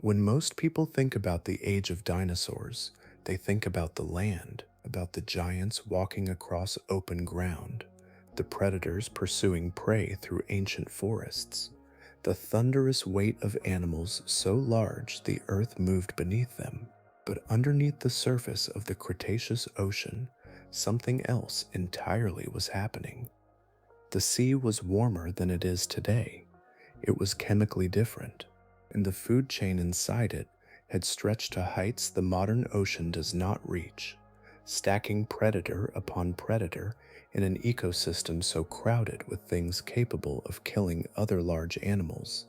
When most people think about the age of dinosaurs, they think about the land, about the giants walking across open ground, the predators pursuing prey through ancient forests, the thunderous weight of animals so large the earth moved beneath them. But underneath the surface of the Cretaceous Ocean, something else entirely was happening. The sea was warmer than it is today. It was chemically different, and the food chain inside it had stretched to heights the modern ocean does not reach, stacking predator upon predator in an ecosystem so crowded with things capable of killing other large animals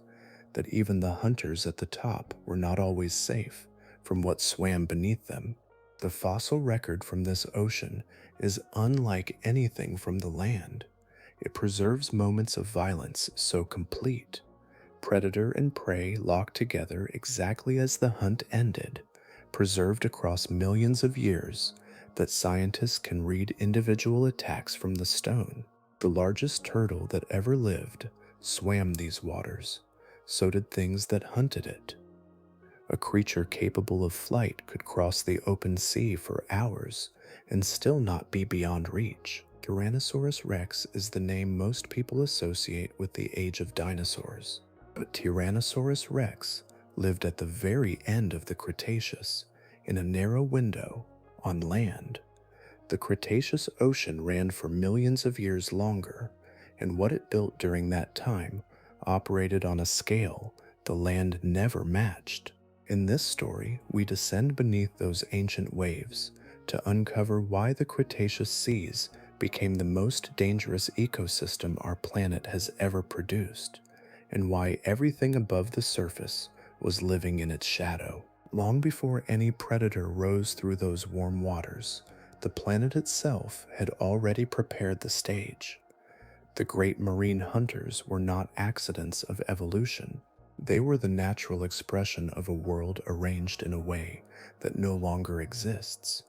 that even the hunters at the top were not always safe from what swam beneath them. The fossil record from this ocean is unlike anything from the land. It preserves moments of violence so complete. Predator and prey locked together exactly as the hunt ended, preserved across millions of years that scientists can read individual attacks from the stone. The largest turtle that ever lived swam these waters. So did things that hunted it. A creature capable of flight could cross the open sea for hours and still not be beyond reach. Tyrannosaurus rex is the name most people associate with the age of dinosaurs. But Tyrannosaurus rex lived at the very end of the Cretaceous, in a narrow window, on land. The Cretaceous Ocean ran for millions of years longer, and what it built during that time operated on a scale the land never matched. In this story, we descend beneath those ancient waves to uncover why the Cretaceous seas became the most dangerous ecosystem our planet has ever produced, and why everything above the surface was living in its shadow. Long before any predator rose through those warm waters, the planet itself had already prepared the stage. The great marine hunters were not accidents of evolution. They were the natural expression of a world arranged in a way that no longer exists,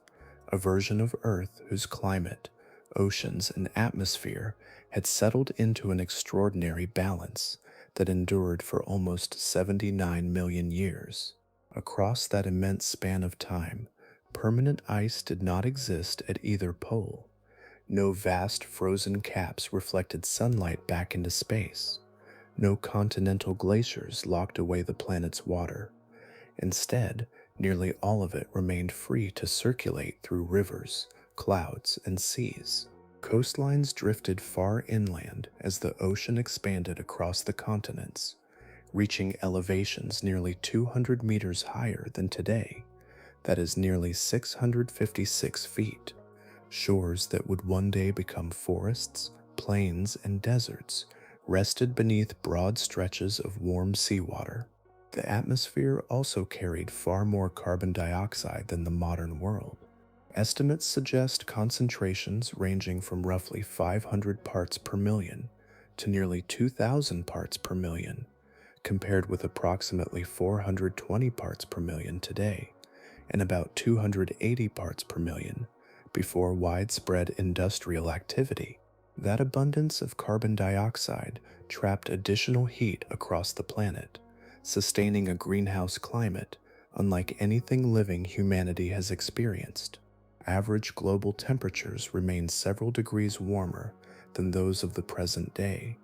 a version of Earth whose climate, oceans, and atmosphere had settled into an extraordinary balance that endured for almost 79 million years. Across that immense span of time, permanent ice did not exist at either pole. No vast frozen caps reflected sunlight back into space. No continental glaciers locked away the planet's water. Instead, nearly all of it remained free to circulate through rivers, clouds, and seas. Coastlines drifted far inland as the ocean expanded across the continents, reaching elevations nearly 200 meters higher than today. That is nearly 656 feet. Shores that would one day become forests, plains, and deserts rested beneath broad stretches of warm seawater. The atmosphere also carried far more carbon dioxide than the modern world. Estimates suggest concentrations ranging from roughly 500 parts per million to nearly 2,000 parts per million, compared with approximately 420 parts per million today, and about 280 parts per million before widespread industrial activity. That abundance of carbon dioxide trapped additional heat across the planet, sustaining a greenhouse climate unlike anything living humanity has experienced. Average global temperatures remain several degrees warmer than those of the present day,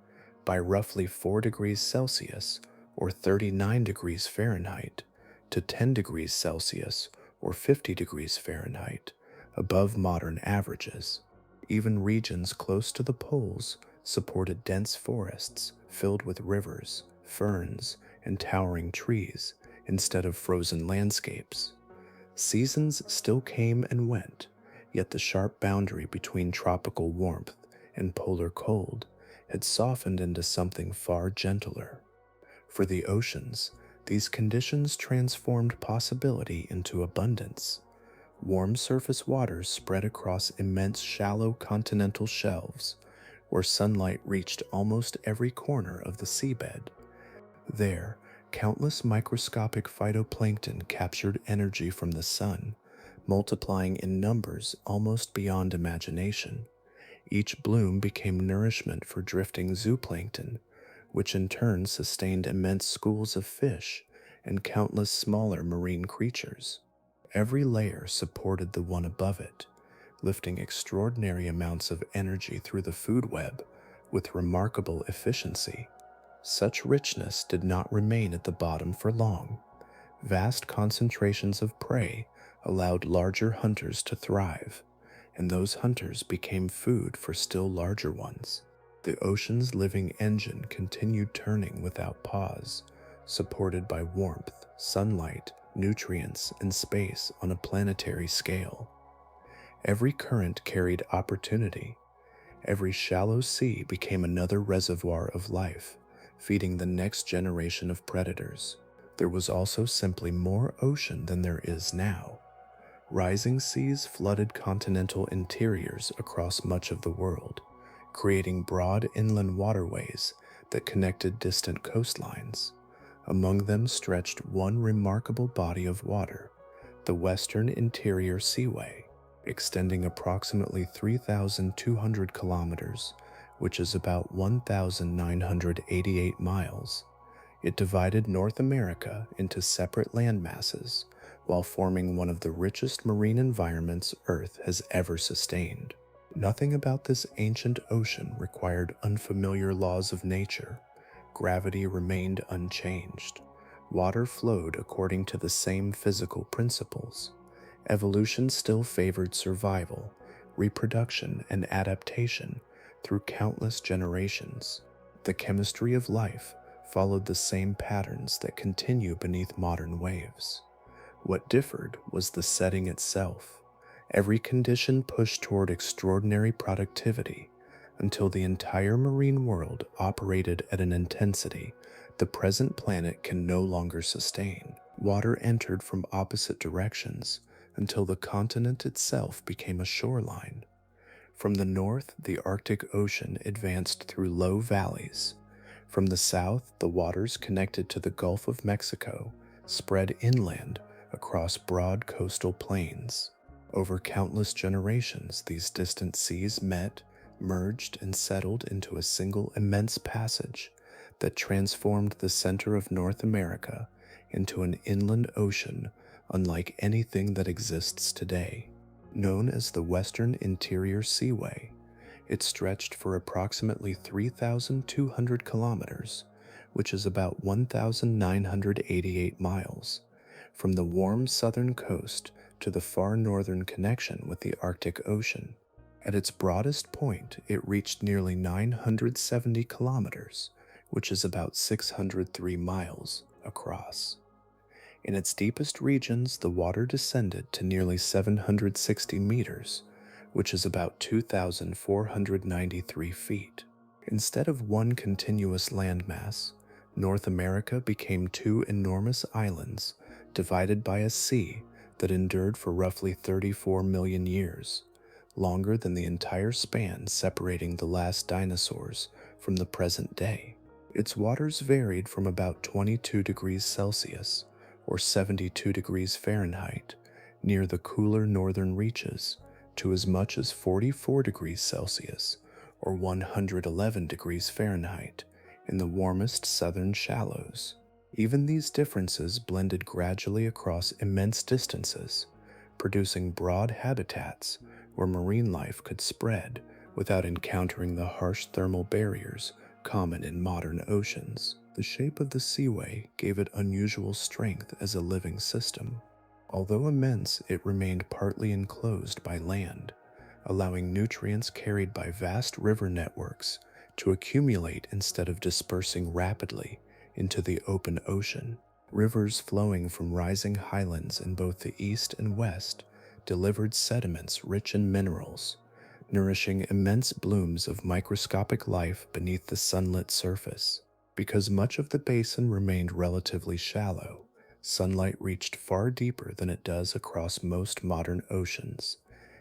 by roughly 4 degrees Celsius or 39 degrees Fahrenheit to 10 degrees Celsius or 50 degrees Fahrenheit above modern averages. Even regions close to the poles supported dense forests filled with rivers, ferns, and towering trees instead of frozen landscapes. Seasons still came and went, yet the sharp boundary between tropical warmth and polar cold had softened into something far gentler. For the oceans, these conditions transformed possibility into abundance. Warm surface waters spread across immense shallow continental shelves, where sunlight reached almost every corner of the seabed. There, countless microscopic phytoplankton captured energy from the sun, multiplying in numbers almost beyond imagination. Each bloom became nourishment for drifting zooplankton, which in turn sustained immense schools of fish and countless smaller marine creatures. Every layer supported the one above it, lifting extraordinary amounts of energy through the food web with remarkable efficiency. Such richness did not remain at the bottom for long. Vast concentrations of prey allowed larger hunters to thrive, and those hunters became food for still larger ones. The ocean's living engine continued turning without pause, supported by warmth, sunlight, nutrients, and space on a planetary scale. Every current carried opportunity. Every shallow sea became another reservoir of life, feeding the next generation of predators. There was also simply more ocean than there is now. Rising seas flooded continental interiors across much of the world, creating broad inland waterways that connected distant coastlines. Among them stretched one remarkable body of water, the Western Interior Seaway, extending approximately 3,200 kilometers, which is about 1,988 miles. It divided North America into separate landmasses while forming one of the richest marine environments Earth has ever sustained. Nothing about this ancient ocean required unfamiliar laws of nature. Gravity remained unchanged. Water flowed according to the same physical principles. Evolution still favored survival, reproduction, and adaptation through countless generations. The chemistry of life followed the same patterns that continue beneath modern waves. What differed was the setting itself. Every condition pushed toward extraordinary productivity until the entire marine world operated at an intensity the present planet can no longer sustain. Water entered from opposite directions until the continent itself became a shoreline. From the north, the Arctic Ocean advanced through low valleys. From the south, the waters connected to the Gulf of Mexico spread inland across broad coastal plains. Over countless generations, these distant seas met, merged, and settled into a single immense passage that transformed the center of North America into an inland ocean unlike anything that exists today. Known as the Western Interior Seaway, it stretched for approximately 3,200 kilometers, which is about 1,988 miles, from the warm southern coast to the far northern connection with the Arctic Ocean. At its broadest point, it reached nearly 970 kilometers, which is about 603 miles across. In its deepest regions, the water descended to nearly 760 meters, which is about 2,493 feet. Instead of one continuous landmass, North America became two enormous islands divided by a sea that endured for roughly 34 million years, longer than the entire span separating the last dinosaurs from the present day. Its waters varied from about 22 degrees Celsius or 72 degrees Fahrenheit near the cooler northern reaches to as much as 44 degrees Celsius or 111 degrees Fahrenheit in the warmest southern shallows. Even these differences blended gradually across immense distances, producing broad habitats where marine life could spread without encountering the harsh thermal barriers common in modern oceans. The shape of the seaway gave it unusual strength as a living system. Although immense, it remained partly enclosed by land, allowing nutrients carried by vast river networks to accumulate instead of dispersing rapidly into the open ocean. Rivers flowing from rising highlands in both the east and west delivered sediments rich in minerals, nourishing immense blooms of microscopic life beneath the sunlit surface. Because much of the basin remained relatively shallow, sunlight reached far deeper than it does across most modern oceans,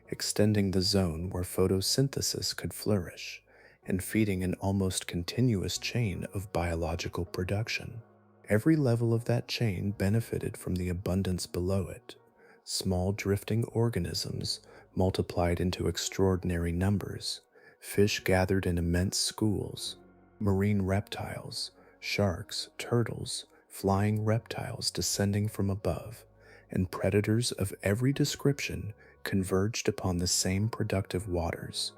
extending the zone where photosynthesis could flourish and feeding an almost continuous chain of biological production. Every level of that chain benefited from the abundance below it. Small drifting organisms multiplied into extraordinary numbers, fish gathered in immense schools, marine reptiles, sharks, turtles, flying reptiles descending from above, and predators of every description converged upon the same productive waters.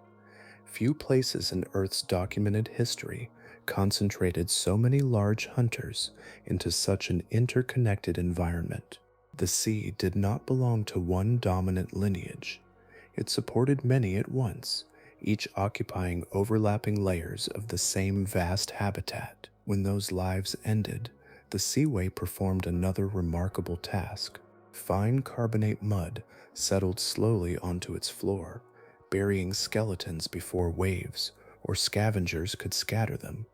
Few places in Earth's documented history concentrated so many large hunters into such an interconnected environment. The sea did not belong to one dominant lineage. It supported many at once, each occupying overlapping layers of the same vast habitat. When those lives ended, the seaway performed another remarkable task. Fine carbonate mud settled slowly onto its floor, burying skeletons before waves or scavengers could scatter them.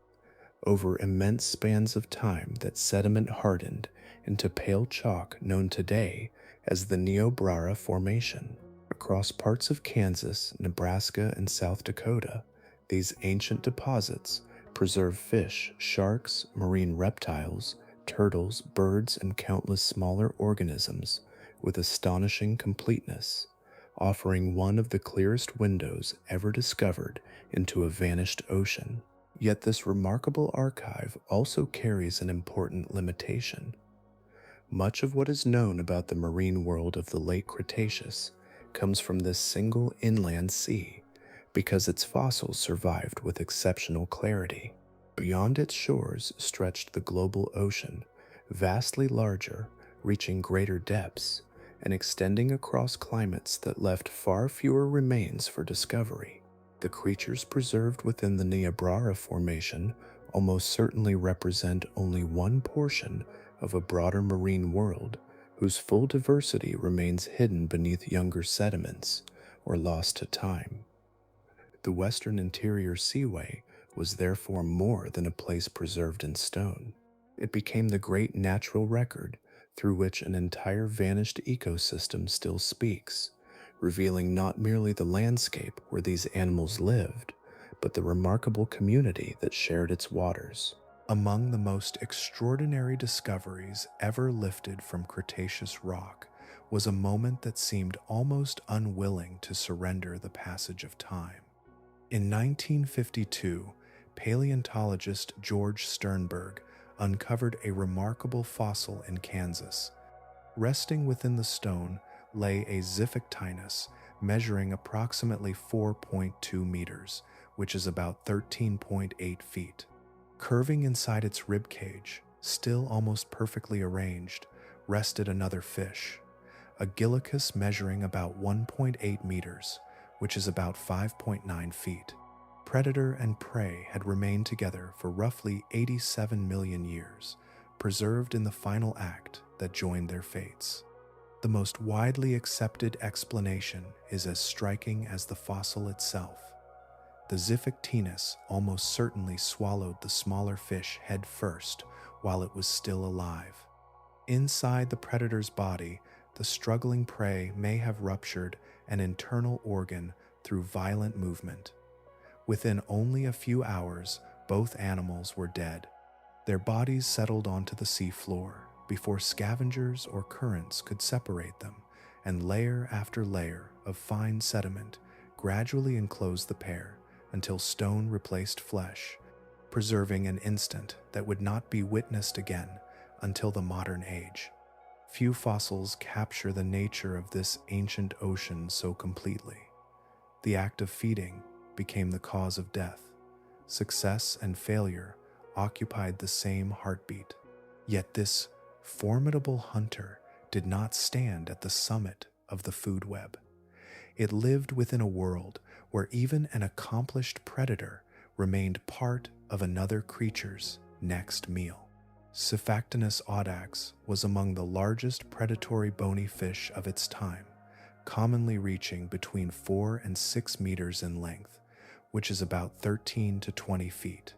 Over immense spans of time, that sediment hardened into pale chalk known today as the Niobrara Formation. Across parts of Kansas, Nebraska, and South Dakota, these ancient deposits preserve fish, sharks, marine reptiles, turtles, birds, and countless smaller organisms with astonishing completeness, offering one of the clearest windows ever discovered into a vanished ocean. Yet this remarkable archive also carries an important limitation. Much of what is known about the marine world of the late Cretaceous comes from this single inland sea, because its fossils survived with exceptional clarity. Beyond its shores stretched the global ocean, vastly larger, reaching greater depths, and extending across climates that left far fewer remains for discovery. The creatures preserved within the Niobrara Formation almost certainly represent only one portion of a broader marine world whose full diversity remains hidden beneath younger sediments or lost to time. The Western Interior Seaway was therefore more than a place preserved in stone. It became the great natural record through which an entire vanished ecosystem still speaks, revealing not merely the landscape where these animals lived, but the remarkable community that shared its waters. Among the most extraordinary discoveries ever lifted from Cretaceous rock was a moment that seemed almost unwilling to surrender the passage of time. In 1952, paleontologist George Sternberg uncovered a remarkable fossil in Kansas. Resting within the stone lay a Xiphictinus measuring approximately 4.2 meters, which is about 13.8 feet. Curving inside its rib cage, still almost perfectly arranged, rested another fish, a Gillicus measuring about 1.8 meters, which is about 5.9 feet. Predator and prey had remained together for roughly 87 million years, preserved in the final act that joined their fates. The most widely accepted explanation is as striking as the fossil itself. The Xiphictinus almost certainly swallowed the smaller fish head first while it was still alive. Inside the predator's body, the struggling prey may have ruptured an internal organ through violent movement. Within only a few hours, both animals were dead. Their bodies settled onto the seafloor before scavengers or currents could separate them, and layer after layer of fine sediment gradually enclosed the pair until stone replaced flesh, preserving an instant that would not be witnessed again until the modern age. Few fossils capture the nature of this ancient ocean so completely. The act of feeding became the cause of death. Success and failure occupied the same heartbeat. Yet this formidable hunter did not stand at the summit of the food web. It lived within a world where even an accomplished predator remained part of another creature's next meal. Xiphactinus audax was among the largest predatory bony fish of its time, commonly reaching between 4 and 6 meters in length, which is about 13 to 20 feet.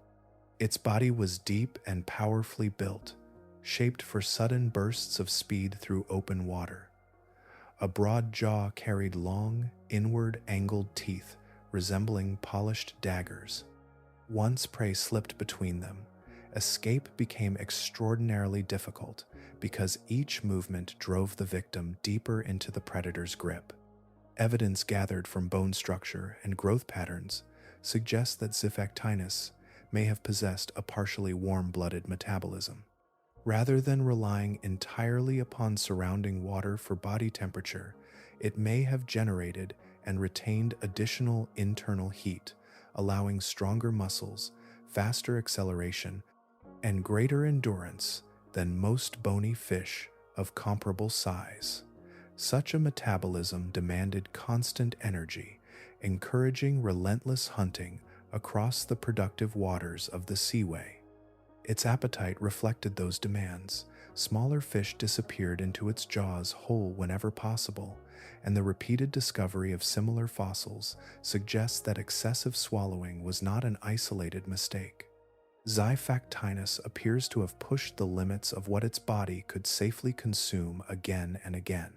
Its body was deep and powerfully built, shaped for sudden bursts of speed through open water. A broad jaw carried long, inward angled teeth resembling polished daggers. Once prey slipped between them, escape became extraordinarily difficult because each movement drove the victim deeper into the predator's grip. Evidence gathered from bone structure and growth patterns suggests that Xiphactinus may have possessed a partially warm-blooded metabolism. Rather than relying entirely upon surrounding water for body temperature, it may have generated and retained additional internal heat, allowing stronger muscles, faster acceleration, and greater endurance than most bony fish of comparable size. Such a metabolism demanded constant energy, encouraging relentless hunting across the productive waters of the seaway. Its appetite reflected those demands. Smaller fish disappeared into its jaws whole whenever possible, and the repeated discovery of similar fossils suggests that excessive swallowing was not an isolated mistake. Xiphactinus appears to have pushed the limits of what its body could safely consume again and again.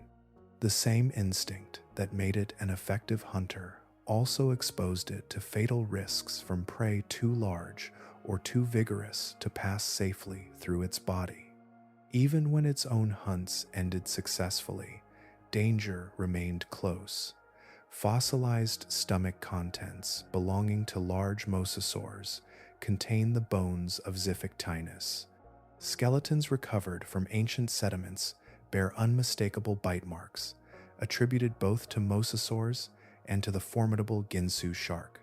The same instinct that made it an effective hunter also exposed it to fatal risks from prey too large or too vigorous to pass safely through its body. Even when its own hunts ended successfully, danger remained close. Fossilized stomach contents belonging to large mosasaurs contain the bones of Xiphactinus. Skeletons recovered from ancient sediments bear unmistakable bite marks, attributed both to mosasaurs and to the formidable Ginsu shark.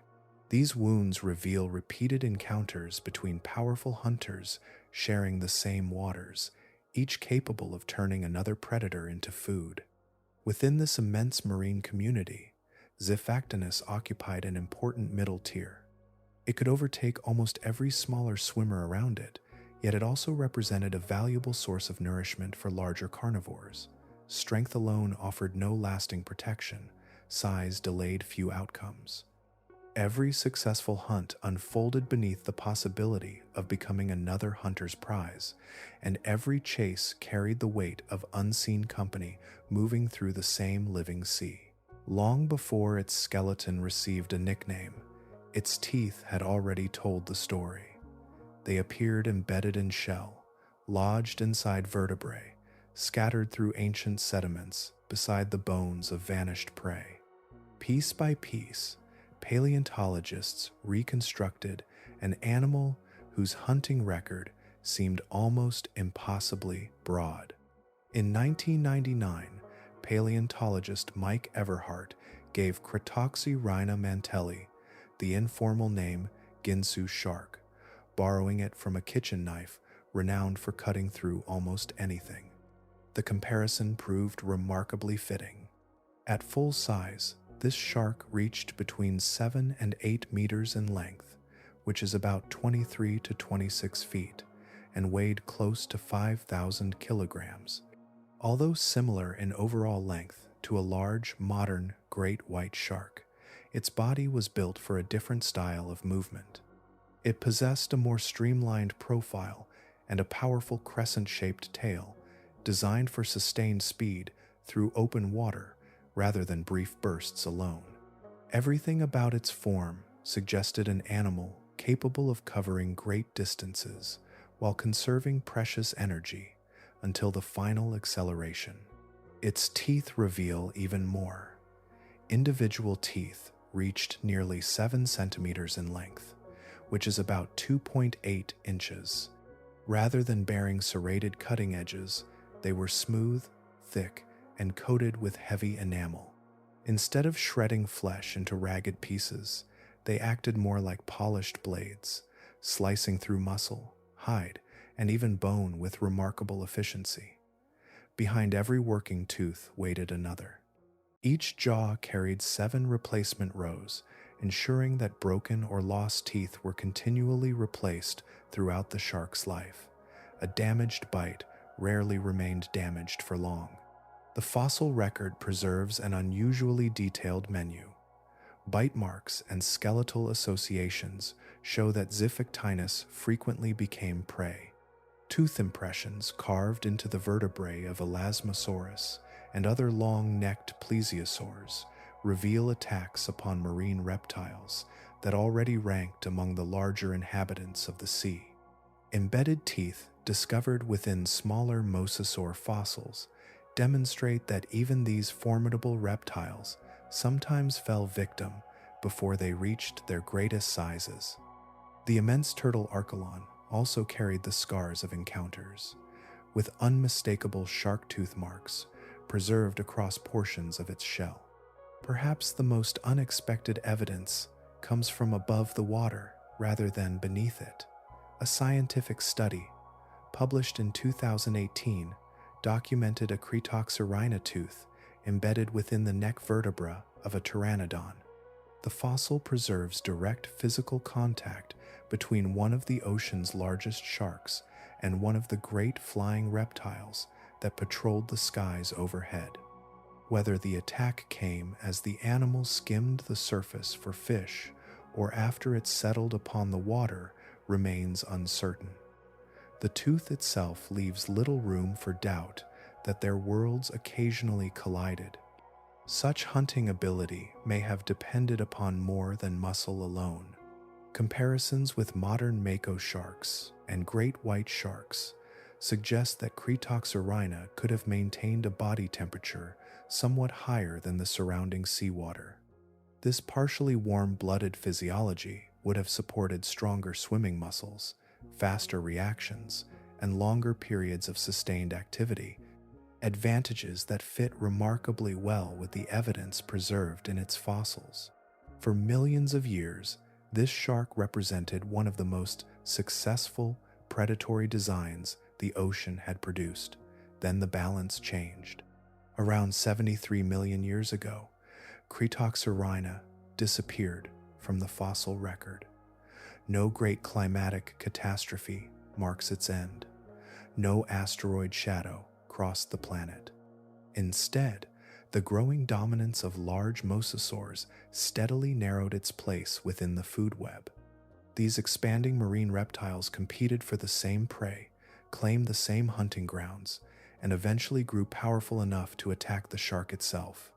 These wounds reveal repeated encounters between powerful hunters sharing the same waters, each capable of turning another predator into food. Within this immense marine community, Xiphactinus occupied an important middle tier. It could overtake almost every smaller swimmer around it, yet it also represented a valuable source of nourishment for larger carnivores. Strength alone offered no lasting protection. Size delayed few outcomes. Every successful hunt unfolded beneath the possibility of becoming another hunter's prize, and every chase carried the weight of unseen company moving through the same living sea. Long before its skeleton received a nickname, its teeth had already told the story. They appeared embedded in shell, lodged inside vertebrae, scattered through ancient sediments beside the bones of vanished prey. Piece by piece, paleontologists reconstructed an animal whose hunting record seemed almost impossibly broad. In 1999, paleontologist Mike Everhart gave Cretaceous mantelli the informal name Ginsu shark, borrowing it from a kitchen knife renowned for cutting through almost anything. The comparison proved remarkably fitting. At full size, this shark reached between 7 and 8 meters in length, which is about 23 to 26 feet, and weighed close to 5,000 kilograms. Although similar in overall length to a large, modern great white shark, its body was built for a different style of movement. It possessed a more streamlined profile and a powerful crescent-shaped tail, designed for sustained speed through open water rather than brief bursts alone. Everything about its form suggested an animal capable of covering great distances while conserving precious energy until the final acceleration. Its teeth reveal even more. Individual teeth reached nearly 7 centimeters in length, which is about 2.8 inches. Rather than bearing serrated cutting edges, they were smooth, thick, and coated with heavy enamel. Instead of shredding flesh into ragged pieces, they acted more like polished blades, slicing through muscle, hide, and even bone with remarkable efficiency. Behind every working tooth waited another. Each jaw carried 7 replacement rows, ensuring that broken or lost teeth were continually replaced throughout the shark's life. A damaged bite rarely remained damaged for long. The fossil record preserves an unusually detailed menu. Bite marks and skeletal associations show that Xiphactinus frequently became prey. Tooth impressions carved into the vertebrae of Elasmosaurus and other long-necked plesiosaurs reveal attacks upon marine reptiles that already ranked among the larger inhabitants of the sea. Embedded teeth discovered within smaller mosasaur fossils demonstrate that even these formidable reptiles sometimes fell victim before they reached their greatest sizes. The immense turtle Archelon also carried the scars of encounters. with unmistakable shark tooth marks preserved across portions of its shell. Perhaps the most unexpected evidence comes from above the water rather than beneath it. A scientific study, published in 2018, documented a Cretaceous tooth embedded within the neck vertebra of a pteranodon. The fossil preserves direct physical contact between one of the ocean's largest sharks and one of the great flying reptiles that patrolled the skies overhead. Whether the attack came as the animal skimmed the surface for fish or after it settled upon the water remains uncertain. The tooth itself leaves little room for doubt that their worlds occasionally collided. Such hunting ability may have depended upon more than muscle alone. Comparisons with modern mako sharks and great white sharks suggest that Cretaceous could have maintained a body temperature somewhat higher than the surrounding seawater. This partially warm-blooded physiology would have supported stronger swimming muscles, faster reactions, and longer periods of sustained activity, advantages that fit remarkably well with the evidence preserved in its fossils. For millions of years, this shark represented one of the most successful predatory designs the ocean had produced. Then the balance changed. Around 73 million years ago, Cretaceous disappeared from the fossil record. No great climatic catastrophe marks its end. No asteroid shadow crossed the planet. Instead, the growing dominance of large mosasaurs steadily narrowed its place within the food web. These expanding marine reptiles competed for the same prey, claimed the same hunting grounds, and eventually grew powerful enough to attack the shark itself.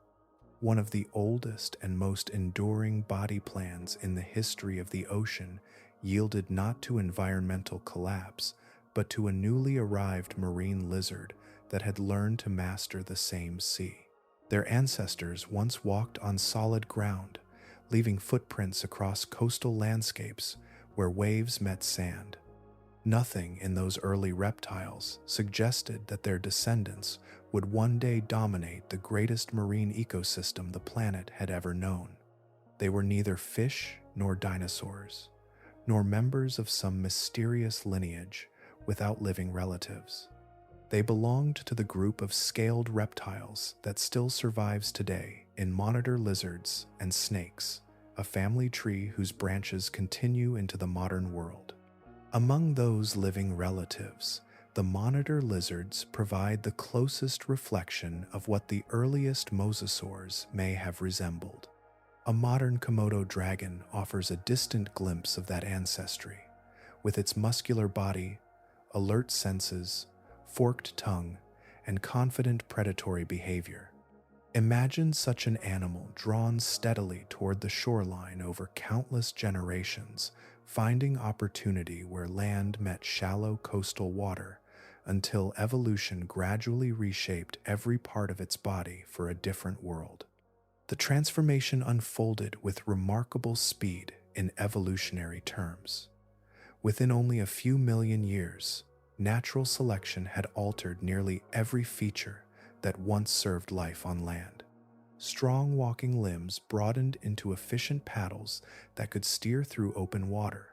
One of the oldest and most enduring body plans in the history of the ocean yielded not to environmental collapse, but to a newly arrived marine lizard that had learned to master the same sea. Their ancestors once walked on solid ground, leaving footprints across coastal landscapes where waves met sand. Nothing in those early reptiles suggested that their descendants would one day dominate the greatest marine ecosystem the planet had ever known. They were neither fish nor dinosaurs, nor members of some mysterious lineage without living relatives. They belonged to the group of scaled reptiles that still survives today in monitor lizards and snakes, a family tree whose branches continue into the modern world. Among those living relatives, the monitor lizards provide the closest reflection of what the earliest mosasaurs may have resembled. A modern Komodo dragon offers a distant glimpse of that ancestry, with its muscular body, alert senses, forked tongue, and confident predatory behavior. Imagine such an animal drawn steadily toward the shoreline over countless generations, finding opportunity where land met shallow coastal water, until evolution gradually reshaped every part of its body for a different world. The transformation unfolded with remarkable speed in evolutionary terms. Within only a few million years, natural selection had altered nearly every feature that once served life on land. Strong walking limbs broadened into efficient paddles that could steer through open water.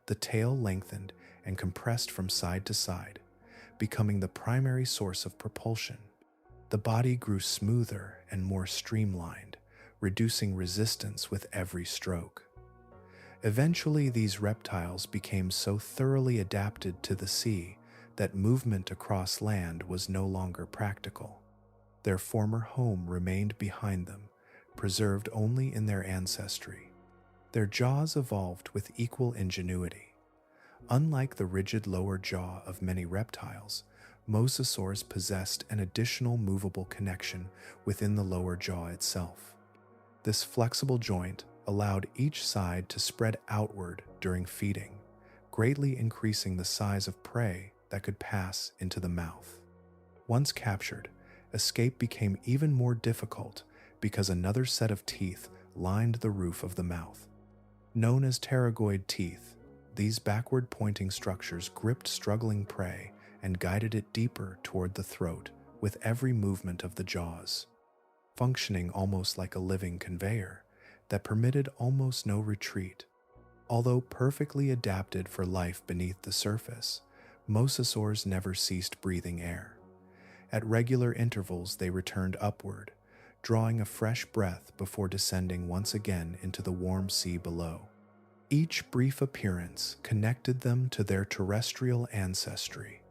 The tail lengthened and compressed from side to side, becoming the primary source of propulsion. The body grew smoother and more streamlined, reducing resistance with every stroke. Eventually, these reptiles became so thoroughly adapted to the sea that movement across land was no longer practical. Their former home remained behind them, preserved only in their ancestry. Their jaws evolved with equal ingenuity. Unlike the rigid lower jaw of many reptiles, mosasaurs possessed an additional movable connection within the lower jaw itself. This flexible joint allowed each side to spread outward during feeding, greatly increasing the size of prey that could pass into the mouth. Once captured, escape became even more difficult because another set of teeth lined the roof of the mouth. Known as pterygoid teeth, these backward-pointing structures gripped struggling prey and guided it deeper toward the throat with every movement of the jaws, functioning almost like a living conveyor that permitted almost no retreat. Although perfectly adapted for life beneath the surface, mosasaurs never ceased breathing air. At regular intervals, they returned upward, drawing a fresh breath before descending once again into the warm sea below. Each brief appearance connected them to their terrestrial ancestry,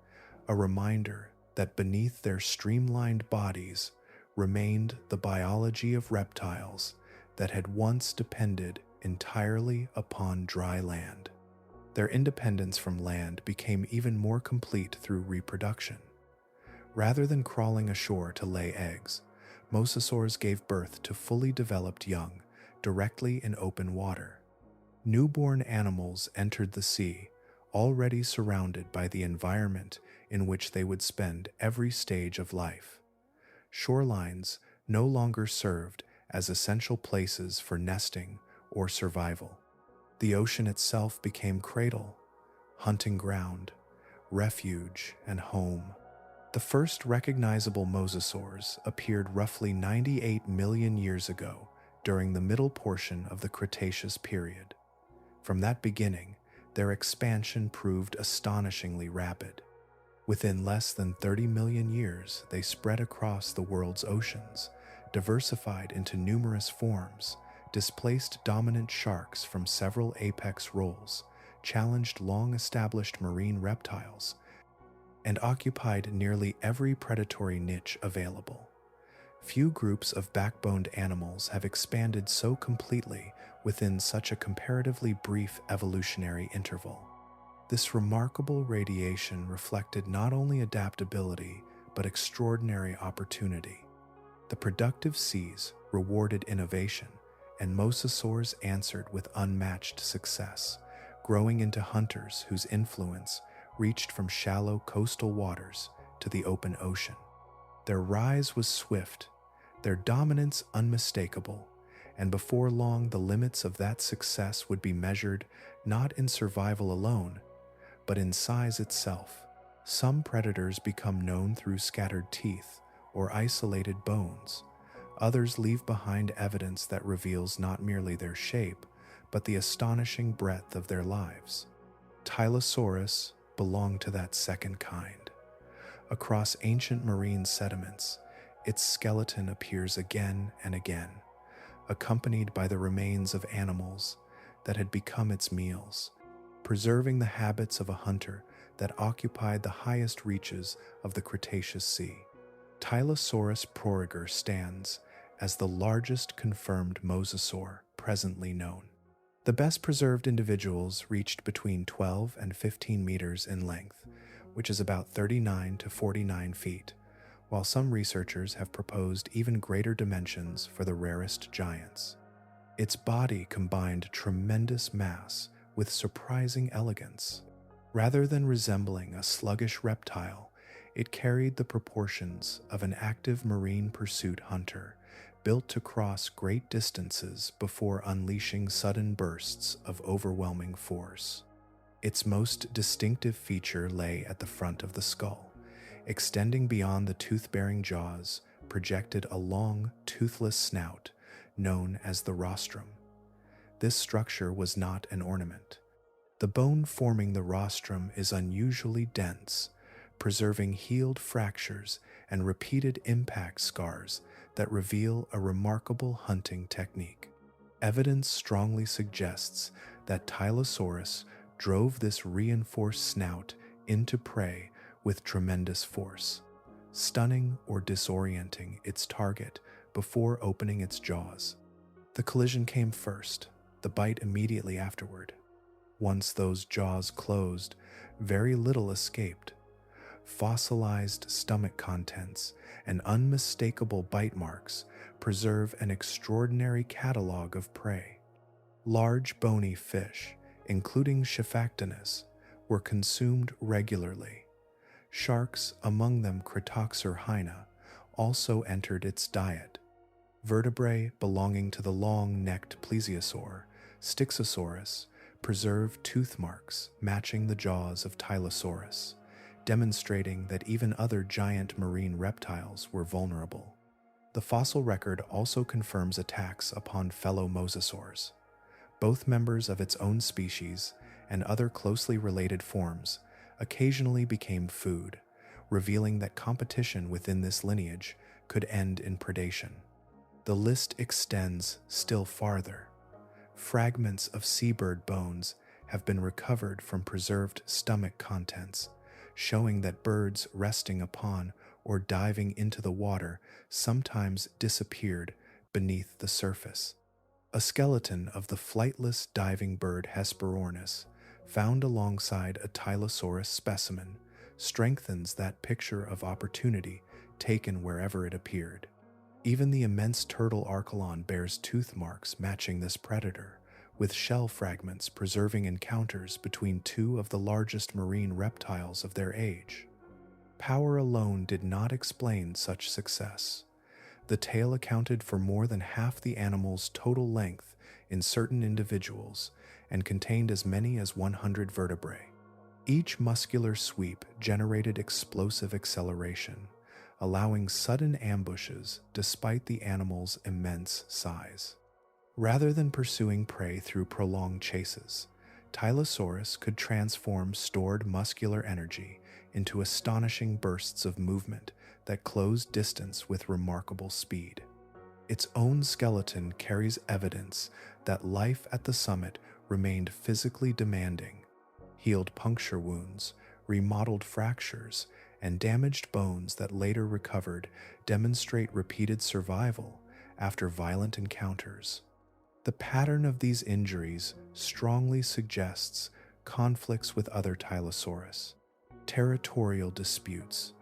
a reminder that beneath their streamlined bodies remained the biology of reptiles that had once depended entirely upon dry land. Their independence from land became even more complete through reproduction. Rather than crawling ashore to lay eggs, mosasaurs gave birth to fully developed young directly in open water. Newborn animals entered the sea, already surrounded by the environment in which they would spend every stage of life. Shorelines no longer served as essential places for nesting or survival. The ocean itself became cradle, hunting ground, refuge, and home. The first recognizable mosasaurs appeared roughly 98 million years ago during the middle portion of the Cretaceous period. From that beginning, their expansion proved astonishingly rapid. Within less than 30 million years, they spread across the world's oceans, diversified into numerous forms, displaced dominant sharks from several apex roles, challenged long-established marine reptiles, and occupied nearly every predatory niche available. Few groups of backboned animals have expanded so completely within such a comparatively brief evolutionary interval. This remarkable radiation reflected not only adaptability, but extraordinary opportunity. The productive seas rewarded innovation, and mosasaurs answered with unmatched success, growing into hunters whose influence reached from shallow coastal waters to the open ocean. Their rise was swift, their dominance unmistakable, and before long the limits of that success would be measured not in survival alone, but in size itself. Some predators become known through scattered teeth or isolated bones. Others leave behind evidence that reveals not merely their shape, but the astonishing breadth of their lives. Tylosaurus belonged to that second kind. Across ancient marine sediments, its skeleton appears again and again, accompanied by the remains of animals that had become its meals, preserving the habits of a hunter that occupied the highest reaches of the Cretaceous Sea. Tylosaurus proriger stands as the largest confirmed mosasaur presently known. The best preserved individuals reached between 12 and 15 meters in length, which is about 39 to 49 feet, while some researchers have proposed even greater dimensions for the rarest giants. Its body combined tremendous mass with surprising elegance. Rather than resembling a sluggish reptile, it carried the proportions of an active marine pursuit hunter, built to cross great distances before unleashing sudden bursts of overwhelming force. Its most distinctive feature lay at the front of the skull. Extending beyond the tooth-bearing jaws projected a long, toothless snout known as the rostrum. This structure was not an ornament. The bone forming the rostrum is unusually dense, preserving healed fractures and repeated impact scars that reveal a remarkable hunting technique. Evidence strongly suggests that Tylosaurus drove this reinforced snout into prey with tremendous force, stunning or disorienting its target before opening its jaws. The collision came first, the bite immediately afterward. Once those jaws closed, very little escaped. Fossilized stomach contents and unmistakable bite marks preserve an extraordinary catalog of prey. Large bony fish, including Shiphactinus, were consumed regularly. Sharks, among them Cretoxer also entered its diet. Vertebrae belonging to the long-necked plesiosaur, Styxosaurus, preserved tooth marks matching the jaws of Tylosaurus, demonstrating that even other giant marine reptiles were vulnerable. The fossil record also confirms attacks upon fellow mosasaurs, both members of its own species and other closely related forms, occasionally became food, revealing that competition within this lineage could end in predation. The list extends still farther. Fragments of seabird bones have been recovered from preserved stomach contents, showing that birds resting upon or diving into the water sometimes disappeared beneath the surface. A skeleton of the flightless diving bird Hesperornis, found alongside a Tylosaurus specimen, strengthens that picture of opportunity taken wherever it appeared. Even the immense turtle Archelon bears tooth marks matching this predator, with shell fragments preserving encounters between two of the largest marine reptiles of their age. Power alone did not explain such success. The tail accounted for more than half the animal's total length in certain individuals and contained as many as 100 vertebrae. Each muscular sweep generated explosive acceleration, allowing sudden ambushes despite the animal's immense size. Rather than pursuing prey through prolonged chases, Tylosaurus could transform stored muscular energy into astonishing bursts of movement that closed distance with remarkable speed. Its own skeleton carries evidence that life at the summit remained physically demanding. Healed puncture wounds, remodeled fractures, and damaged bones that later recovered demonstrate repeated survival after violent encounters. The pattern of these injuries strongly suggests conflicts with other Tylosaurus, territorial disputes,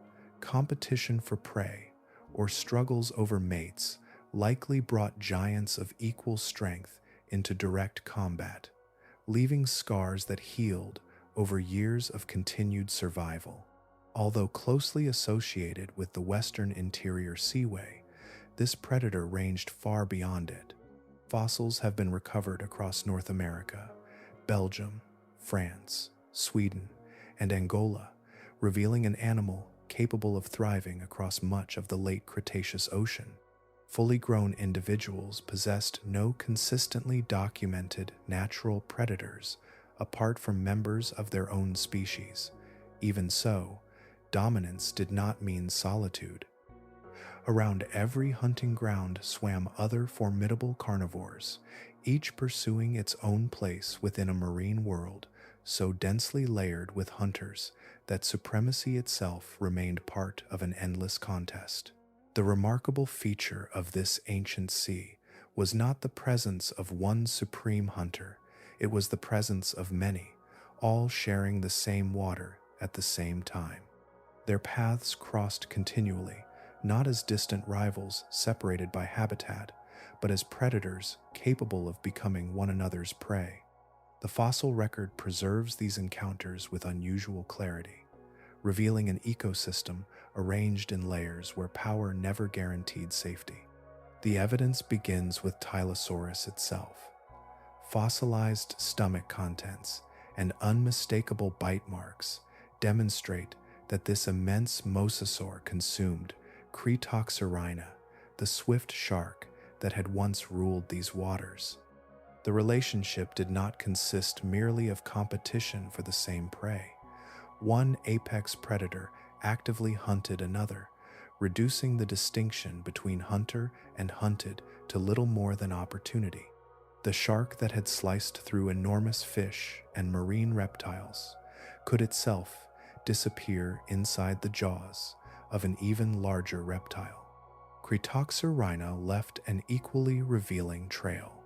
competition for prey, or struggles over mates likely brought giants of equal strength into direct combat, leaving scars that healed over years of continued survival. Although closely associated with the western interior seaway, this predator ranged far beyond it. Fossils have been recovered across North America, Belgium, France, Sweden, and Angola, revealing an animal capable of thriving across much of the late Cretaceous Ocean. Fully grown individuals possessed no consistently documented natural predators apart from members of their own species. Even so, dominance did not mean solitude. Around every hunting ground swam other formidable carnivores, each pursuing its own place within a marine world so densely layered with hunters that supremacy itself remained part of an endless contest. The remarkable feature of this ancient sea was not the presence of one supreme hunter, it was the presence of many, all sharing the same water at the same time. Their paths crossed continually, not as distant rivals separated by habitat, but as predators capable of becoming one another's prey. The fossil record preserves these encounters with unusual clarity, revealing an ecosystem arranged in layers where power never guaranteed safety. The evidence begins with Tylosaurus itself. Fossilized stomach contents and unmistakable bite marks demonstrate that this immense mosasaur consumed Cretaceous, the swift shark that had once ruled these waters. The relationship did not consist merely of competition for the same prey. One apex predator actively hunted another, reducing the distinction between hunter and hunted to little more than opportunity. The shark that had sliced through enormous fish and marine reptiles could itself disappear inside the jaws of an even larger reptile. Cretaceous left an equally revealing trail.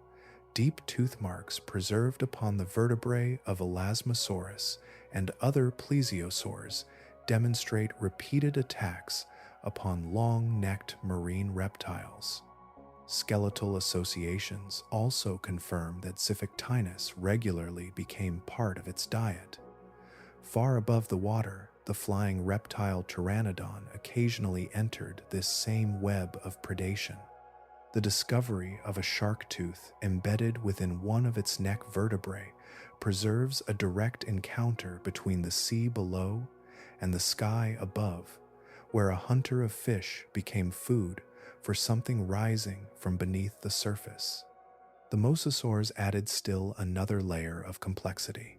Deep tooth marks preserved upon the vertebrae of Elasmosaurus and other plesiosaurs demonstrate repeated attacks upon long-necked marine reptiles. Skeletal associations also confirm that Xiphictinus regularly became part of its diet. Far above the water, the flying reptile Pteranodon occasionally entered this same web of predation. The discovery of a shark tooth embedded within one of its neck vertebrae preserves a direct encounter between the sea below and the sky above, where a hunter of fish became food for something rising from beneath the surface. The mosasaurs added still another layer of complexity.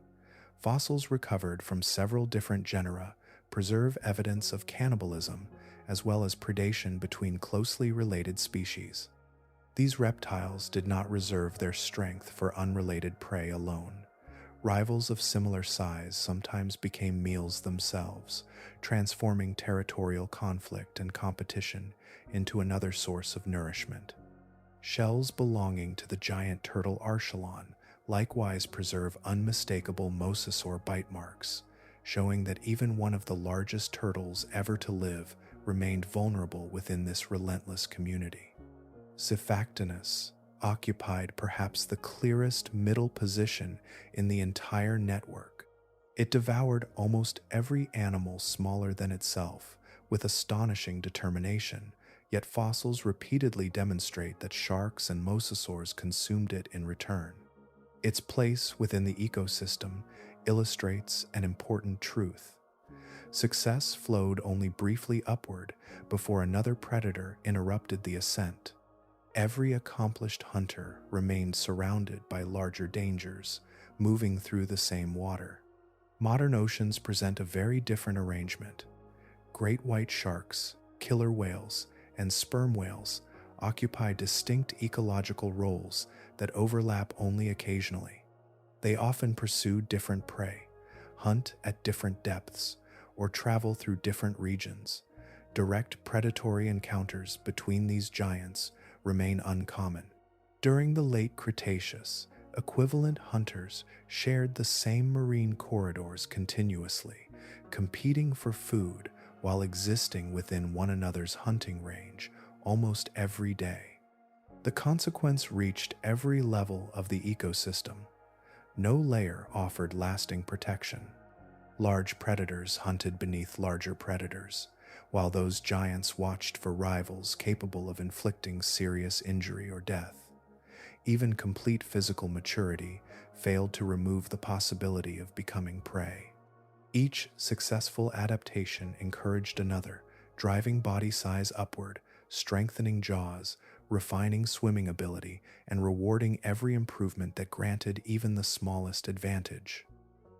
Fossils recovered from several different genera preserve evidence of cannibalism as well as predation between closely related species. These reptiles did not reserve their strength for unrelated prey alone. Rivals of similar size sometimes became meals themselves, transforming territorial conflict and competition into another source of nourishment. Shells belonging to the giant turtle archelon likewise preserve unmistakable mosasaur bite marks, showing that even one of the largest turtles ever to live remained vulnerable within this relentless community. Xiphactinus occupied perhaps the clearest middle position in the entire network. It devoured almost every animal smaller than itself with astonishing determination, yet fossils repeatedly demonstrate that sharks and mosasaurs consumed it in return. Its place within the ecosystem illustrates an important truth. Success flowed only briefly upward before another predator interrupted the ascent. Every accomplished hunter remained surrounded by larger dangers, moving through the same water. Modern oceans present a very different arrangement. Great white sharks, killer whales, and sperm whales occupy distinct ecological roles that overlap only occasionally. They often pursue different prey, hunt at different depths, or travel through different regions. Direct predatory encounters between these giants remain uncommon. During the late Cretaceous, equivalent hunters shared the same marine corridors continuously, competing for food while existing within one another's hunting range almost every day. The consequence reached every level of the ecosystem. No layer offered lasting protection. Large predators hunted beneath larger predators, while those giants watched for rivals capable of inflicting serious injury or death. Even complete physical maturity failed to remove the possibility of becoming prey. Each successful adaptation encouraged another, driving body size upward, strengthening jaws, refining swimming ability, and rewarding every improvement that granted even the smallest advantage.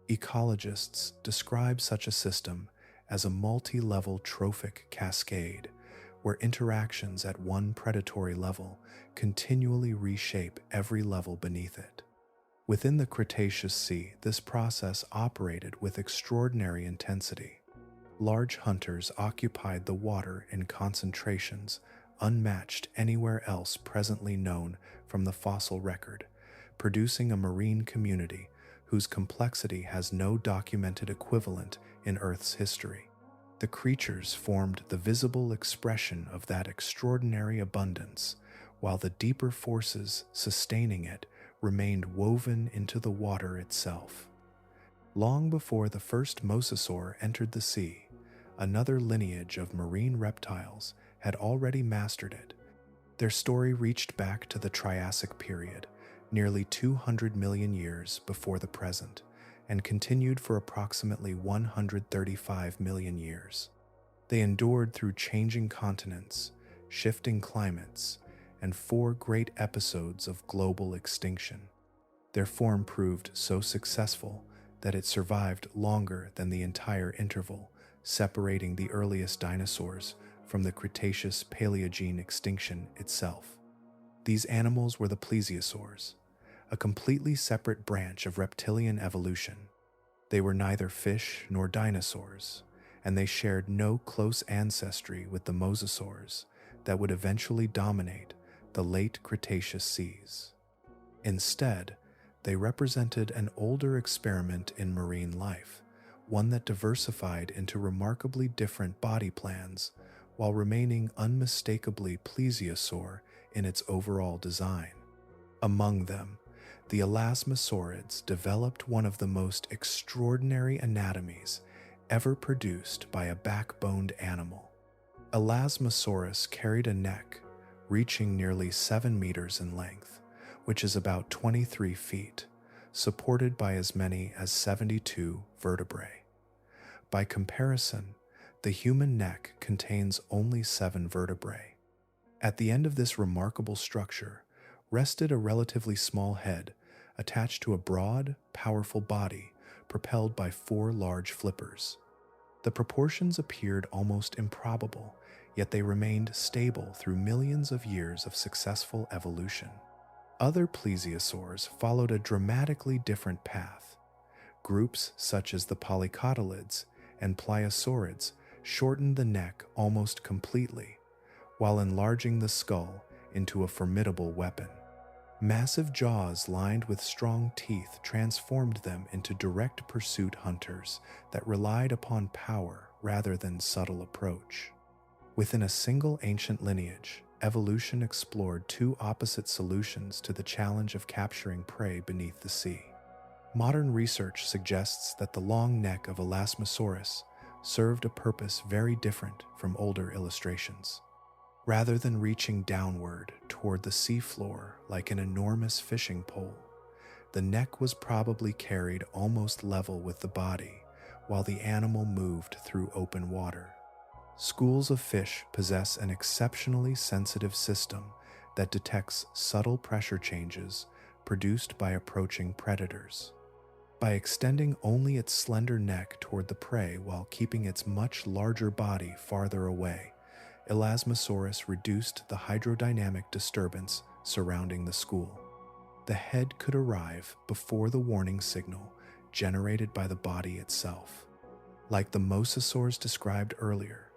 Ecologists describe such a system as a multi-level trophic cascade, where interactions at one predatory level continually reshape every level beneath it. Within the Cretaceous Sea, this process operated with extraordinary intensity. Large hunters occupied the water in concentrations unmatched anywhere else presently known from the fossil record, producing a marine community whose complexity has no documented equivalent in Earth's history. The creatures formed the visible expression of that extraordinary abundance, while the deeper forces sustaining it remained woven into the water itself. Long before the first mosasaur entered the sea, another lineage of marine reptiles had already mastered it. Their story reached back to the Triassic period, nearly 200 million years before the present, and continued for approximately 135 million years. They endured through changing continents, shifting climates, and 4 great episodes of global extinction. Their form proved so successful that it survived longer than the entire interval separating the earliest dinosaurs from the Cretaceous Paleogene extinction itself. These animals were the plesiosaurs, a completely separate branch of reptilian evolution. They were neither fish nor dinosaurs, and they shared no close ancestry with the mosasaurs that would eventually dominate the late Cretaceous seas. Instead, they represented an older experiment in marine life, one that diversified into remarkably different body plans while remaining unmistakably plesiosaur in its overall design. Among them, the elasmosaurids developed one of the most extraordinary anatomies ever produced by a backboned animal. Elasmosaurus carried a neck reaching nearly 7 meters in length, which is about 23 feet, supported by as many as 72 vertebrae. By comparison, the human neck contains only 7 vertebrae. At the end of this remarkable structure rested a relatively small head attached to a broad, powerful body propelled by 4 large flippers. The proportions appeared almost improbable, yet they remained stable through millions of years of successful evolution. Other plesiosaurs followed a dramatically different path. Groups such as the polycotylids and pliosaurids shortened the neck almost completely, while enlarging the skull into a formidable weapon. Massive jaws lined with strong teeth transformed them into direct pursuit hunters that relied upon power rather than subtle approach. Within a single ancient lineage, evolution explored 2 opposite solutions to the challenge of capturing prey beneath the sea. Modern research suggests that the long neck of Elasmosaurus served a purpose very different from older illustrations. Rather than reaching downward toward the seafloor like an enormous fishing pole, the neck was probably carried almost level with the body while the animal moved through open water. Schools of fish possess an exceptionally sensitive system that detects subtle pressure changes produced by approaching predators. By extending only its slender neck toward the prey while keeping its much larger body farther away, Elasmosaurus reduced the hydrodynamic disturbance surrounding the school. The head could arrive before the warning signal generated by the body itself. Like the mosasaurs described earlier,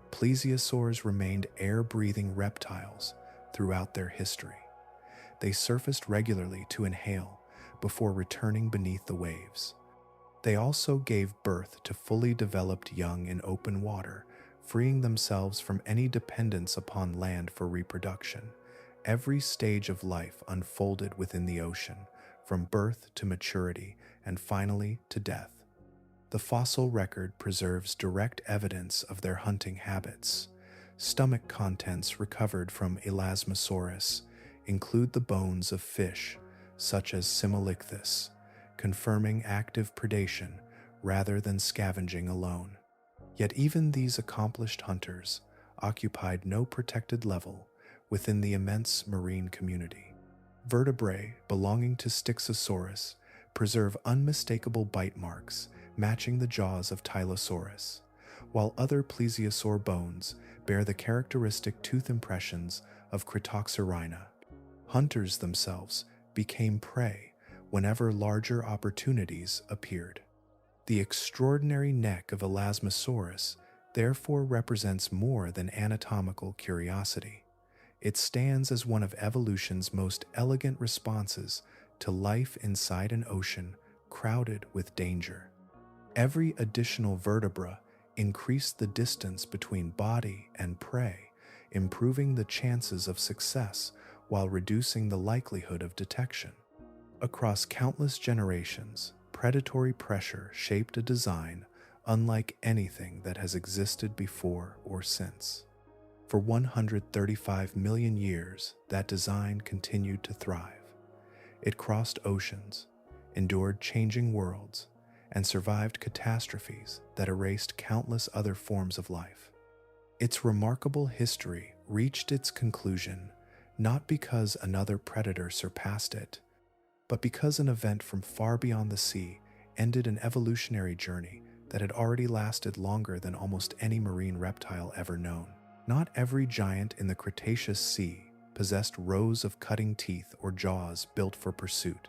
plesiosaurs remained air-breathing reptiles throughout their history. They surfaced regularly to inhale before returning beneath the waves. They also gave birth to fully developed young in open water, freeing themselves from any dependence upon land for reproduction. Every stage of life unfolded within the ocean, from birth to maturity and finally to death. The fossil record preserves direct evidence of their hunting habits. Stomach contents recovered from Elasmosaurus include the bones of fish, such as Simolichthys, confirming active predation rather than scavenging alone. Yet even these accomplished hunters occupied no protected level within the immense marine community. Vertebrae belonging to Styxosaurus preserve unmistakable bite marks matching the jaws of Tylosaurus, while other plesiosaur bones bear the characteristic tooth impressions of Cretoxorhina. Hunters themselves became prey whenever larger opportunities appeared. The extraordinary neck of Elasmosaurus therefore represents more than anatomical curiosity. It stands as one of evolution's most elegant responses to life inside an ocean crowded with danger. Every additional vertebra increased the distance between body and prey, improving the chances of success while reducing the likelihood of detection. Across countless generations, predatory pressure shaped a design unlike anything that has existed before or since. For 135 million years, that design continued to thrive. It crossed oceans, endured changing worlds, and survived catastrophes that erased countless other forms of life. Its remarkable history reached its conclusion not because another predator surpassed it, but because an event from far beyond the sea ended an evolutionary journey that had already lasted longer than almost any marine reptile ever known. Not every giant in the Cretaceous Sea possessed rows of cutting teeth or jaws built for pursuit.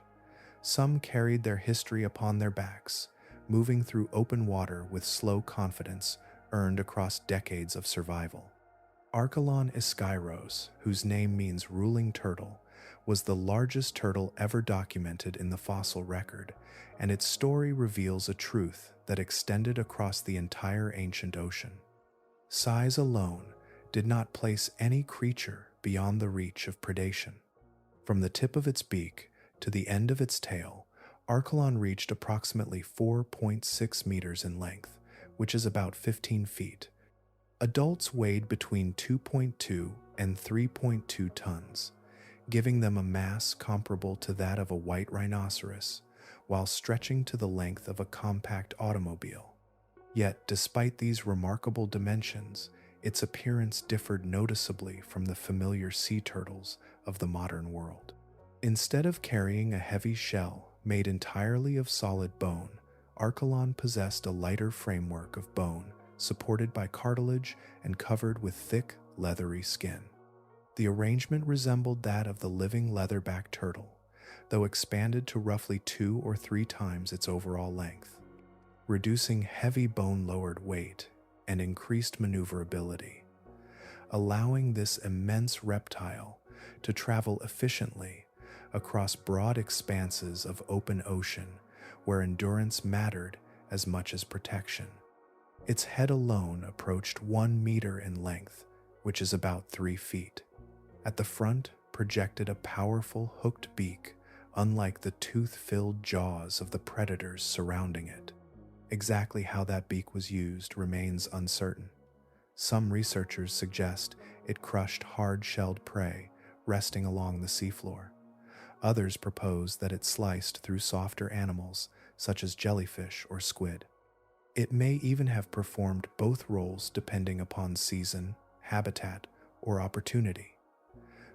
Some carried their history upon their backs, moving through open water with slow confidence earned across decades of survival. Archelon iskyros, whose name means ruling turtle, was the largest turtle ever documented in the fossil record, and its story reveals a truth that extended across the entire ancient ocean. Size alone did not place any creature beyond the reach of predation. From the tip of its beak to the end of its tail, Archelon reached approximately 4.6 meters in length, which is about 15 feet. Adults weighed between 2.2 and 3.2 tons, giving them a mass comparable to that of a white rhinoceros, while stretching to the length of a compact automobile. Yet, despite these remarkable dimensions, its appearance differed noticeably from the familiar sea turtles of the modern world. Instead of carrying a heavy shell made entirely of solid bone, Archelon possessed a lighter framework of bone supported by cartilage and covered with thick, leathery skin. The arrangement resembled that of the living leatherback turtle, though expanded to roughly 2 or 3 times its overall length, reducing heavy bone-lowered weight and increased maneuverability, allowing this immense reptile to travel efficiently across broad expanses of open ocean where endurance mattered as much as protection. Its head alone approached 1 meter in length, which is about 3 feet. At the front projected a powerful hooked beak, unlike the tooth-filled jaws of the predators surrounding it. Exactly how that beak was used remains uncertain. Some researchers suggest it crushed hard-shelled prey resting along the seafloor. Others propose that it sliced through softer animals such as jellyfish or squid. It may even have performed both roles depending upon season, habitat, or opportunity.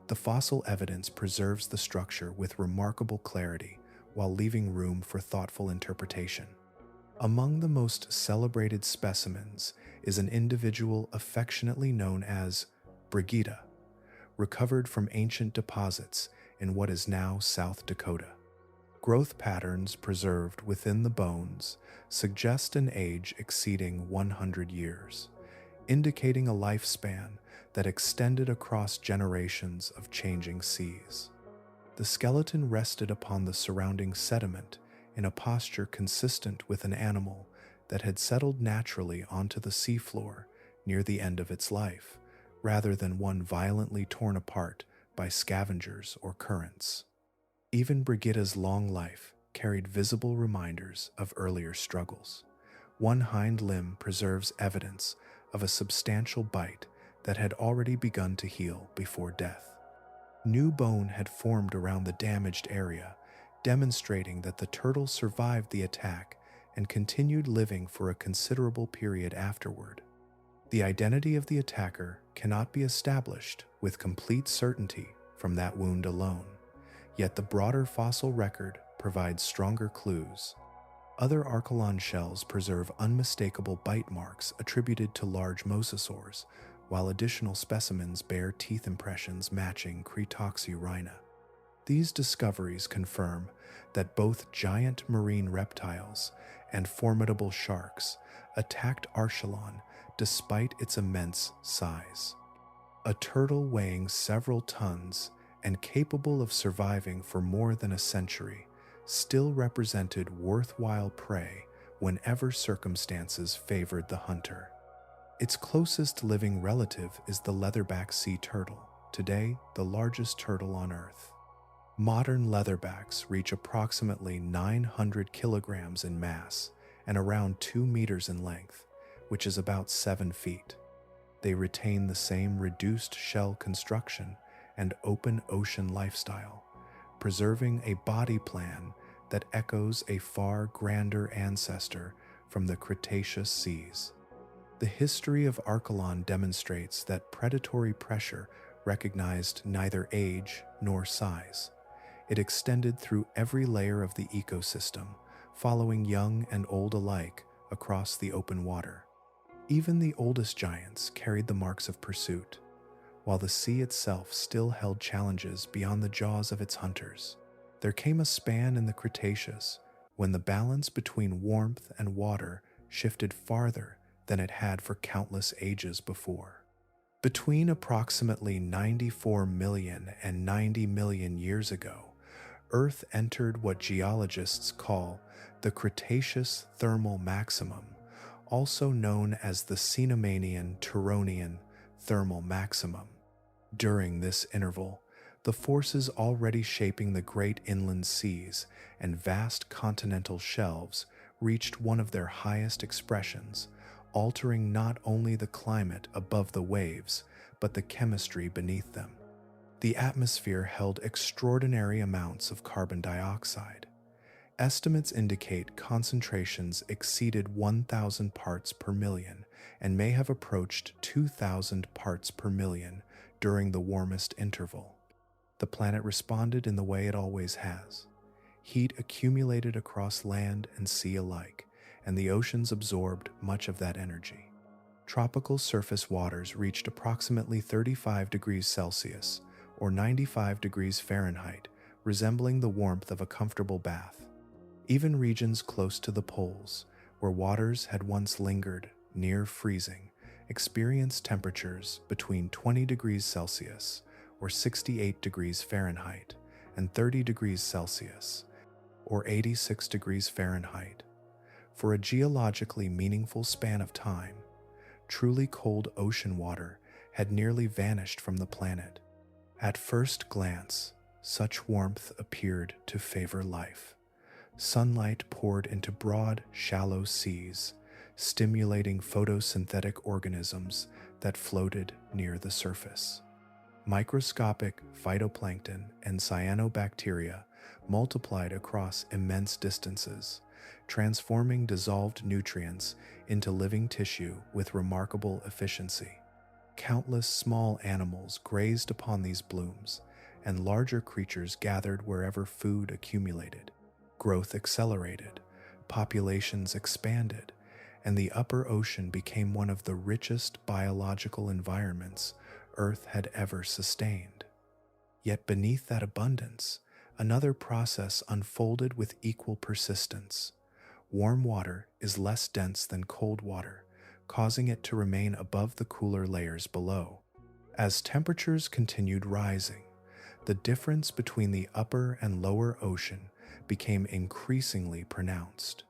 The fossil evidence preserves the structure with remarkable clarity while leaving room for thoughtful interpretation. Among the most celebrated specimens is an individual affectionately known as Brigida, recovered from ancient deposits in what is now South Dakota. Growth patterns preserved within the bones suggest an age exceeding 100 years, indicating a lifespan that extended across generations of changing seas. The skeleton rested upon the surrounding sediment in a posture consistent with an animal that had settled naturally onto the seafloor near the end of its life, rather than one violently torn apart by scavengers or currents. Even Brigida's long life carried visible reminders of earlier struggles. One hind limb preserves evidence of a substantial bite that had already begun to heal before death. New bone had formed around the damaged area, demonstrating that the turtle survived the attack and continued living for a considerable period afterward. The identity of the attacker cannot be established with complete certainty from that wound alone, yet the broader fossil record provides stronger clues. Other Archelon shells preserve unmistakable bite marks attributed to large mosasaurs, while additional specimens bear teeth impressions matching Cretaceous. These discoveries confirm that both giant marine reptiles and formidable sharks attacked Archelon despite its immense size. A turtle weighing several tons and capable of surviving for more than a century still represented worthwhile prey whenever circumstances favored the hunter. Its closest living relative is the leatherback sea turtle, today the largest turtle on Earth. Modern leatherbacks reach approximately 900 kilograms in mass and around 2 meters in length, which is about 7 feet. They retain the same reduced shell construction and open ocean lifestyle, preserving a body plan that echoes a far grander ancestor from the Cretaceous seas. The history of Archelon demonstrates that predatory pressure recognized neither age nor size. It extended through every layer of the ecosystem, following young and old alike across the open water. Even the oldest giants carried the marks of pursuit, while the sea itself still held challenges beyond the jaws of its hunters. There came a span in the Cretaceous when the balance between warmth and water shifted farther than it had for countless ages before. Between approximately 94 million and 90 million years ago, Earth entered what geologists call the Cretaceous thermal maximum, also known as the Cenomanian-Turonian thermal maximum. During this interval, the forces already shaping the great inland seas and vast continental shelves reached one of their highest expressions, altering not only the climate above the waves, but the chemistry beneath them. The atmosphere held extraordinary amounts of carbon dioxide, Estimates indicate concentrations exceeded 1,000 parts per million and may have approached 2,000 parts per million during the warmest interval. The planet responded in the way it always has. Heat accumulated across land and sea alike, and the oceans absorbed much of that energy. Tropical surface waters reached approximately 35 degrees Celsius, or 95 degrees Fahrenheit, resembling the warmth of a comfortable bath. Even regions close to the poles, where waters had once lingered near freezing, experienced temperatures between 20 degrees Celsius, or 68 degrees Fahrenheit, and 30 degrees Celsius, or 86 degrees Fahrenheit. For a geologically meaningful span of time, truly cold ocean water had nearly vanished from the planet. At first glance, such warmth appeared to favor life. Sunlight poured into broad, shallow seas, stimulating photosynthetic organisms that floated near the surface. Microscopic phytoplankton and cyanobacteria multiplied across immense distances, transforming dissolved nutrients into living tissue with remarkable efficiency. Countless small animals grazed upon these blooms, and larger creatures gathered wherever food accumulated. Growth accelerated, populations expanded, and the upper ocean became one of the richest biological environments Earth had ever sustained. Yet beneath that abundance, another process unfolded with equal persistence. Warm water is less dense than cold water, causing it to remain above the cooler layers below. As temperatures continued rising, the difference between the upper and lower ocean became increasingly pronounced.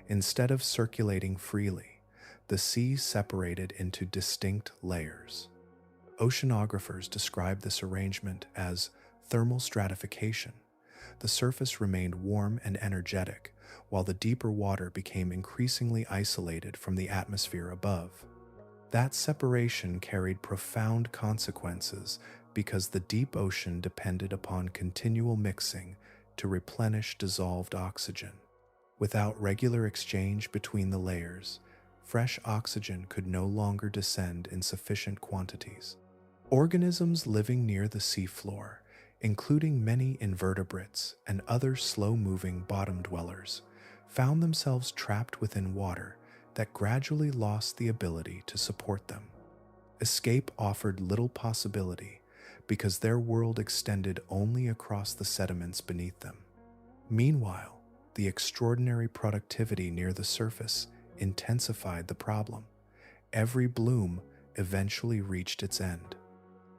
Instead of circulating freely, the sea separated into distinct layers. Oceanographers describe this arrangement as thermal stratification. The surface remained warm and energetic, while the deeper water became increasingly isolated from the atmosphere above. That separation carried profound consequences because the deep ocean depended upon continual mixing to replenish dissolved oxygen. Without regular exchange between the layers, fresh oxygen could no longer descend in sufficient quantities. Organisms living near the seafloor, including many invertebrates and other slow-moving bottom dwellers, found themselves trapped within water that gradually lost the ability to support them. Escape offered little possibility because their world extended only across the sediments beneath them. Meanwhile, the extraordinary productivity near the surface intensified the problem. Every bloom eventually reached its end.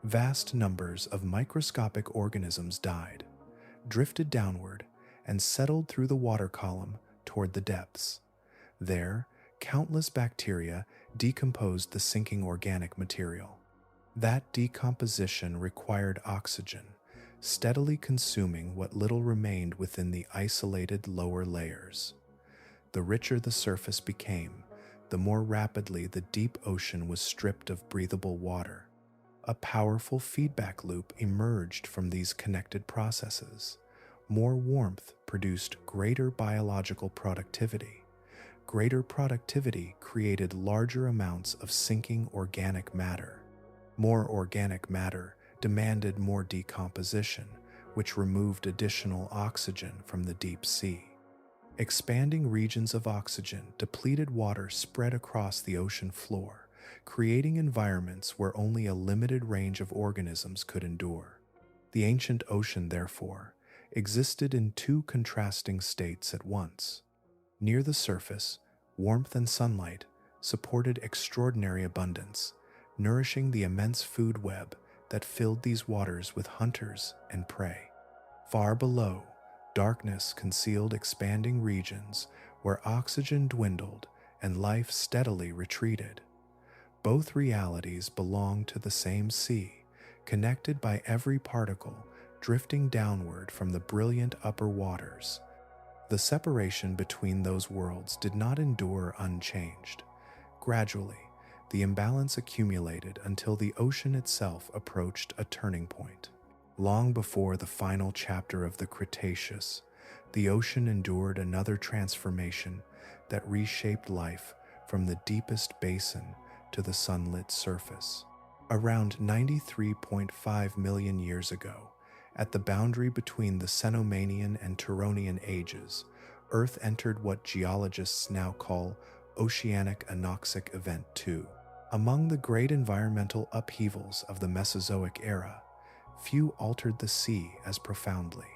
Vast numbers of microscopic organisms died, drifted downward, and settled through the water column toward the depths. There, countless bacteria decomposed the sinking organic material. That decomposition required oxygen, steadily consuming what little remained within the isolated lower layers. The richer the surface became, the more rapidly the deep ocean was stripped of breathable water. A powerful feedback loop emerged from these connected processes. More warmth produced greater biological productivity. Greater productivity created larger amounts of sinking organic matter. More organic matter demanded more decomposition, which removed additional oxygen from the deep sea. Expanding regions of oxygen depleted water spread across the ocean floor, creating environments where only a limited range of organisms could endure. The ancient ocean, therefore, existed in two contrasting states at once. Near the surface, warmth and sunlight supported extraordinary abundance, nourishing the immense food web that filled these waters with hunters and prey. Far below, darkness concealed expanding regions where oxygen dwindled and life steadily retreated. Both realities belong to the same sea, connected by every particle drifting downward from the brilliant upper waters. The separation between those worlds did not endure unchanged. Gradually, the imbalance accumulated until the ocean itself approached a turning point. Long before the final chapter of the Cretaceous, the ocean endured another transformation that reshaped life from the deepest basin to the sunlit surface. Around 93.5 million years ago, at the boundary between the Cenomanian and Turonian ages, Earth entered what geologists now call Oceanic Anoxic Event 2. Among the great environmental upheavals of the Mesozoic era, few altered the sea as profoundly.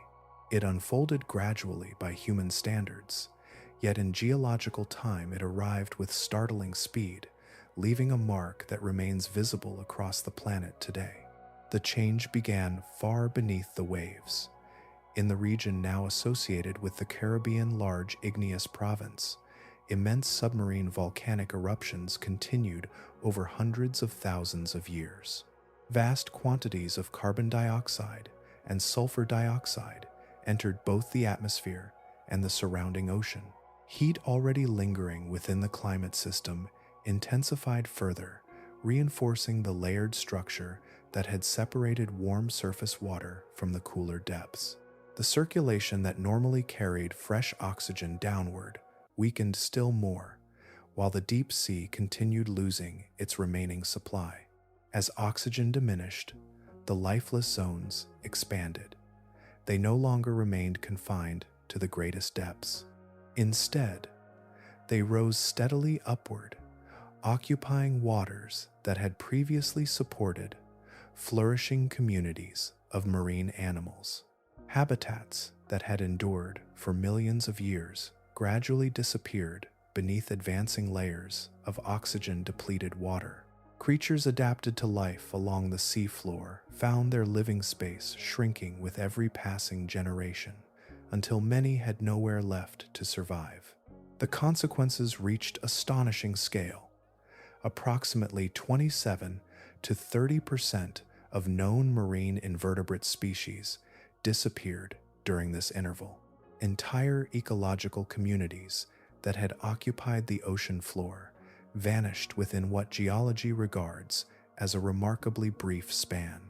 It unfolded gradually by human standards, yet in geological time it arrived with startling speed, leaving a mark that remains visible across the planet today. The change began far beneath the waves. In the region now associated with the Caribbean Large Igneous Province, immense submarine volcanic eruptions continued over hundreds of thousands of years. Vast quantities of carbon dioxide and sulfur dioxide entered both the atmosphere and the surrounding ocean. Heat already lingering within the climate system intensified further, reinforcing the layered structure that had separated warm surface water from the cooler depths. The circulation that normally carried fresh oxygen downward weakened still more, while the deep sea continued losing its remaining supply. As oxygen diminished, the lifeless zones expanded. They no longer remained confined to the greatest depths. Instead, they rose steadily upward, occupying waters that had previously supported flourishing communities of marine animals. Habitats that had endured for millions of years gradually disappeared beneath advancing layers of oxygen-depleted water. Creatures adapted to life along the seafloor found their living space shrinking with every passing generation, until many had nowhere left to survive. The consequences reached astonishing scale. Approximately 27 to 30% of known marine invertebrate species disappeared during this interval. Entire ecological communities that had occupied the ocean floor vanished within what geology regards as a remarkably brief span.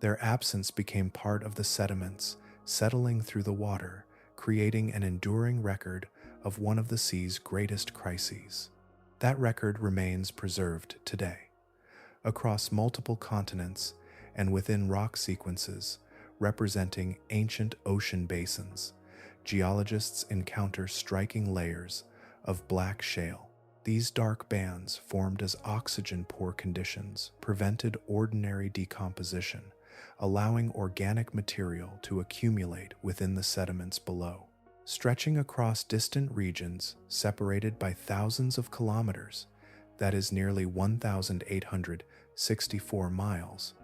Their absence became part of the sediments settling through the water, creating an enduring record of one of the sea's greatest crises. That record remains preserved today. Across multiple continents and within rock sequences representing ancient ocean basins, geologists encounter striking layers of black shale. These dark bands, formed as oxygen-poor conditions, prevented ordinary decomposition, allowing organic material to accumulate within the sediments below. Stretching across distant regions separated by thousands of kilometers, that is nearly 1,864 miles,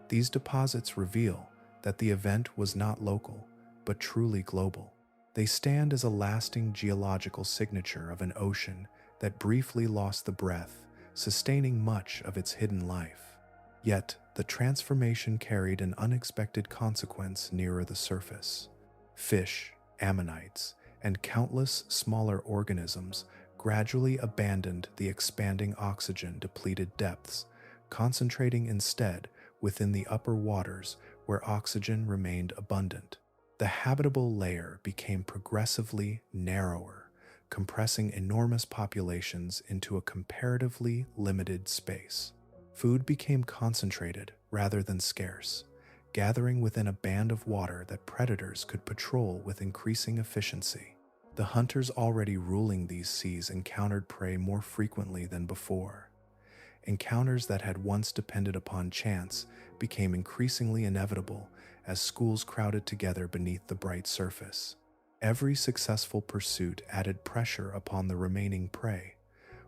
these deposits reveal that the event was not local, but truly global. They stand as a lasting geological signature of an ocean that briefly lost the breath, sustaining much of its hidden life. Yet, the transformation carried an unexpected consequence nearer the surface. Fish, ammonites, and countless smaller organisms gradually abandoned the expanding oxygen-depleted depths, concentrating instead within the upper waters where oxygen remained abundant. The habitable layer became progressively narrower, compressing enormous populations into a comparatively limited space. Food became concentrated rather than scarce, gathering within a band of water that predators could patrol with increasing efficiency. The hunters already ruling these seas encountered prey more frequently than before. Encounters that had once depended upon chance became increasingly inevitable as schools crowded together beneath the bright surface. Every successful pursuit added pressure upon the remaining prey,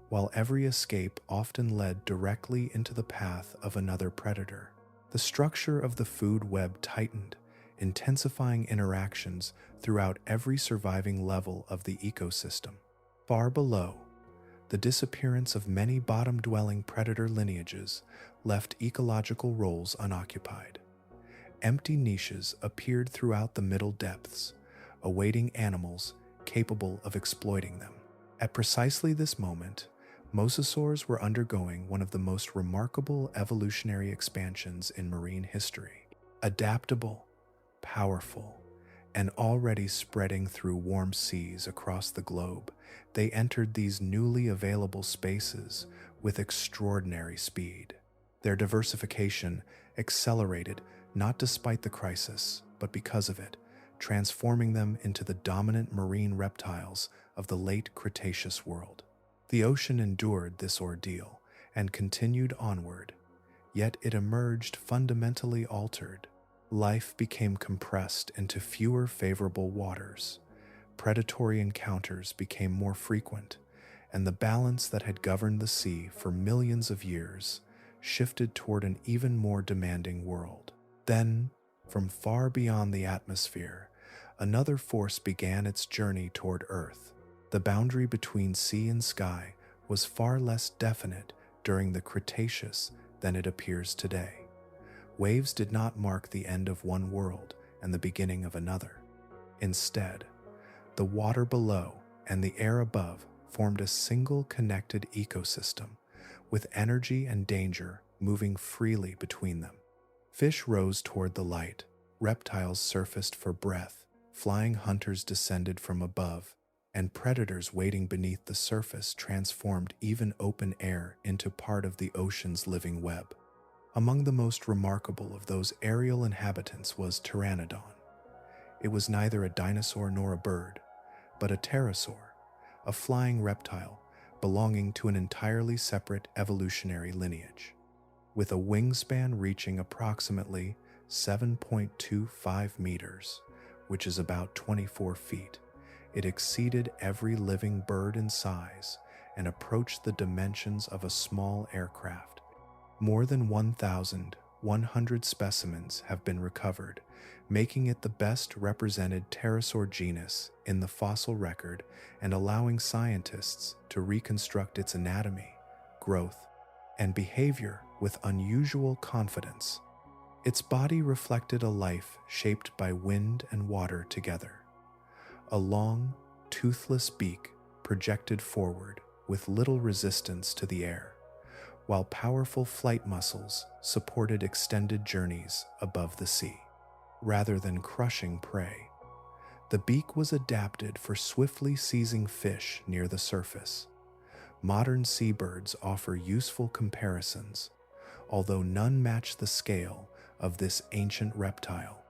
while every escape often led directly into the path of another predator. The structure of the food web tightened, intensifying interactions throughout every surviving level of the ecosystem. Far below, the disappearance of many bottom-dwelling predator lineages left ecological roles unoccupied. Empty niches appeared throughout the middle depths, awaiting animals capable of exploiting them. At precisely this moment, mosasaurs were undergoing one of the most remarkable evolutionary expansions in marine history. Adaptable, powerful, And already spreading through warm seas across the globe, they entered these newly available spaces with extraordinary speed. Their diversification accelerated not despite the crisis, but because of it, transforming them into the dominant marine reptiles of the late Cretaceous world. The ocean endured this ordeal and continued onward, yet it emerged fundamentally altered. Life became compressed into fewer favorable waters. Predatory encounters became more frequent, and the balance that had governed the sea for millions of years shifted toward an even more demanding world. Then, from far beyond the atmosphere, another force began its journey toward Earth. The boundary between sea and sky was far less definite during the Cretaceous than it appears today. Waves did not mark the end of one world and the beginning of another. Instead, the water below and the air above formed a single connected ecosystem, with energy and danger moving freely between them. Fish rose toward the light, reptiles surfaced for breath, flying hunters descended from above, and predators waiting beneath the surface transformed even open air into part of the ocean's living web. Among the most remarkable of those aerial inhabitants was Pteranodon. It was neither a dinosaur nor a bird, but a pterosaur, a flying reptile belonging to an entirely separate evolutionary lineage. With a wingspan reaching approximately 7.25 meters, which is about 24 feet, it exceeded every living bird in size and approached the dimensions of a small aircraft. More than 1,100 specimens have been recovered, making it the best represented pterosaur genus in the fossil record and allowing scientists to reconstruct its anatomy, growth, and behavior with unusual confidence. Its body reflected a life shaped by wind and water together. A long, toothless beak projected forward with little resistance to the air, while powerful flight muscles supported extended journeys above the sea. Rather than crushing prey, the beak was adapted for swiftly seizing fish near the surface. Modern seabirds offer useful comparisons, although none match the scale of this ancient reptile.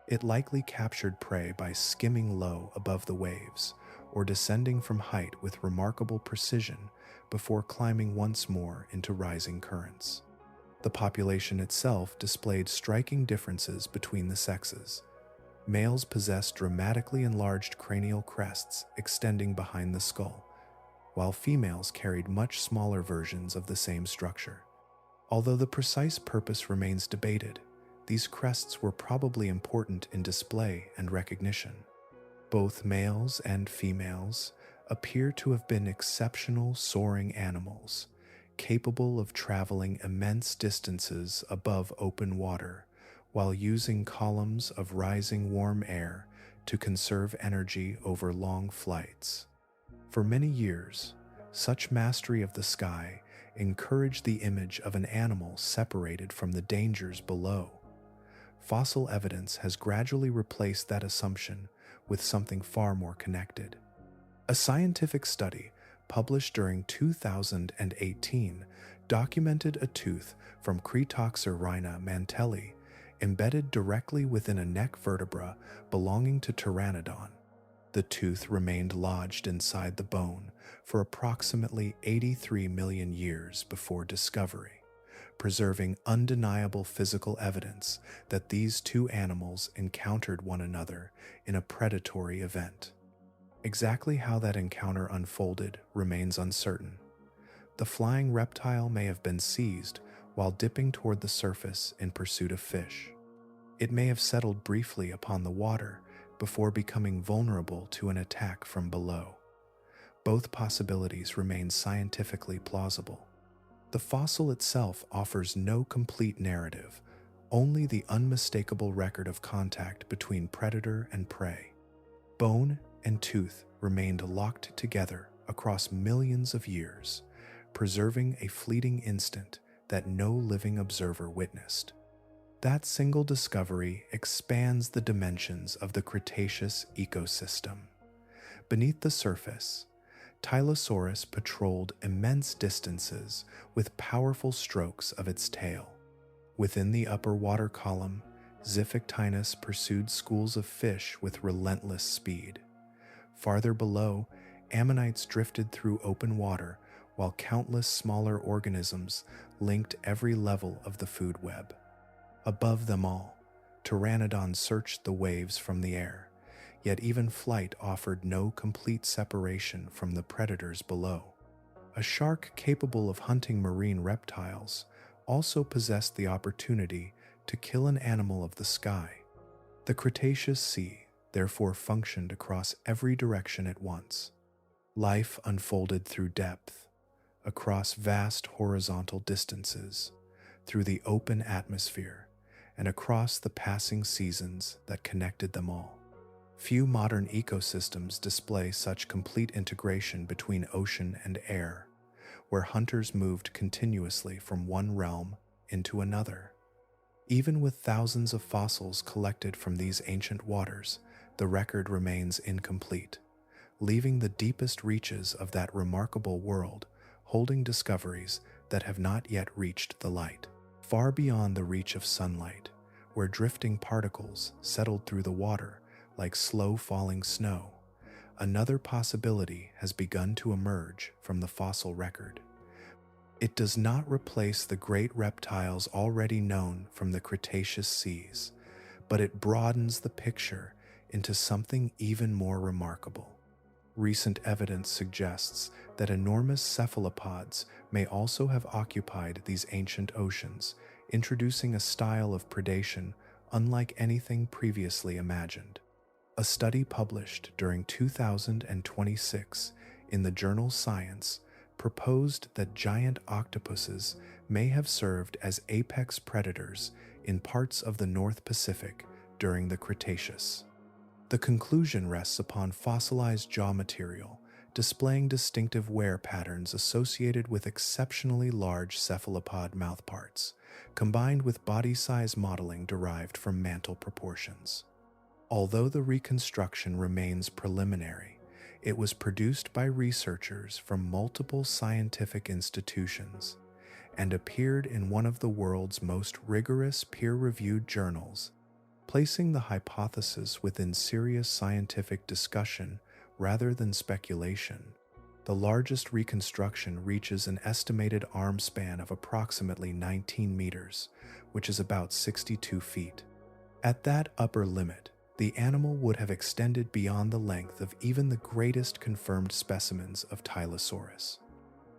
It likely captured prey by skimming low above the waves or descending from height with remarkable precision before climbing once more into rising currents. The population itself displayed striking differences between the sexes. Males possessed dramatically enlarged cranial crests extending behind the skull, while females carried much smaller versions of the same structure. Although the precise purpose remains debated, these crests were probably important in display and recognition. Both males and females appear to have been exceptional soaring animals, capable of traveling immense distances above open water while using columns of rising warm air to conserve energy over long flights. For many years, such mastery of the sky encouraged the image of an animal separated from the dangers below. Fossil evidence has gradually replaced that assumption with something far more connected. A scientific study published during 2018 documented a tooth from Cretaceous mantelli embedded directly within a neck vertebra belonging to Pteranodon. The tooth remained lodged inside the bone for approximately 83 million years before discovery, preserving undeniable physical evidence that these two animals encountered one another in a predatory event. Exactly how that encounter unfolded remains uncertain. The flying reptile may have been seized while dipping toward the surface in pursuit of fish. It may have settled briefly upon the water before becoming vulnerable to an attack from below. Both possibilities remain scientifically plausible. The fossil itself offers no complete narrative, only the unmistakable record of contact between predator and prey. Bone and tooth remained locked together across millions of years, preserving a fleeting instant that no living observer witnessed. That single discovery expands the dimensions of the Cretaceous ecosystem. Beneath the surface, Tylosaurus patrolled immense distances with powerful strokes of its tail. Within the upper water column, Xiphictinus pursued schools of fish with relentless speed. Farther below, ammonites drifted through open water, while countless smaller organisms linked every level of the food web. Above them all, pteranodons searched the waves from the air, yet even flight offered no complete separation from the predators below. A shark capable of hunting marine reptiles also possessed the opportunity to kill an animal of the sky. The Cretaceous Sea therefore functioned across every direction at once. Life unfolded through depth, across vast horizontal distances, through the open atmosphere, and across the passing seasons that connected them all. Few modern ecosystems display such complete integration between ocean and air, where hunters moved continuously from one realm into another. Even with thousands of fossils collected from these ancient waters, the record remains incomplete, leaving the deepest reaches of that remarkable world holding discoveries that have not yet reached the light. Far beyond the reach of sunlight, where drifting particles settled through the water like slow-falling snow, another possibility has begun to emerge from the fossil record. It does not replace the great reptiles already known from the Cretaceous seas, but it broadens the picture into something even more remarkable. Recent evidence suggests that enormous cephalopods may also have occupied these ancient oceans, introducing a style of predation unlike anything previously imagined. A study published during 2026 in the journal Science proposed that giant octopuses may have served as apex predators in parts of the North Pacific during the Cretaceous. The conclusion rests upon fossilized jaw material, displaying distinctive wear patterns associated with exceptionally large cephalopod mouthparts, combined with body size modeling derived from mantle proportions. Although the reconstruction remains preliminary, it was produced by researchers from multiple scientific institutions and appeared in one of the world's most rigorous peer-reviewed journals, placing the hypothesis within serious scientific discussion rather than speculation. The largest reconstruction reaches an estimated arm span of approximately 19 meters, which is about 62 feet. At that upper limit, the animal would have extended beyond the length of even the greatest confirmed specimens of Tylosaurus.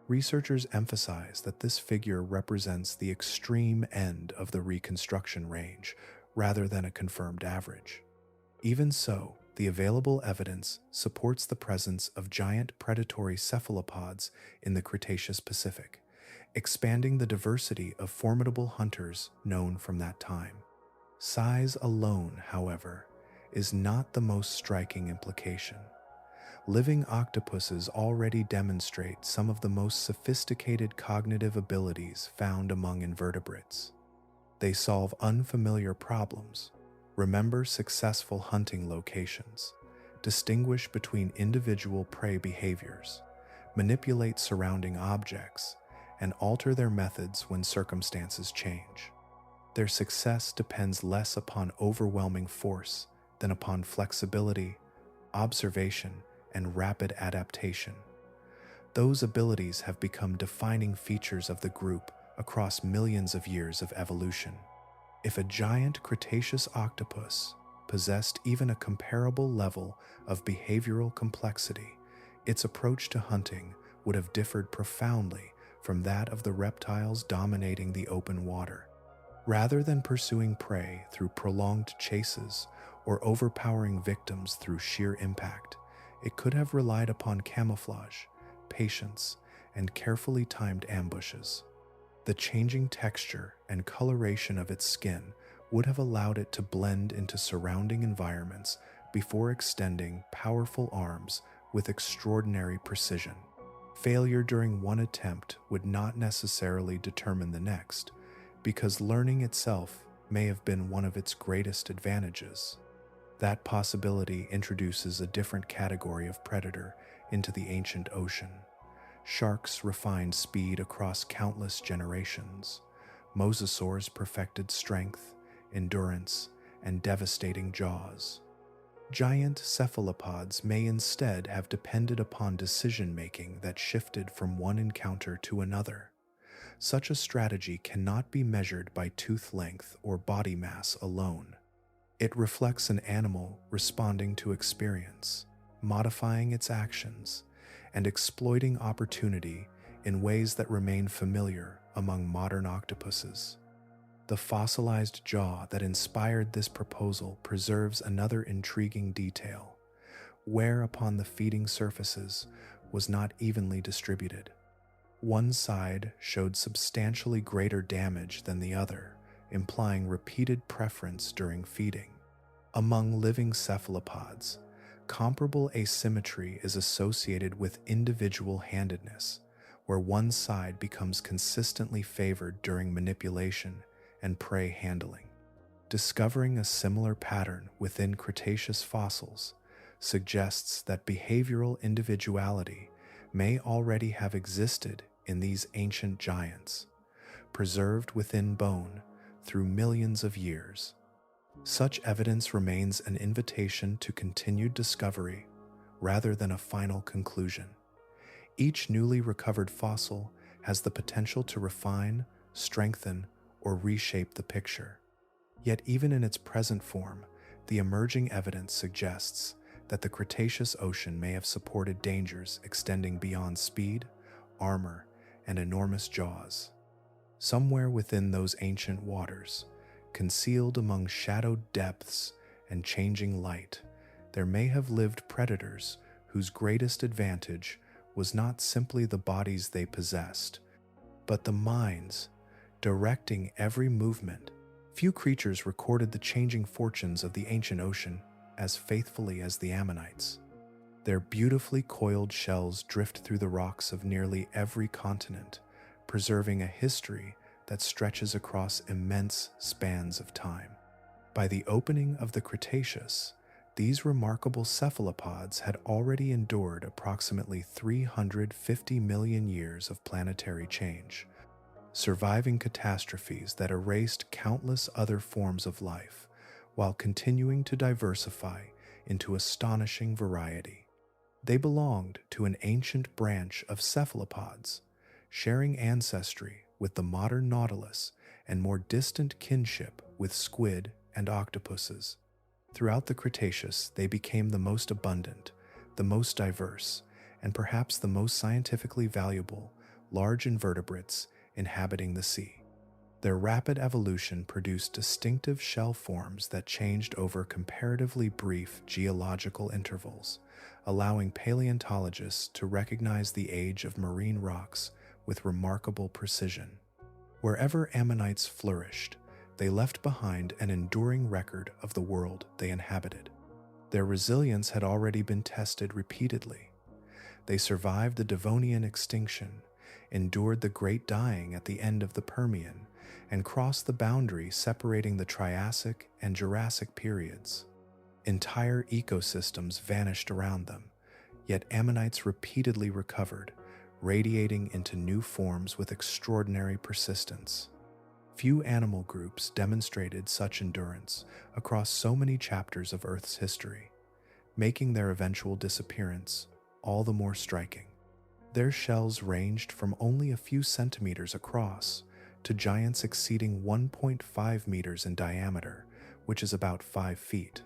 Researchers emphasize that this figure represents the extreme end of the reconstruction range rather than a confirmed average. Even so, the available evidence supports the presence of giant predatory cephalopods in the Cretaceous Pacific, expanding the diversity of formidable hunters known from that time. Size alone, however, is not the most striking implication. Living octopuses already demonstrate some of the most sophisticated cognitive abilities found among invertebrates. They solve unfamiliar problems, remember successful hunting locations, distinguish between individual prey behaviors, manipulate surrounding objects, and alter their methods when circumstances change. Their success depends less upon overwhelming force than upon flexibility, observation, and rapid adaptation. Those abilities have become defining features of the group across millions of years of evolution. If a giant Cretaceous octopus possessed even a comparable level of behavioral complexity, its approach to hunting would have differed profoundly from that of the reptiles dominating the open water. Rather than pursuing prey through prolonged chases or overpowering victims through sheer impact, it could have relied upon camouflage, patience, and carefully timed ambushes. The changing texture and coloration of its skin would have allowed it to blend into surrounding environments before extending powerful arms with extraordinary precision. Failure during one attempt would not necessarily determine the next, because learning itself may have been one of its greatest advantages. That possibility introduces a different category of predator into the ancient ocean. Sharks refined speed across countless generations. Mosasaurs perfected strength, endurance, and devastating jaws. Giant cephalopods may instead have depended upon decision-making that shifted from one encounter to another. Such a strategy cannot be measured by tooth length or body mass alone. It reflects an animal responding to experience, modifying its actions, and exploiting opportunity in ways that remain familiar among modern octopuses. The fossilized jaw that inspired this proposal preserves another intriguing detail. Wear upon the feeding surfaces was not evenly distributed. One side showed substantially greater damage than the other, implying repeated preference during feeding. Among living cephalopods, comparable asymmetry is associated with individual-handedness, where one side becomes consistently favored during manipulation and prey handling. Discovering a similar pattern within Cretaceous fossils suggests that behavioral individuality may already have existed in these ancient giants, preserved within bone through millions of years. Such evidence remains an invitation to continued discovery rather than a final conclusion. Each newly recovered fossil has the potential to refine, strengthen, or reshape the picture. Yet even in its present form, the emerging evidence suggests that the Cretaceous Ocean may have supported dangers extending beyond speed, armor, and enormous jaws. Somewhere within those ancient waters, concealed among shadowed depths and changing light, there may have lived predators whose greatest advantage was not simply the bodies they possessed, but the minds directing every movement. Few creatures recorded the changing fortunes of the ancient ocean as faithfully as the ammonites. Their beautifully coiled shells drift through the rocks of nearly every continent, preserving a history that stretches across immense spans of time. By the opening of the Cretaceous, these remarkable cephalopods had already endured approximately 350 million years of planetary change, surviving catastrophes that erased countless other forms of life, while continuing to diversify into astonishing variety. They belonged to an ancient branch of cephalopods, sharing ancestry with the modern nautilus and more distant kinship with squid and octopuses. Throughout the Cretaceous, they became the most abundant, the most diverse, and perhaps the most scientifically valuable large invertebrates inhabiting the sea. Their rapid evolution produced distinctive shell forms that changed over comparatively brief geological intervals, allowing paleontologists to recognize the age of marine rocks with remarkable precision. Wherever ammonites flourished, they left behind an enduring record of the world they inhabited. Their resilience had already been tested repeatedly. They survived the Devonian extinction, endured the Great Dying at the end of the Permian, and crossed the boundary separating the Triassic and Jurassic periods. Entire ecosystems vanished around them, yet ammonites repeatedly recovered, radiating into new forms with extraordinary persistence. Few animal groups demonstrated such endurance across so many chapters of Earth's history, making their eventual disappearance all the more striking. Their shells ranged from only a few centimeters across to giants exceeding 1.5 meters in diameter, which is about 5 feet.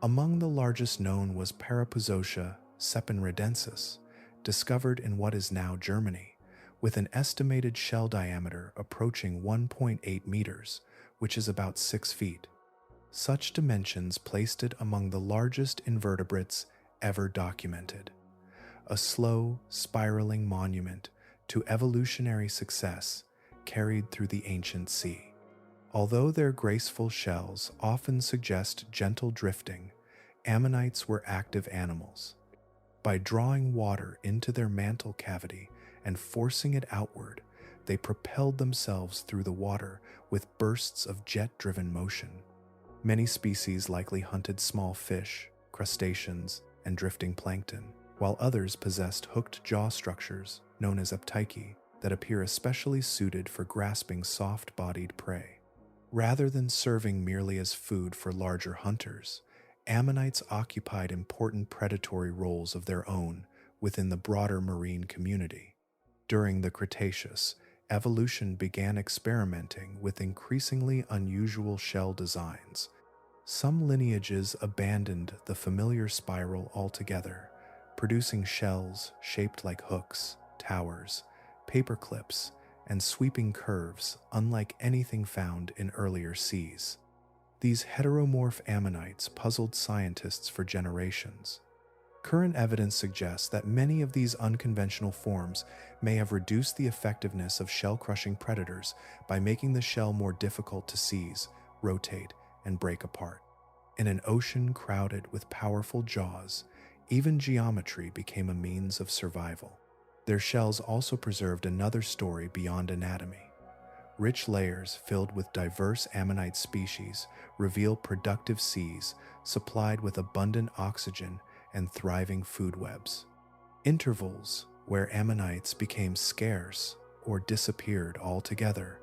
Among the largest known was Parapuzotia sepenredensis, discovered in what is now Germany, with an estimated shell diameter approaching 1.8 meters, which is about 6 feet. Such dimensions placed it among the largest invertebrates ever documented. A slow, spiraling monument to evolutionary success carried through the ancient sea. Although their graceful shells often suggest gentle drifting, ammonites were active animals. By drawing water into their mantle cavity and forcing it outward, They propelled themselves through the water with bursts of jet-driven motion. Many species likely hunted small fish, crustaceans, and drifting plankton, while others possessed hooked jaw structures, known as aptychi, that appear especially suited for grasping soft-bodied prey. Rather than serving merely as food for larger hunters, ammonites occupied important predatory roles of their own within the broader marine community. During the Cretaceous, evolution began experimenting with increasingly unusual shell designs. Some lineages abandoned the familiar spiral altogether, producing shells shaped like hooks, towers, paperclips, and sweeping curves unlike anything found in earlier seas. These heteromorph ammonites puzzled scientists for generations. Current evidence suggests that many of these unconventional forms may have reduced the effectiveness of shell-crushing predators by making the shell more difficult to seize, rotate, and break apart. In an ocean crowded with powerful jaws, even geometry became a means of survival. Their shells also preserved another story beyond anatomy. Rich layers filled with diverse ammonite species reveal productive seas supplied with abundant oxygen and thriving food webs. Intervals where ammonites became scarce or disappeared altogether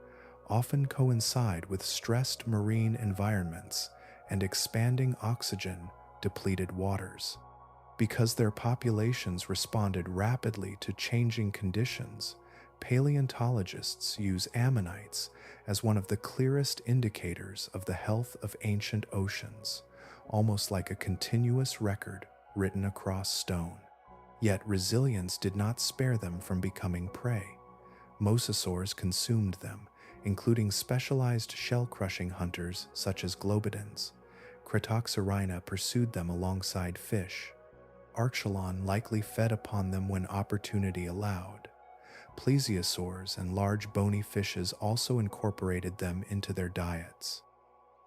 often coincide with stressed marine environments and expanding oxygen-depleted waters. Because their populations responded rapidly to changing conditions, paleontologists use ammonites as one of the clearest indicators of the health of ancient oceans, almost like a continuous record written across stone. Yet resilience did not spare them from becoming prey. Mosasaurs consumed them, including specialized shell-crushing hunters such as globidins. Cretoxorina pursued them alongside fish. Archelon likely fed upon them when opportunity allowed. Plesiosaurs and large bony fishes also incorporated them into their diets.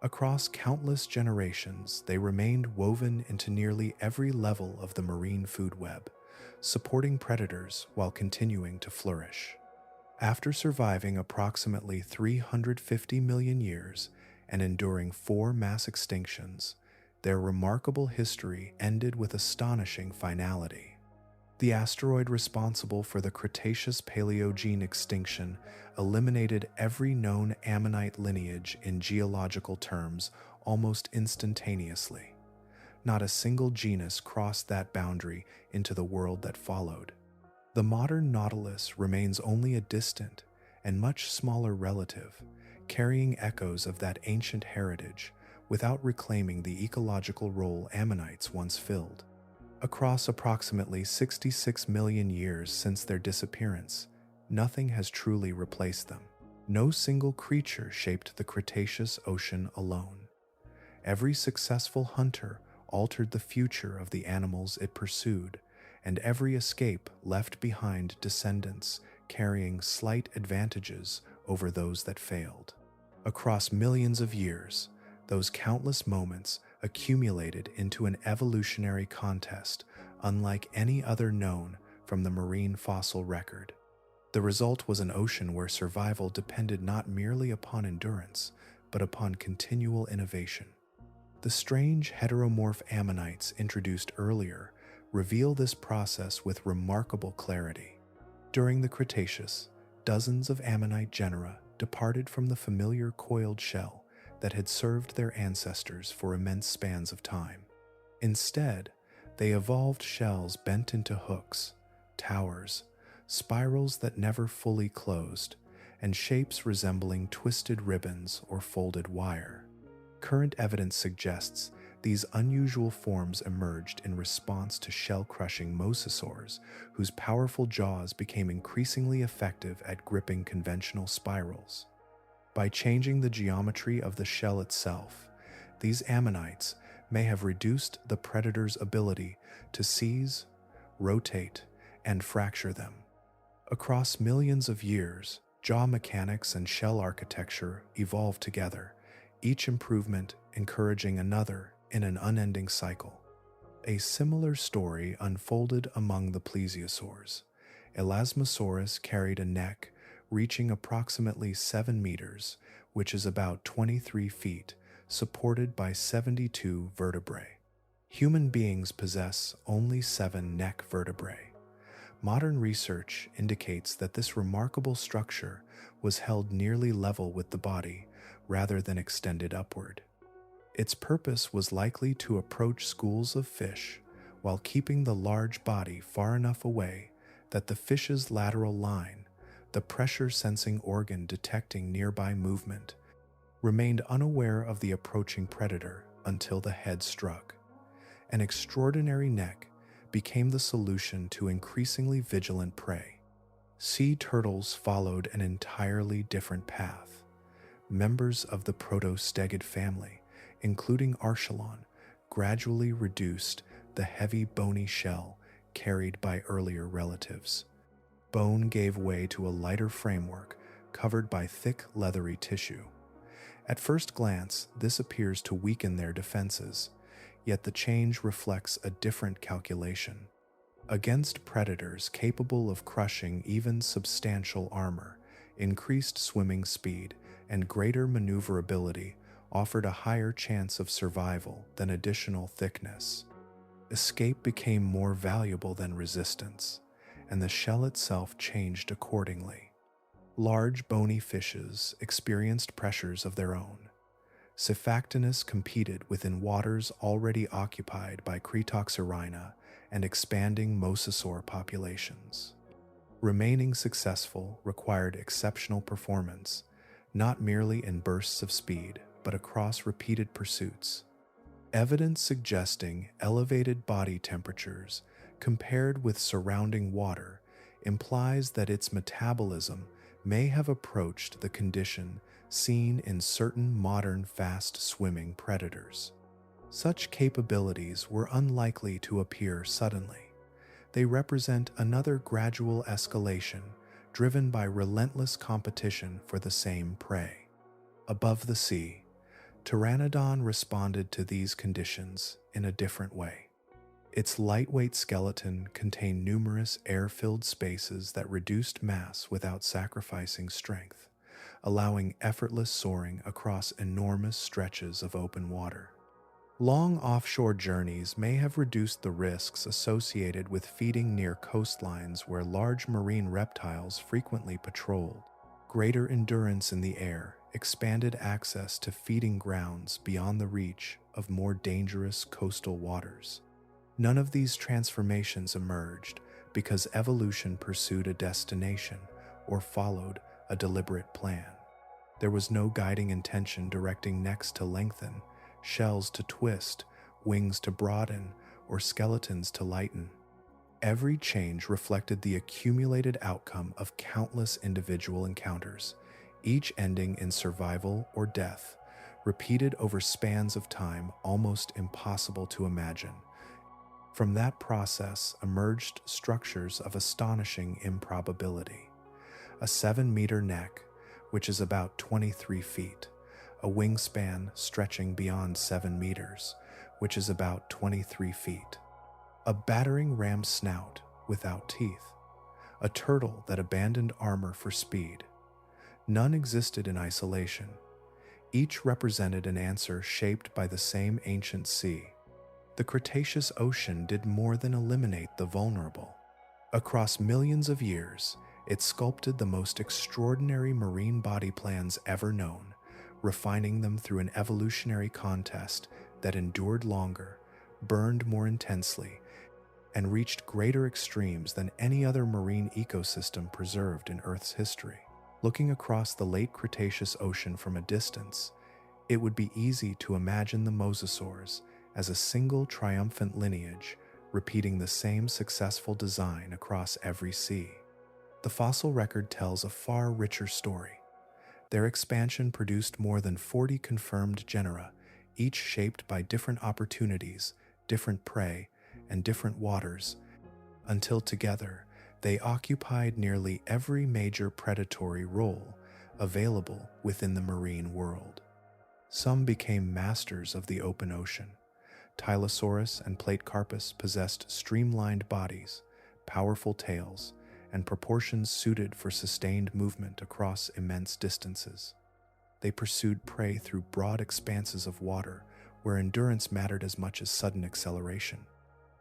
Across countless generations, they remained woven into nearly every level of the marine food web, supporting predators while continuing to flourish. After surviving approximately 350 million years and enduring 4 mass extinctions, their remarkable history ended with astonishing finality. The asteroid responsible for the Cretaceous Paleogene extinction eliminated every known ammonite lineage in geological terms almost instantaneously. Not a single genus crossed that boundary into the world that followed. The modern nautilus remains only a distant and much smaller relative, carrying echoes of that ancient heritage without reclaiming the ecological role ammonites once filled. Across approximately 66 million years since their disappearance, nothing has truly replaced them. No single creature shaped the Cretaceous Ocean alone. Every successful hunter altered the future of the animals it pursued, and every escape left behind descendants carrying slight advantages over those that failed. Across millions of years, those countless moments accumulated into an evolutionary contest unlike any other known from the marine fossil record. The result was an ocean where survival depended not merely upon endurance, but upon continual innovation. The strange heteromorph ammonites introduced earlier reveal this process with remarkable clarity. During the Cretaceous, dozens of ammonite genera departed from the familiar coiled shell that had served their ancestors for immense spans of time. Instead, they evolved shells bent into hooks, towers, spirals that never fully closed, and shapes resembling twisted ribbons or folded wire. Current evidence suggests these unusual forms emerged in response to shell-crushing mosasaurs, whose powerful jaws became increasingly effective at gripping conventional spirals. By changing the geometry of the shell itself, these ammonites may have reduced the predator's ability to seize, rotate, and fracture them. Across millions of years, jaw mechanics and shell architecture evolved together, each improvement encouraging another in an unending cycle. A similar story unfolded among the plesiosaurs. Elasmosaurus carried a neck reaching approximately 7 meters, which is about 23 feet, supported by 72 vertebrae. Human beings possess only 7 neck vertebrae. Modern research indicates that this remarkable structure was held nearly level with the body rather than extended upward. Its purpose was likely to approach schools of fish while keeping the large body far enough away that the fish's lateral line, the pressure-sensing organ detecting nearby movement, remained unaware of the approaching predator until the head struck. An extraordinary neck became the solution to increasingly vigilant prey. Sea turtles followed an entirely different path. Members of the protostegid family, including Archelon, gradually reduced the heavy bony shell carried by earlier relatives. Bone gave way to a lighter framework covered by thick leathery tissue. At first glance, this appears to weaken their defenses, yet the change reflects a different calculation. Against predators capable of crushing even substantial armor, increased swimming speed and greater maneuverability offered a higher chance of survival than additional thickness. Escape became more valuable than resistance, and the shell itself changed accordingly. Large bony fishes experienced pressures of their own. Cephactinus competed within waters already occupied by Cretoxorina and expanding mosasaur populations. Remaining successful required exceptional performance, not merely in bursts of speed, but across repeated pursuits. Evidence suggesting elevated body temperatures compared with surrounding water implies that its metabolism may have approached the condition seen in certain modern fast-swimming predators. Such capabilities were unlikely to appear suddenly. They represent another gradual escalation driven by relentless competition for the same prey. Above the sea, Pteranodon responded to these conditions in a different way. Its lightweight skeleton contained numerous air-filled spaces that reduced mass without sacrificing strength, allowing effortless soaring across enormous stretches of open water. Long offshore journeys may have reduced the risks associated with feeding near coastlines where large marine reptiles frequently patrolled. Greater endurance in the air expanded access to feeding grounds beyond the reach of more dangerous coastal waters. None of these transformations emerged because evolution pursued a destination or followed a deliberate plan. There was no guiding intention directing necks to lengthen, shells to twist, wings to broaden, or skeletons to lighten. Every change reflected the accumulated outcome of countless individual encounters, each ending in survival or death, repeated over spans of time almost impossible to imagine. From that process emerged structures of astonishing improbability. A 7-meter neck, which is about 23 feet, a wingspan stretching beyond 7 meters, which is about 23 feet, a battering ram snout without teeth, a turtle that abandoned armor for speed. None existed in isolation. Each represented an answer shaped by the same ancient sea. The Cretaceous Ocean did more than eliminate the vulnerable. Across millions of years, it sculpted the most extraordinary marine body plans ever known, refining them through an evolutionary contest that endured longer, burned more intensely, and reached greater extremes than any other marine ecosystem preserved in Earth's history. Looking across the late Cretaceous Ocean from a distance, it would be easy to imagine the mosasaurs as a single triumphant lineage, repeating the same successful design across every sea. The fossil record tells a far richer story. Their expansion produced more than 40 confirmed genera, each shaped by different opportunities, different prey, and different waters, until together they occupied nearly every major predatory role available within the marine world. Some became masters of the open ocean. Tylosaurus and Platecarpus possessed streamlined bodies, powerful tails, and proportions suited for sustained movement across immense distances. They pursued prey through broad expanses of water where endurance mattered as much as sudden acceleration.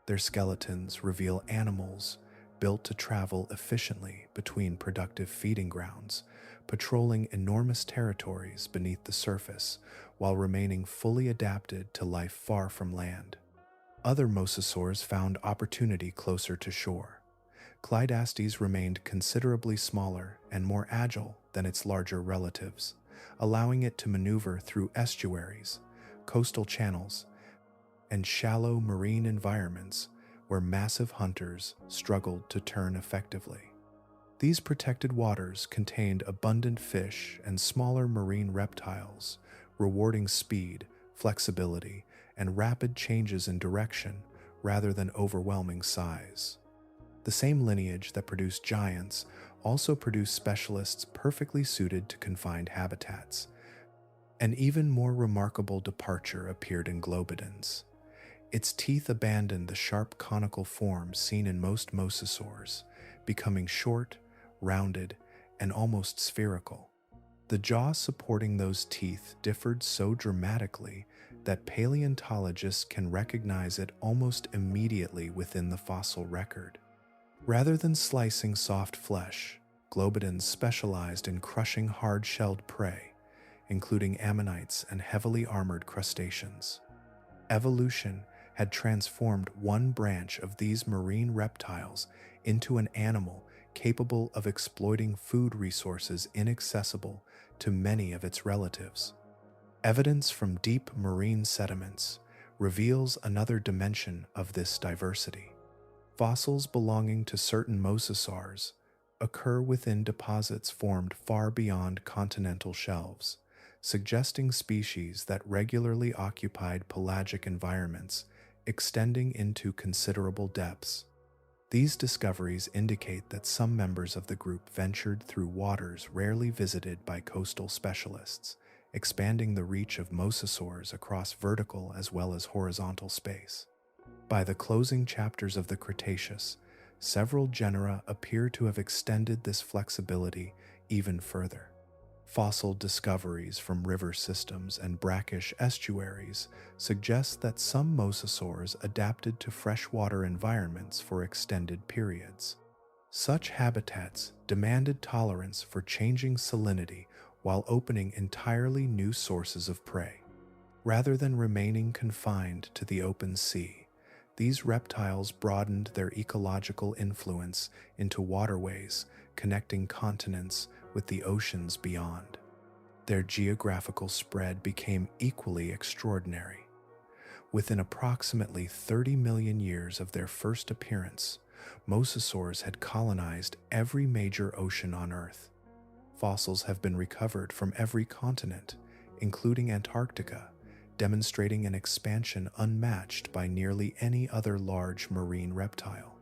Their skeletons reveal animals built to travel efficiently between productive feeding grounds, patrolling enormous territories beneath the surface while remaining fully adapted to life far from land. Other mosasaurs found opportunity closer to shore. Clydastes remained considerably smaller and more agile than its larger relatives, allowing it to maneuver through estuaries, coastal channels, and shallow marine environments where massive hunters struggled to turn effectively. These protected waters contained abundant fish and smaller marine reptiles, rewarding speed, flexibility, and rapid changes in direction rather than overwhelming size. The same lineage that produced giants also produced specialists perfectly suited to confined habitats. An even more remarkable departure appeared in Globidens. Its teeth abandoned the sharp conical form seen in most mosasaurs, becoming short, rounded, and almost spherical. The jaw supporting those teeth differed so dramatically that paleontologists can recognize it almost immediately within the fossil record. Rather than slicing soft flesh, Globidens specialized in crushing hard-shelled prey, including ammonites and heavily armored crustaceans. Evolution had transformed one branch of these marine reptiles into an animal capable of exploiting food resources inaccessible to many of its relatives. Evidence from deep marine sediments reveals another dimension of this diversity. Fossils belonging to certain mosasaurs occur within deposits formed far beyond continental shelves, suggesting species that regularly occupied pelagic environments extending into considerable depths. These discoveries indicate that some members of the group ventured through waters rarely visited by coastal specialists, expanding the reach of mosasaurs across vertical as well as horizontal space. By the closing chapters of the Cretaceous, several genera appear to have extended this flexibility even further. Fossil discoveries from river systems and brackish estuaries suggest that some mosasaurs adapted to freshwater environments for extended periods. Such habitats demanded tolerance for changing salinity while opening entirely new sources of prey. Rather than remaining confined to the open sea, these reptiles broadened their ecological influence into waterways connecting continents with the oceans beyond. Their geographical spread became equally extraordinary. Within approximately 30 million years of their first appearance, mosasaurs had colonized every major ocean on Earth. Fossils have been recovered from every continent, including Antarctica, demonstrating an expansion unmatched by nearly any other large marine reptile.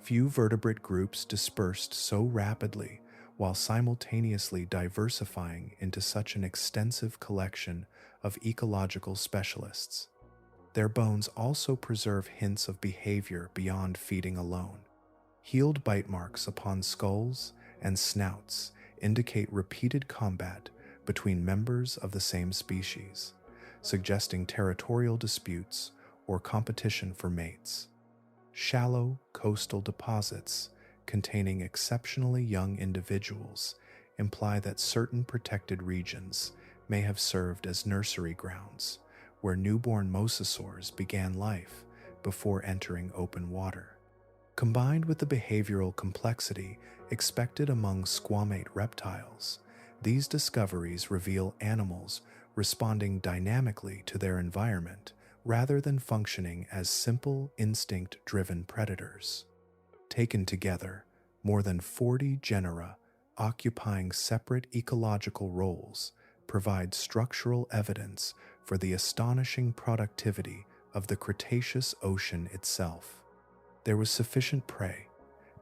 Few vertebrate groups dispersed so rapidly while simultaneously diversifying into such an extensive collection of ecological specialists. Their bones also preserve hints of behavior beyond feeding alone. Healed bite marks upon skulls and snouts indicate repeated combat between members of the same species, suggesting territorial disputes or competition for mates. Shallow coastal deposits containing exceptionally young individuals imply that certain protected regions may have served as nursery grounds where newborn mosasaurs began life before entering open water. Combined with the behavioral complexity expected among squamate reptiles, these discoveries reveal animals responding dynamically to their environment rather than functioning as simple instinct-driven predators. Taken together, more than 40 genera occupying separate ecological roles provide structural evidence for the astonishing productivity of the Cretaceous Ocean itself. There was sufficient prey,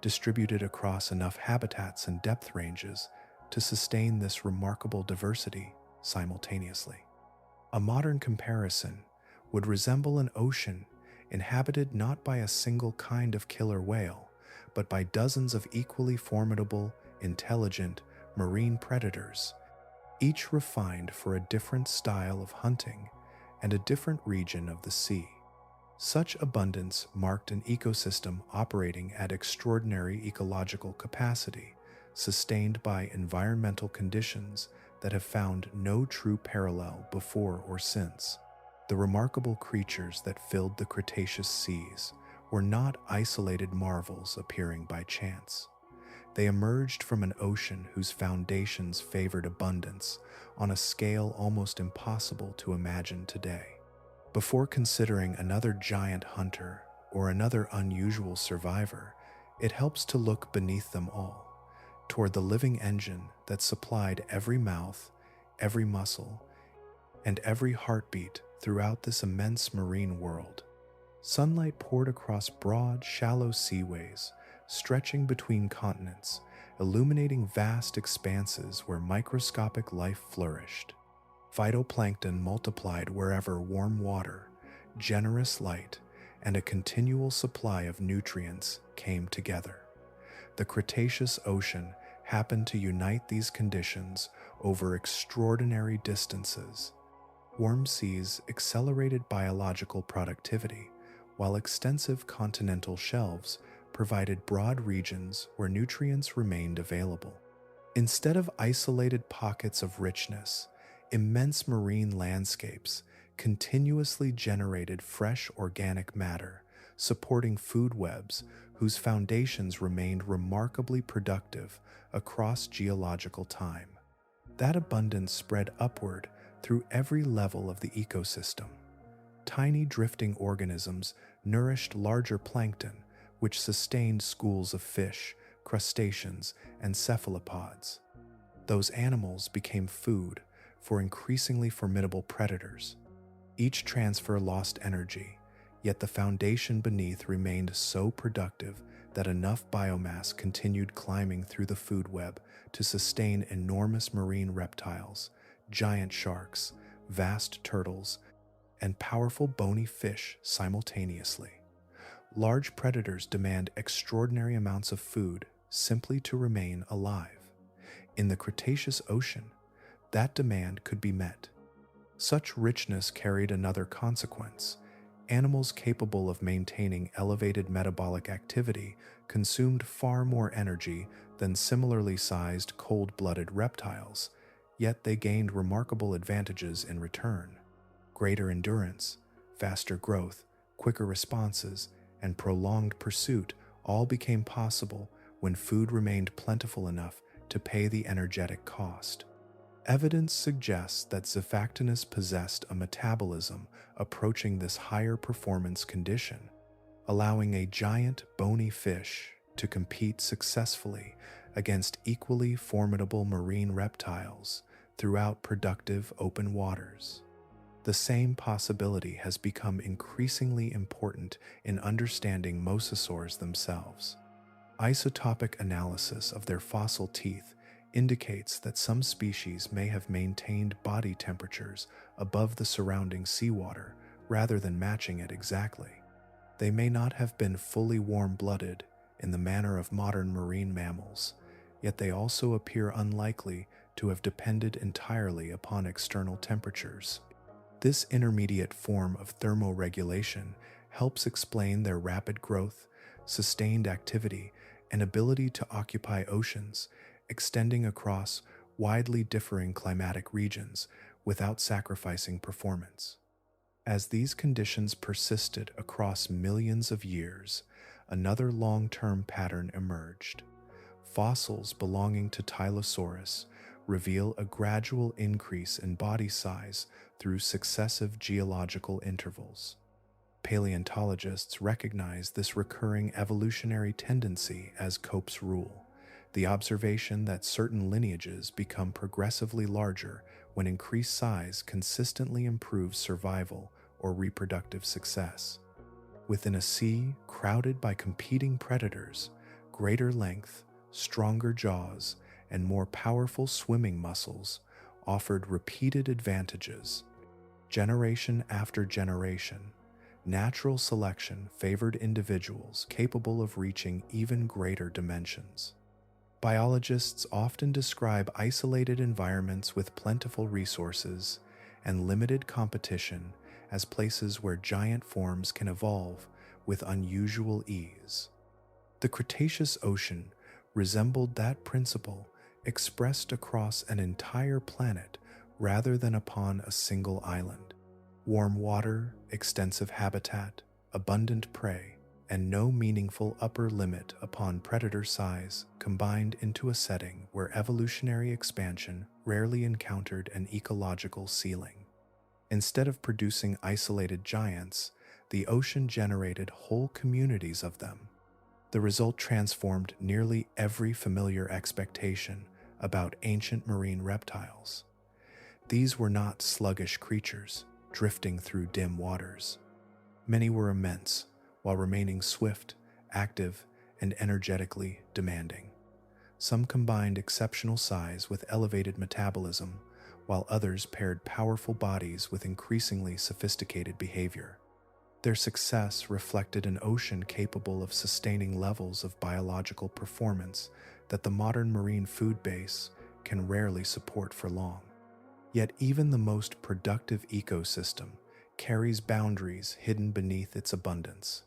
distributed across enough habitats and depth ranges to sustain this remarkable diversity simultaneously. A modern comparison would resemble an ocean inhabited not by a single kind of killer whale, but by dozens of equally formidable, intelligent marine predators, each refined for a different style of hunting and a different region of the sea. Such abundance marked an ecosystem operating at extraordinary ecological capacity, sustained by environmental conditions that have found no true parallel before or since. The remarkable creatures that filled the Cretaceous seas were not isolated marvels appearing by chance. They emerged from an ocean whose foundations favored abundance on a scale almost impossible to imagine today. Before considering another giant hunter or another unusual survivor, it helps to look beneath them all, toward the living engine that supplied every mouth, every muscle, and every heartbeat throughout this immense marine world. Sunlight poured across broad, shallow seaways, stretching between continents, illuminating vast expanses where microscopic life flourished. Phytoplankton multiplied wherever warm water, generous light, and a continual supply of nutrients came together. The Cretaceous Ocean happened to unite these conditions over extraordinary distances. Warm seas accelerated biological productivity, while extensive continental shelves provided broad regions where nutrients remained available. Instead of isolated pockets of richness, immense marine landscapes continuously generated fresh organic matter, supporting food webs whose foundations remained remarkably productive across geological time. That abundance spread upward through every level of the ecosystem. Tiny drifting organisms nourished larger plankton, which sustained schools of fish, crustaceans, and cephalopods. Those animals became food for increasingly formidable predators. Each transfer lost energy, yet the foundation beneath remained so productive that enough biomass continued climbing through the food web to sustain enormous marine reptiles, giant sharks, vast turtles, and powerful bony fish simultaneously. Large predators demand extraordinary amounts of food simply to remain alive. In the Cretaceous Ocean, that demand could be met. Such richness carried another consequence. Animals capable of maintaining elevated metabolic activity consumed far more energy than similarly sized cold-blooded reptiles, yet they gained remarkable advantages in return. Greater endurance, faster growth, quicker responses, and prolonged pursuit all became possible when food remained plentiful enough to pay the energetic cost. Evidence suggests that Zoophactinus possessed a metabolism approaching this higher performance condition, allowing a giant bony fish to compete successfully against equally formidable marine reptiles throughout productive open waters. The same possibility has become increasingly important in understanding mosasaurs themselves. Isotopic analysis of their fossil teeth indicates that some species may have maintained body temperatures above the surrounding seawater rather than matching it exactly. They may not have been fully warm-blooded in the manner of modern marine mammals, yet they also appear unlikely to have depended entirely upon external temperatures. This intermediate form of thermoregulation helps explain their rapid growth, sustained activity, and ability to occupy oceans, extending across widely differing climatic regions without sacrificing performance. As these conditions persisted across millions of years, another long-term pattern emerged. Fossils belonging to Tylosaurus reveal a gradual increase in body size through successive geological intervals. Paleontologists recognize this recurring evolutionary tendency as Cope's rule, the observation that certain lineages become progressively larger when increased size consistently improves survival or reproductive success. Within a sea crowded by competing predators, greater length, stronger jaws, and more powerful swimming muscles offered repeated advantages. Generation after generation, Natural selection favored individuals capable of reaching even greater dimensions. Biologists often describe isolated environments with plentiful resources and limited competition as places where giant forms can evolve with unusual ease. The Cretaceous Ocean resembled that principle expressed across an entire planet rather than upon a single island. Warm water, extensive habitat, abundant prey, and no meaningful upper limit upon predator size combined into a setting where evolutionary expansion rarely encountered an ecological ceiling. Instead of producing isolated giants, the ocean generated whole communities of them. The result transformed nearly every familiar expectation about ancient marine reptiles. These were not sluggish creatures drifting through dim waters. Many were immense, while remaining swift, active, and energetically demanding. Some combined exceptional size with elevated metabolism, while others paired powerful bodies with increasingly sophisticated behavior. Their success reflected an ocean capable of sustaining levels of biological performance that the modern marine food base can rarely support for long. Yet even the most productive ecosystem carries boundaries hidden beneath its abundance.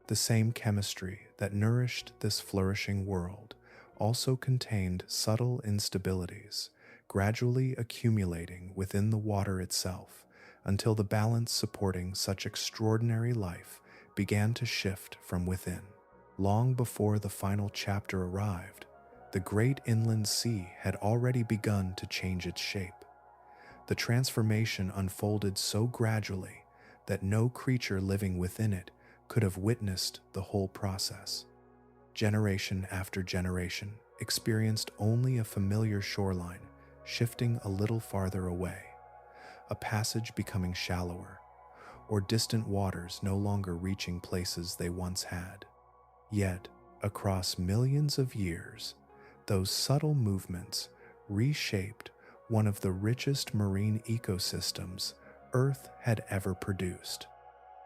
The same chemistry that nourished this flourishing world also contained subtle instabilities, gradually accumulating within the water itself until the balance supporting such extraordinary life began to shift from within. Long before the final chapter arrived, the great inland sea had already begun to change its shape. The transformation unfolded so gradually that no creature living within it could have witnessed the whole process. Generation after generation experienced only a familiar shoreline shifting a little farther away, a passage becoming shallower, or distant waters no longer reaching places they once had. Yet, across millions of years, those subtle movements reshaped one of the richest marine ecosystems Earth had ever produced.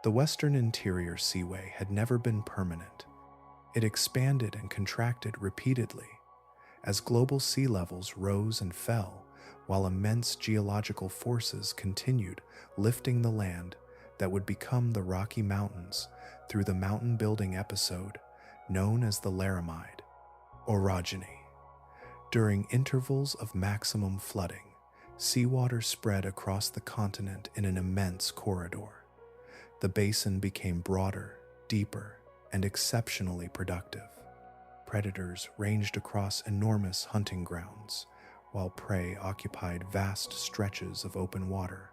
The western interior seaway had never been permanent. It expanded and contracted repeatedly as global sea levels rose and fell, while immense geological forces continued lifting the land that would become the Rocky Mountains through the mountain-building episode known as the Laramide orogeny. During intervals of maximum flooding, seawater spread across the continent in an immense corridor. The basin became broader, deeper, and exceptionally productive. Predators ranged across enormous hunting grounds, while prey occupied vast stretches of open water.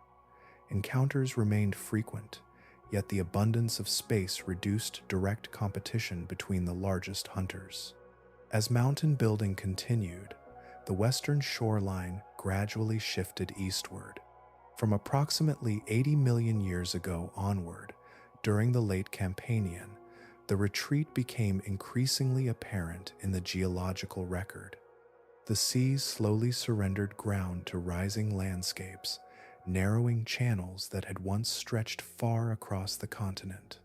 Encounters remained frequent, yet the abundance of space reduced direct competition between the largest hunters. As mountain building continued, the western shoreline gradually shifted eastward. From approximately 80 million years ago onward, during the late Campanian, the retreat became increasingly apparent in the geological record. The seas slowly surrendered ground to rising landscapes, narrowing channels that had once stretched far across the continent.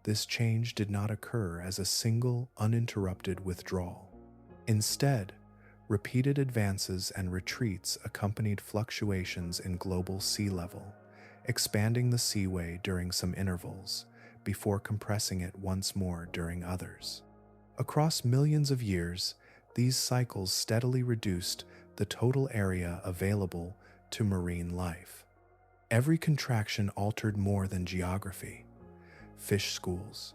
This change did not occur as a single, uninterrupted withdrawal. Instead, repeated advances and retreats accompanied fluctuations in global sea level, expanding the seaway during some intervals, before compressing it once more during others. Across millions of years, these cycles steadily reduced the total area available to marine life. Every contraction altered more than geography. Fish schools,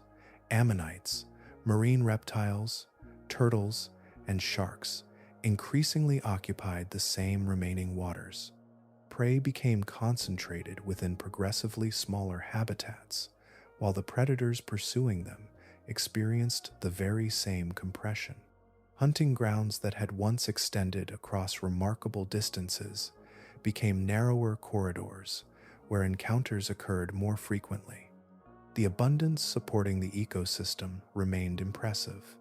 ammonites, marine reptiles, turtles, and sharks increasingly occupied the same remaining waters. Prey became concentrated within progressively smaller habitats, while the predators pursuing them experienced the very same compression. Hunting grounds that had once extended across remarkable distances became narrower corridors where encounters occurred more frequently. The abundance supporting the ecosystem remained impressive,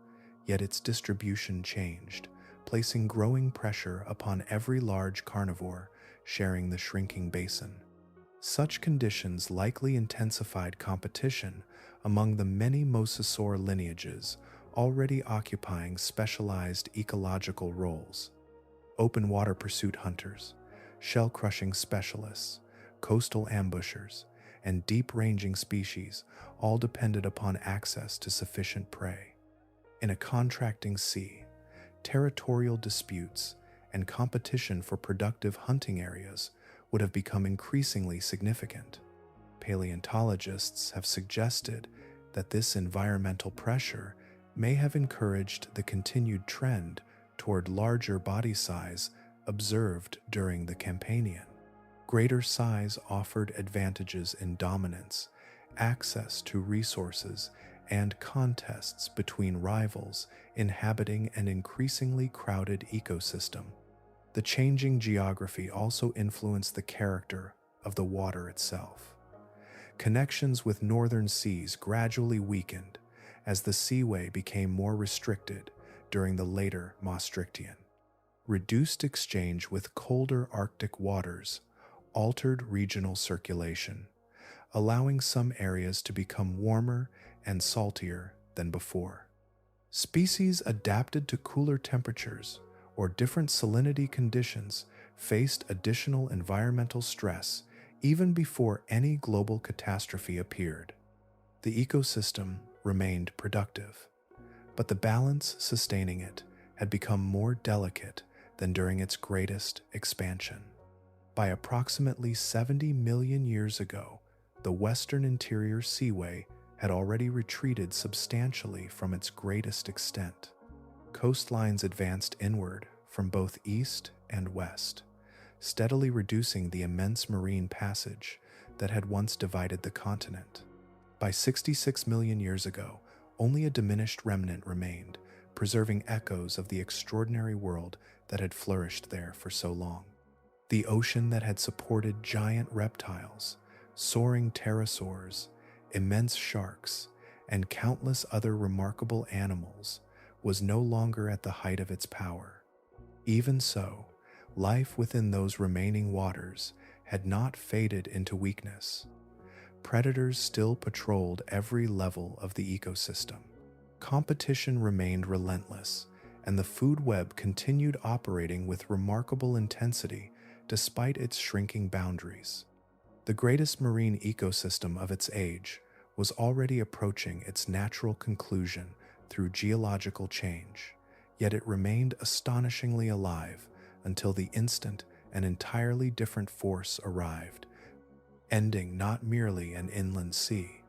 yet its distribution changed, placing growing pressure upon every large carnivore sharing the shrinking basin. Such conditions likely intensified competition among the many mosasaur lineages already occupying specialized ecological roles. Open water pursuit hunters, shell-crushing specialists, coastal ambushers, and deep-ranging species all depended upon access to sufficient prey. In a contracting sea, territorial disputes and competition for productive hunting areas would have become increasingly significant. Paleontologists have suggested that this environmental pressure may have encouraged the continued trend toward larger body size observed during the Campanian. Greater size offered advantages in dominance, access to resources, and contests between rivals inhabiting an increasingly crowded ecosystem. The changing geography also influenced the character of the water itself. Connections with northern seas gradually weakened as the seaway became more restricted during the later Maastrichtian. Reduced exchange with colder Arctic waters altered regional circulation, allowing some areas to become warmer and saltier than before. Species adapted to cooler temperatures or different salinity conditions faced additional environmental stress even before any global catastrophe appeared. The ecosystem remained productive, but the balance sustaining it had become more delicate than during its greatest expansion. By approximately 70 million years ago, the western interior seaway had already retreated substantially from its greatest extent. Coastlines advanced inward from both east and west, steadily reducing the immense marine passage that had once divided the continent. By 66 million years ago, only a diminished remnant remained, preserving echoes of the extraordinary world that had flourished there for so long. The ocean that had supported giant reptiles, soaring pterosaurs, immense sharks, and countless other remarkable animals was no longer at the height of its power. Even so, life within those remaining waters had not faded into weakness. Predators still patrolled every level of the ecosystem. Competition remained relentless, and the food web continued operating with remarkable intensity despite its shrinking boundaries. The greatest marine ecosystem of its age was already approaching its natural conclusion through geological change, yet it remained astonishingly alive until the instant an entirely different force arrived, ending not merely an inland sea,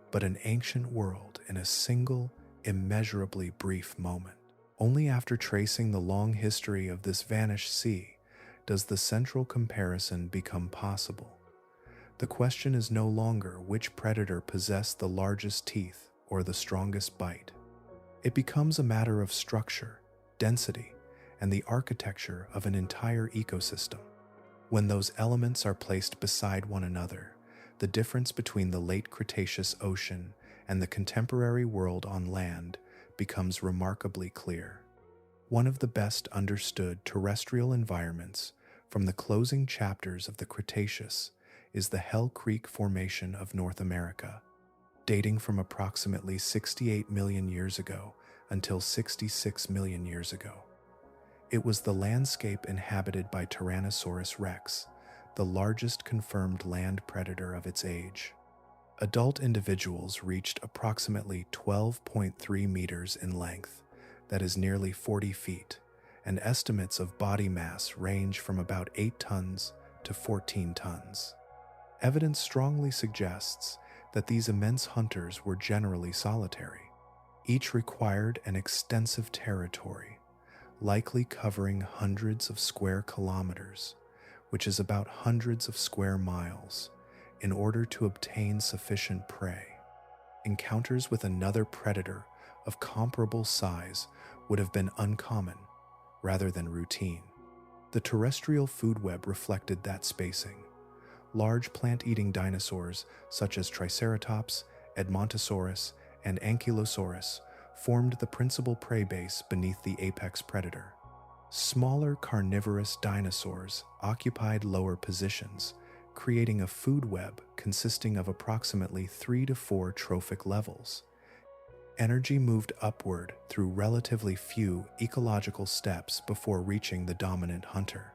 but an ancient world in a single, immeasurably brief moment. Only after tracing the long history of this vanished sea does the central comparison become possible. The question is no longer which predator possessed the largest teeth or the strongest bite. It becomes a matter of structure, density, and the architecture of an entire ecosystem. When those elements are placed beside one another, the difference between the late Cretaceous Ocean and the contemporary world on land becomes remarkably clear. One of the best understood terrestrial environments from the closing chapters of the Cretaceous is the Hell Creek Formation of North America, dating from approximately 68 million years ago until 66 million years ago. It was the landscape inhabited by Tyrannosaurus rex, the largest confirmed land predator of its age. Adult individuals reached approximately 12.3 meters in length, that is nearly 40 feet, and estimates of body mass range from about 8 tons to 14 tons. Evidence strongly suggests that these immense hunters were generally solitary. Each required an extensive territory, likely covering hundreds of square kilometers, which is about hundreds of square miles, in order to obtain sufficient prey. Encounters with another predator of comparable size would have been uncommon, rather than routine. The terrestrial food web reflected that spacing. Large plant-eating dinosaurs such as Triceratops, Edmontosaurus, and Ankylosaurus formed the principal prey base beneath the apex predator. Smaller carnivorous dinosaurs occupied lower positions, creating a food web consisting of approximately 3 to 4 trophic levels. Energy moved upward through relatively few ecological steps before reaching the dominant hunter.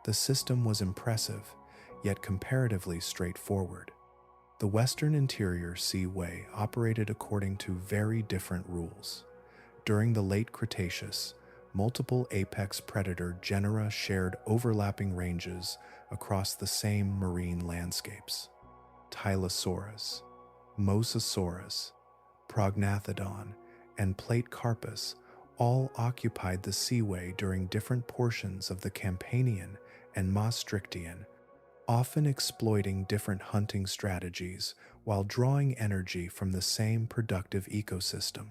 The system was impressive, yet comparatively straightforward. The Western Interior Seaway operated according to very different rules. During the late Cretaceous, multiple apex predator genera shared overlapping ranges across the same marine landscapes. Tylosaurus, mosasaurs, prognathodon, and plate carpus all occupied the seaway during different portions of the Campanian and Maastrichtian, often exploiting different hunting strategies while drawing energy from the same productive ecosystem.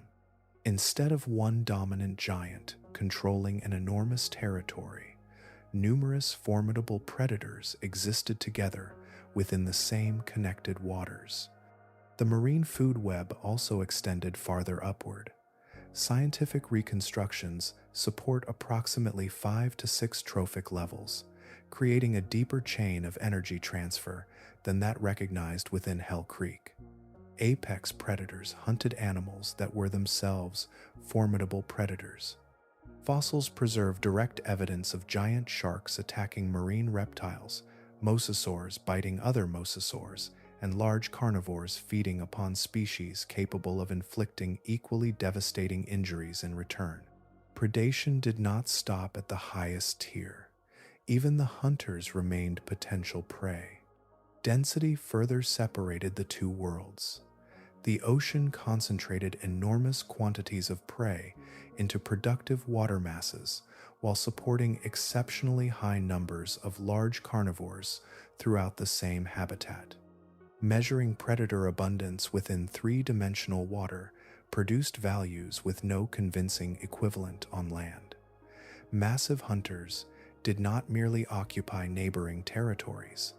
Instead of one dominant giant controlling an enormous territory, numerous formidable predators existed together within the same connected waters. The marine food web also extended farther upward. Scientific reconstructions support approximately 5 to 6 trophic levels, creating a deeper chain of energy transfer than that recognized within Hell Creek. Apex predators hunted animals that were themselves formidable predators. Fossils preserve direct evidence of giant sharks attacking marine reptiles, mosasaurs biting other mosasaurs, and large carnivores feeding upon species capable of inflicting equally devastating injuries in return. Predation did not stop at the highest tier. Even the hunters remained potential prey. Density further separated the two worlds. The ocean concentrated enormous quantities of prey into productive water masses while supporting exceptionally high numbers of large carnivores throughout the same habitat. Measuring predator abundance within three-dimensional water produced values with no convincing equivalent on land. Massive hunters did not merely occupy neighboring territories.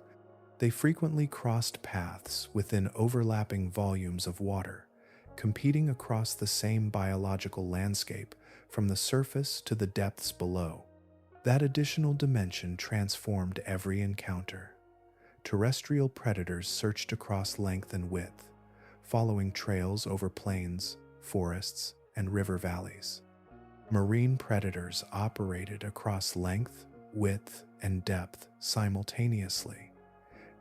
They frequently crossed paths within overlapping volumes of water, competing across the same biological landscape from the surface to the depths below. That additional dimension transformed every encounter. Terrestrial predators searched across length and width, following trails over plains, forests, and river valleys. Marine predators operated across length, width, and depth simultaneously.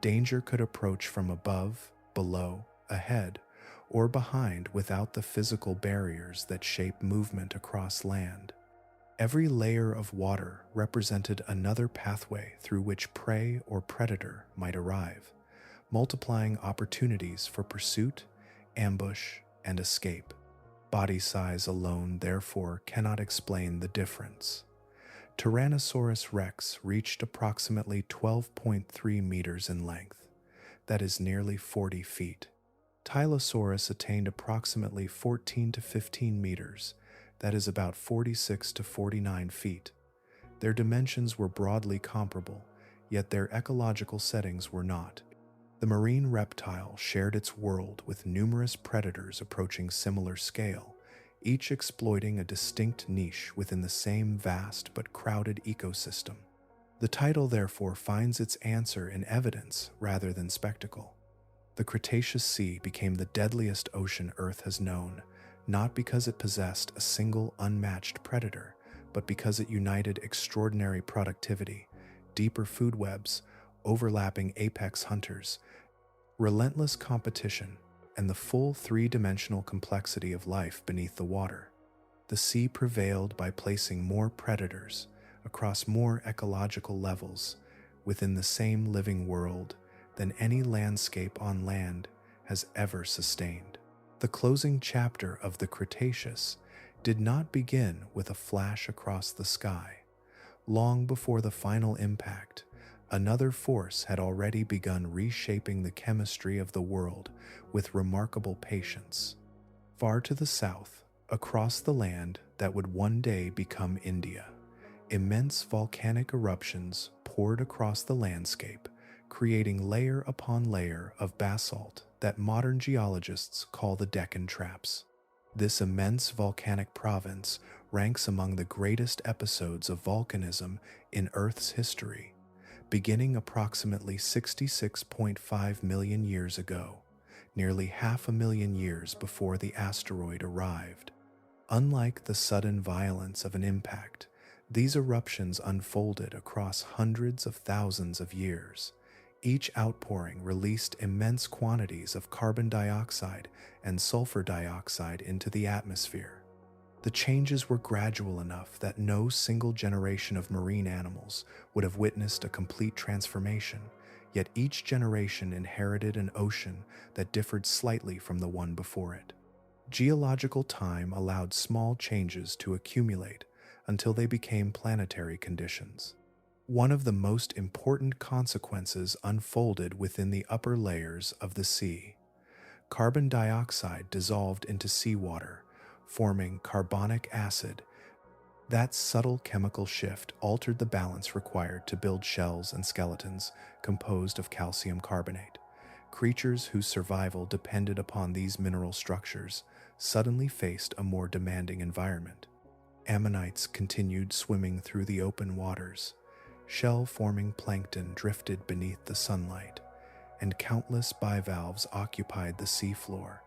Danger could approach from above, below, ahead, or behind without the physical barriers that shape movement across land. Every layer of water represented another pathway through which prey or predator might arrive, multiplying opportunities for pursuit, ambush, and escape. Body size alone, therefore, cannot explain the difference. Tyrannosaurus rex reached approximately 12.3 meters in length. That is nearly 40 feet. Tylosaurus attained approximately 14 to 15 meters. That is about 46 to 49 feet. Their dimensions were broadly comparable, yet their ecological settings were not. The marine reptile shared its world with numerous predators approaching similar scale, each exploiting a distinct niche within the same vast but crowded ecosystem. The title therefore finds its answer in evidence rather than spectacle. The Cretaceous Sea became the deadliest ocean Earth has known, not because it possessed a single unmatched predator, but because it united extraordinary productivity, deeper food webs, overlapping apex hunters, relentless competition, and the full three-dimensional complexity of life beneath the water. The sea prevailed by placing more predators across more ecological levels within the same living world than any landscape on land has ever sustained. The closing chapter of the Cretaceous did not begin with a flash across the sky. Long before the final impact, another force had already begun reshaping the chemistry of the world with remarkable patience. Far to the south, across the land that would one day become India, immense volcanic eruptions poured across the landscape, creating layer upon layer of basalt that modern geologists call the Deccan Traps. This immense volcanic province ranks among the greatest episodes of volcanism in Earth's history. beginning approximately 66.5 million years ago, nearly 500,000 years before the asteroid arrived. Unlike the sudden violence of an impact, these eruptions unfolded across hundreds of thousands of years. Each outpouring released immense quantities of carbon dioxide and sulfur dioxide into the atmosphere. The changes were gradual enough that no single generation of marine animals would have witnessed a complete transformation, yet each generation inherited an ocean that differed slightly from the one before it. Geological time allowed small changes to accumulate until they became planetary conditions. One of the most important consequences unfolded within the upper layers of the sea. Carbon dioxide dissolved into seawater, forming carbonic acid. That subtle chemical shift altered the balance required to build shells and skeletons composed of calcium carbonate. Creatures whose survival depended upon these mineral structures suddenly faced a more demanding environment. Ammonites continued swimming through the open waters. Shell-forming plankton drifted beneath the sunlight, and countless bivalves occupied the seafloor.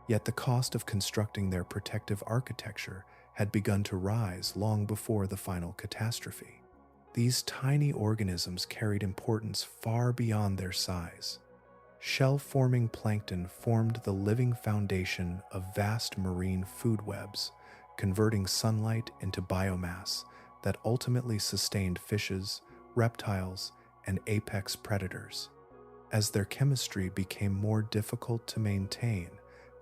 Yet the cost of constructing their protective architecture had begun to rise long before the final catastrophe. These tiny organisms carried importance far beyond their size. Shell-forming plankton formed the living foundation of vast marine food webs, converting sunlight into biomass that ultimately sustained fishes, reptiles, and apex predators. As their chemistry became more difficult to maintain,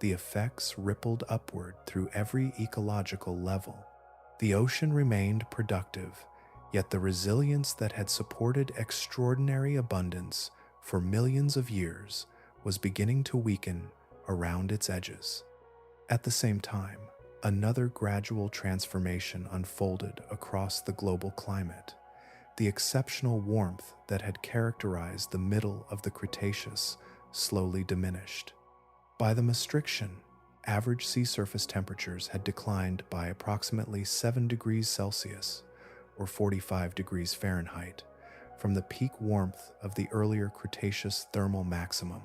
the effects rippled upward through every ecological level. The ocean remained productive, yet the resilience that had supported extraordinary abundance for millions of years was beginning to weaken around its edges. At the same time, another gradual transformation unfolded across the global climate. The exceptional warmth that had characterized the middle of the Cretaceous slowly diminished. By the Maastrichtian, average sea surface temperatures had declined by approximately 7 degrees Celsius, or 45 degrees Fahrenheit, from the peak warmth of the earlier Cretaceous thermal maximum.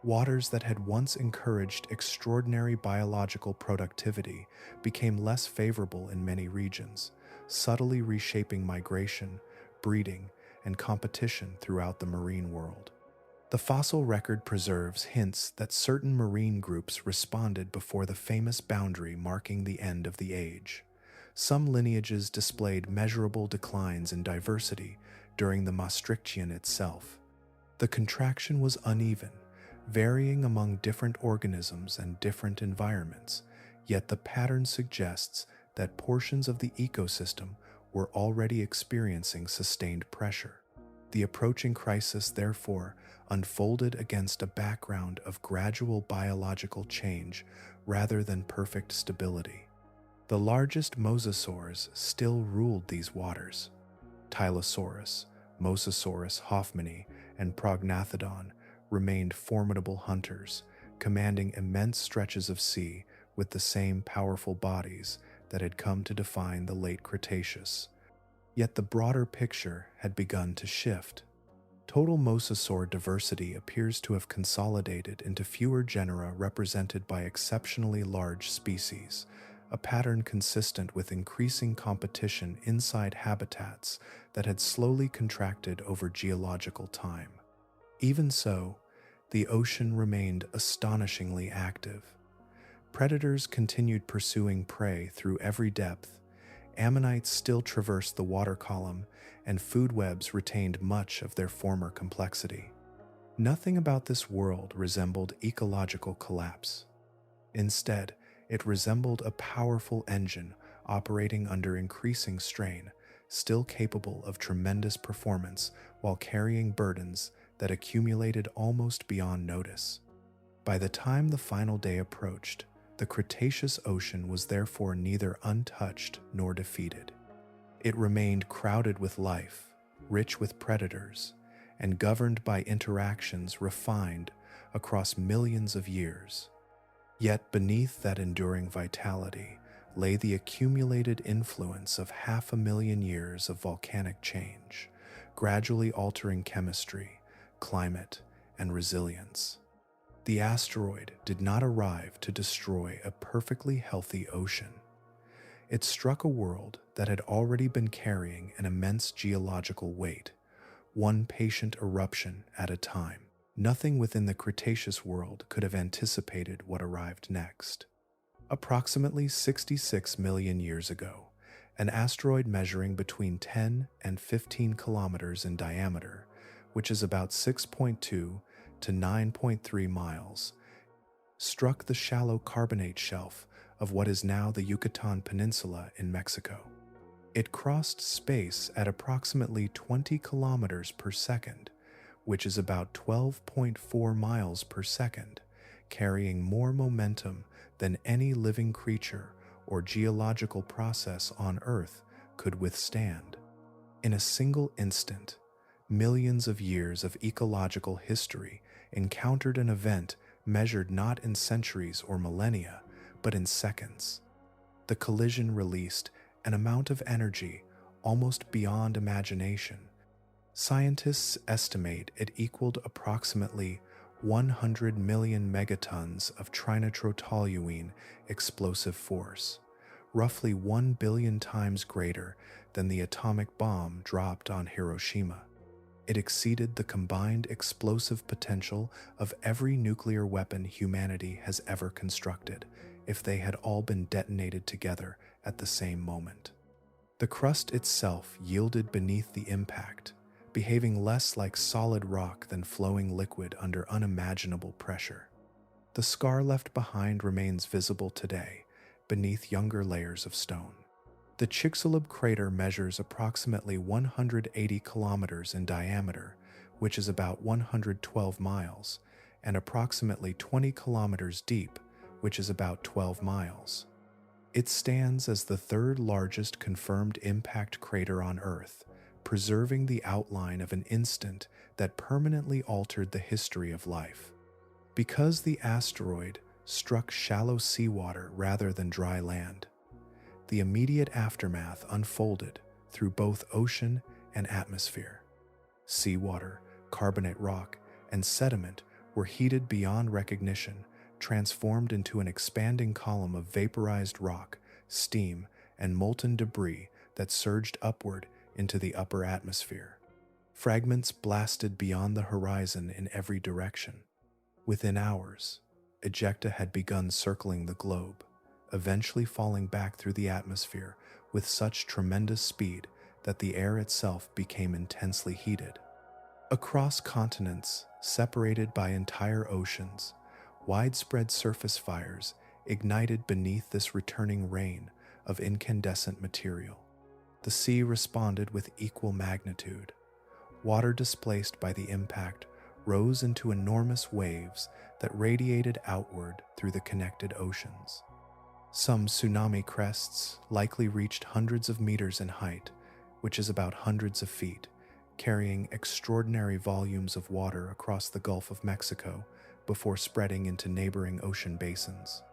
Waters that had once encouraged extraordinary biological productivity became less favorable in many regions, subtly reshaping migration, breeding, and competition throughout the marine world. The fossil record preserves hints that certain marine groups responded before the famous boundary marking the end of the age. Some lineages displayed measurable declines in diversity during the Maastrichtian itself. The contraction was uneven, varying among different organisms and different environments, yet the pattern suggests that portions of the ecosystem were already experiencing sustained pressure. The approaching crisis, therefore, unfolded against a background of gradual biological change rather than perfect stability. The largest mosasaurs still ruled these waters. Tylosaurus, Mosasaurus hoffmanni, and Prognathodon remained formidable hunters, commanding immense stretches of sea with the same powerful bodies that had come to define the late Cretaceous. Yet the broader picture had begun to shift. Total mosasaur diversity appears to have consolidated into fewer genera represented by exceptionally large species, a pattern consistent with increasing competition inside habitats that had slowly contracted over geological time. Even so, the ocean remained astonishingly active. Predators continued pursuing prey through every depth. Ammonites still traversed the water column, and food webs retained much of their former complexity. Nothing about this world resembled ecological collapse. Instead, it resembled a powerful engine operating under increasing strain, still capable of tremendous performance while carrying burdens that accumulated almost beyond notice. By the time the final day approached, the Cretaceous Ocean was therefore neither untouched nor defeated. It remained crowded with life, rich with predators, and governed by interactions refined across millions of years. Yet beneath that enduring vitality lay the accumulated influence of 500,000 years of volcanic change, gradually altering chemistry, climate, and resilience. The asteroid did not arrive to destroy a perfectly healthy ocean. It struck a world that had already been carrying an immense geological weight, one patient eruption at a time. Nothing within the Cretaceous world could have anticipated what arrived next. Approximately 66 million years ago, an asteroid measuring between 10 and 15 kilometers in diameter, which is about 6.2 to 9.3 miles, struck the shallow carbonate shelf of what is now the Yucatan Peninsula in Mexico. It crossed space at approximately 20 kilometers per second, which is about 12.4 miles per second, carrying more momentum than any living creature or geological process on Earth could withstand. In a single instant, millions of years of ecological history encountered an event measured not in centuries or millennia, but in seconds. The collision released an amount of energy almost beyond imagination. Scientists estimate it equaled approximately 100 million megatons of trinitrotoluene explosive force, roughly 1 billion times greater than the atomic bomb dropped on Hiroshima. It exceeded the combined explosive potential of every nuclear weapon humanity has ever constructed, if they had all been detonated together at the same moment. The crust itself yielded beneath the impact, behaving less like solid rock than flowing liquid under unimaginable pressure. The scar left behind remains visible today, beneath younger layers of stone. The Chicxulub crater measures approximately 180 kilometers in diameter, which is about 112 miles, and approximately 20 kilometers deep, which is about 12 miles. It stands as the third largest confirmed impact crater on Earth, preserving the outline of an instant that permanently altered the history of life. Because the asteroid struck shallow seawater rather than dry land, the immediate aftermath unfolded through both ocean and atmosphere. Seawater, carbonate rock, and sediment were heated beyond recognition, transformed into an expanding column of vaporized rock, steam, and molten debris that surged upward into the upper atmosphere. Fragments blasted beyond the horizon in every direction. Within hours, ejecta had begun circling the globe, eventually falling back through the atmosphere with such tremendous speed that the air itself became intensely heated. Across continents, separated by entire oceans, widespread surface fires ignited beneath this returning rain of incandescent material. The sea responded with equal magnitude. Water displaced by the impact rose into enormous waves that radiated outward through the connected oceans. Some tsunami crests likely reached hundreds of meters in height, which is about hundreds of feet, carrying extraordinary volumes of water across the Gulf of Mexico before spreading into neighboring ocean basins.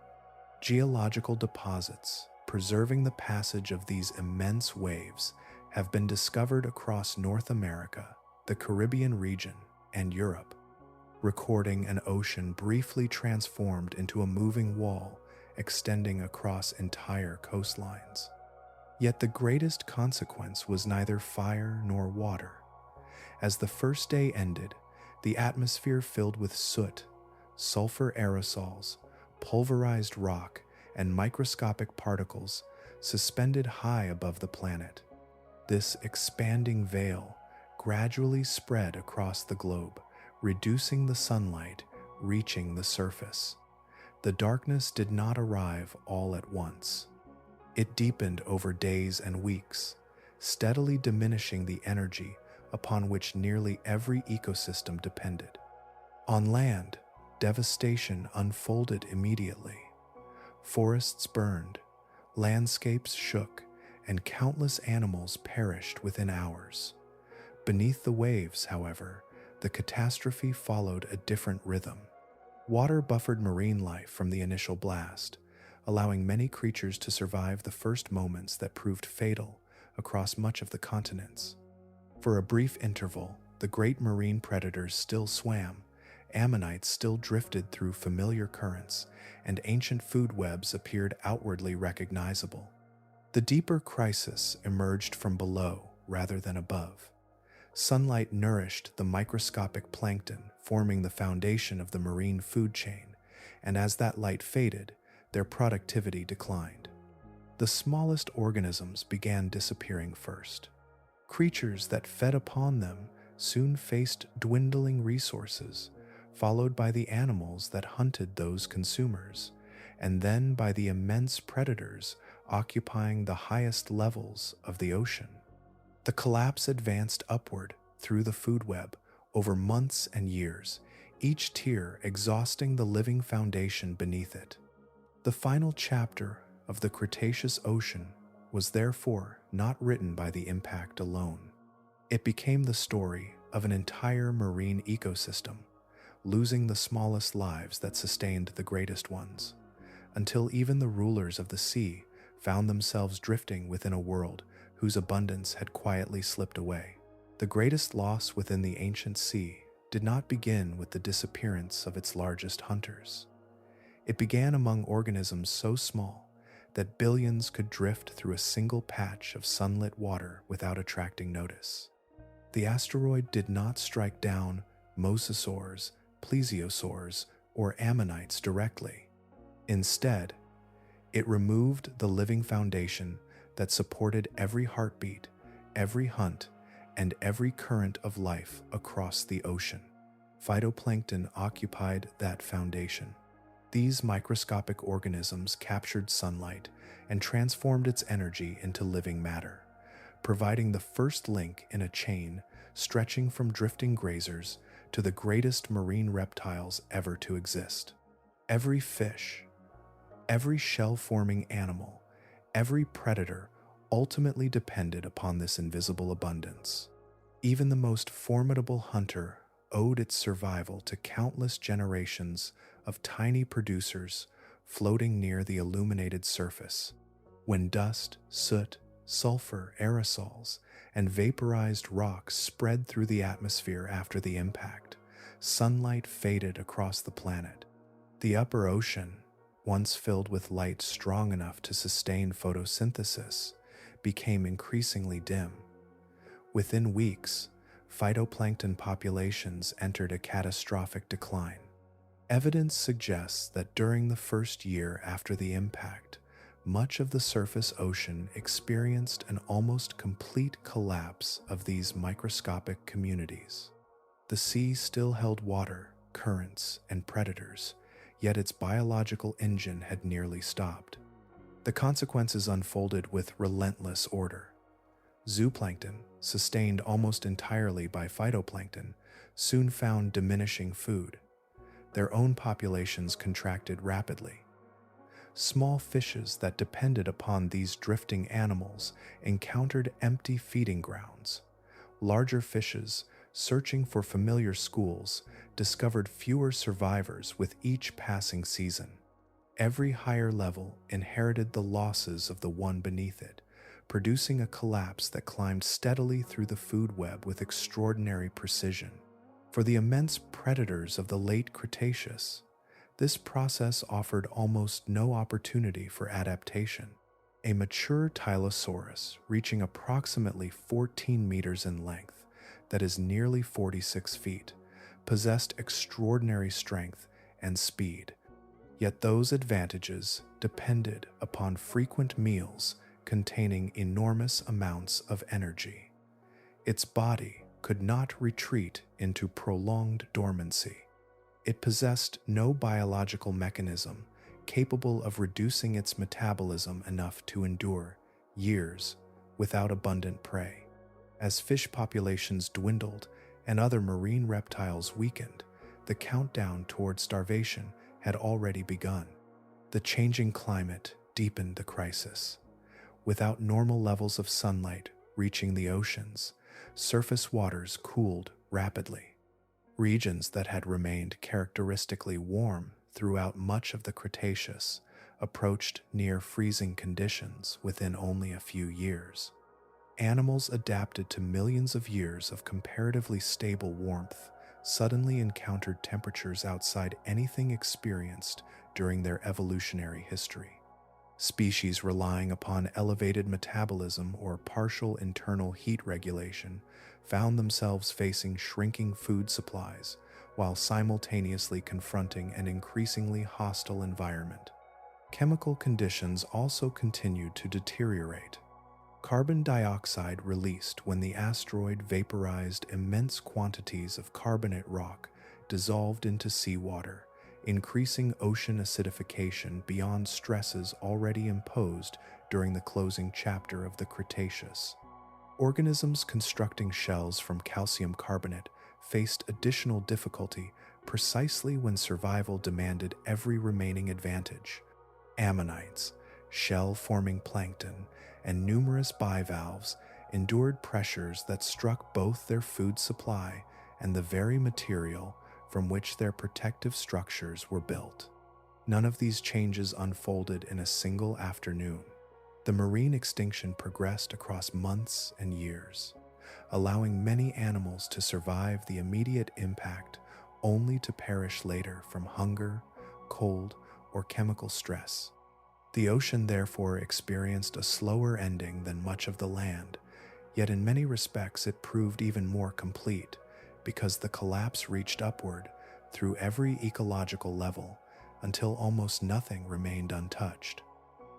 Geological deposits preserving the passage of these immense waves have been discovered across North America, the Caribbean region, and Europe, recording an ocean briefly transformed into a moving wall extending across entire coastlines. Yet the greatest consequence was neither fire nor water. As the first day ended, the atmosphere filled with soot, sulfur aerosols, pulverized rock, and microscopic particles suspended high above the planet. This expanding veil gradually spread across the globe, reducing the sunlight reaching the surface. The darkness did not arrive all at once. It deepened over days and weeks, steadily diminishing the energy upon which nearly every ecosystem depended. On land, devastation unfolded immediately. Forests burned, landscapes shook, and countless animals perished within hours. Beneath the waves, however, the catastrophe followed a different rhythm. Water buffered marine life from the initial blast, allowing many creatures to survive the first moments that proved fatal across much of the continents. For a brief interval, the great marine predators still swam, ammonites still drifted through familiar currents, and ancient food webs appeared outwardly recognizable. The deeper crisis emerged from below rather than above. Sunlight nourished the microscopic plankton, forming the foundation of the marine food chain, and as that light faded, their productivity declined. The smallest organisms began disappearing first. Creatures that fed upon them soon faced dwindling resources, followed by the animals that hunted those consumers, and then by the immense predators occupying the highest levels of the ocean. The collapse advanced upward through the food web over months and years, each tier exhausting the living foundation beneath it. The final chapter of the Cretaceous Ocean was therefore not written by the impact alone. It became the story of an entire marine ecosystem, losing the smallest lives that sustained the greatest ones, until even the rulers of the sea found themselves drifting within a world whose abundance had quietly slipped away. The greatest loss within the ancient sea did not begin with the disappearance of its largest hunters. It began among organisms so small that billions could drift through a single patch of sunlit water without attracting notice. The asteroid did not strike down mosasaurs, plesiosaurs, or ammonites directly. Instead, it removed the living foundation that supported every heartbeat, every hunt, and every current of life across the ocean. Phytoplankton occupied that foundation. These microscopic organisms captured sunlight and transformed its energy into living matter, providing the first link in a chain stretching from drifting grazers to the greatest marine reptiles ever to exist. Every fish, every shell-forming animal, every predator ultimately depended upon this invisible abundance. Even the most formidable hunter owed its survival to countless generations of tiny producers floating near the illuminated surface. When dust, soot, sulfur, aerosols, and vaporized rocks spread through the atmosphere after the impact, sunlight faded across the planet. The upper ocean, once filled with light strong enough to sustain photosynthesis, became increasingly dim. Within weeks, phytoplankton populations entered a catastrophic decline. Evidence suggests that during the first year after the impact, much of the surface ocean experienced an almost complete collapse of these microscopic communities. The sea still held water, currents, and predators, yet its biological engine had nearly stopped. The consequences unfolded with relentless order. Zooplankton, sustained almost entirely by phytoplankton, soon found diminishing food. Their own populations contracted rapidly. Small fishes that depended upon these drifting animals encountered empty feeding grounds. Larger fishes, searching for familiar schools, discovered fewer survivors with each passing season. Every higher level inherited the losses of the one beneath it, producing a collapse that climbed steadily through the food web with extraordinary precision. For the immense predators of the late Cretaceous, this process offered almost no opportunity for adaptation. A mature Tylosaurus, reaching approximately 14 meters in length, that is nearly 46 feet, possessed extraordinary strength and speed. Yet those advantages depended upon frequent meals containing enormous amounts of energy. Its body could not retreat into prolonged dormancy. It possessed no biological mechanism capable of reducing its metabolism enough to endure years without abundant prey. As fish populations dwindled and other marine reptiles weakened, the countdown toward starvation had already begun. The changing climate deepened the crisis. Without normal levels of sunlight reaching the oceans, surface waters cooled rapidly. Regions that had remained characteristically warm throughout much of the Cretaceous approached near freezing conditions within only a few years. Animals adapted to millions of years of comparatively stable warmth suddenly encountered temperatures outside anything experienced during their evolutionary history. Species relying upon elevated metabolism or partial internal heat regulation found themselves facing shrinking food supplies while simultaneously confronting an increasingly hostile environment. Chemical conditions also continued to deteriorate. Carbon dioxide released when the asteroid vaporized immense quantities of carbonate rock dissolved into seawater, increasing ocean acidification beyond stresses already imposed during the closing chapter of the Cretaceous. Organisms constructing shells from calcium carbonate faced additional difficulty precisely when survival demanded every remaining advantage. Ammonites, shell-forming plankton, and numerous bivalves endured pressures that struck both their food supply and the very material from which their protective structures were built. None of these changes unfolded in a single afternoon. The marine extinction progressed across months and years, allowing many animals to survive the immediate impact only to perish later from hunger, cold, or chemical stress. The ocean therefore experienced a slower ending than much of the land, yet in many respects it proved even more complete, because the collapse reached upward through every ecological level until almost nothing remained untouched.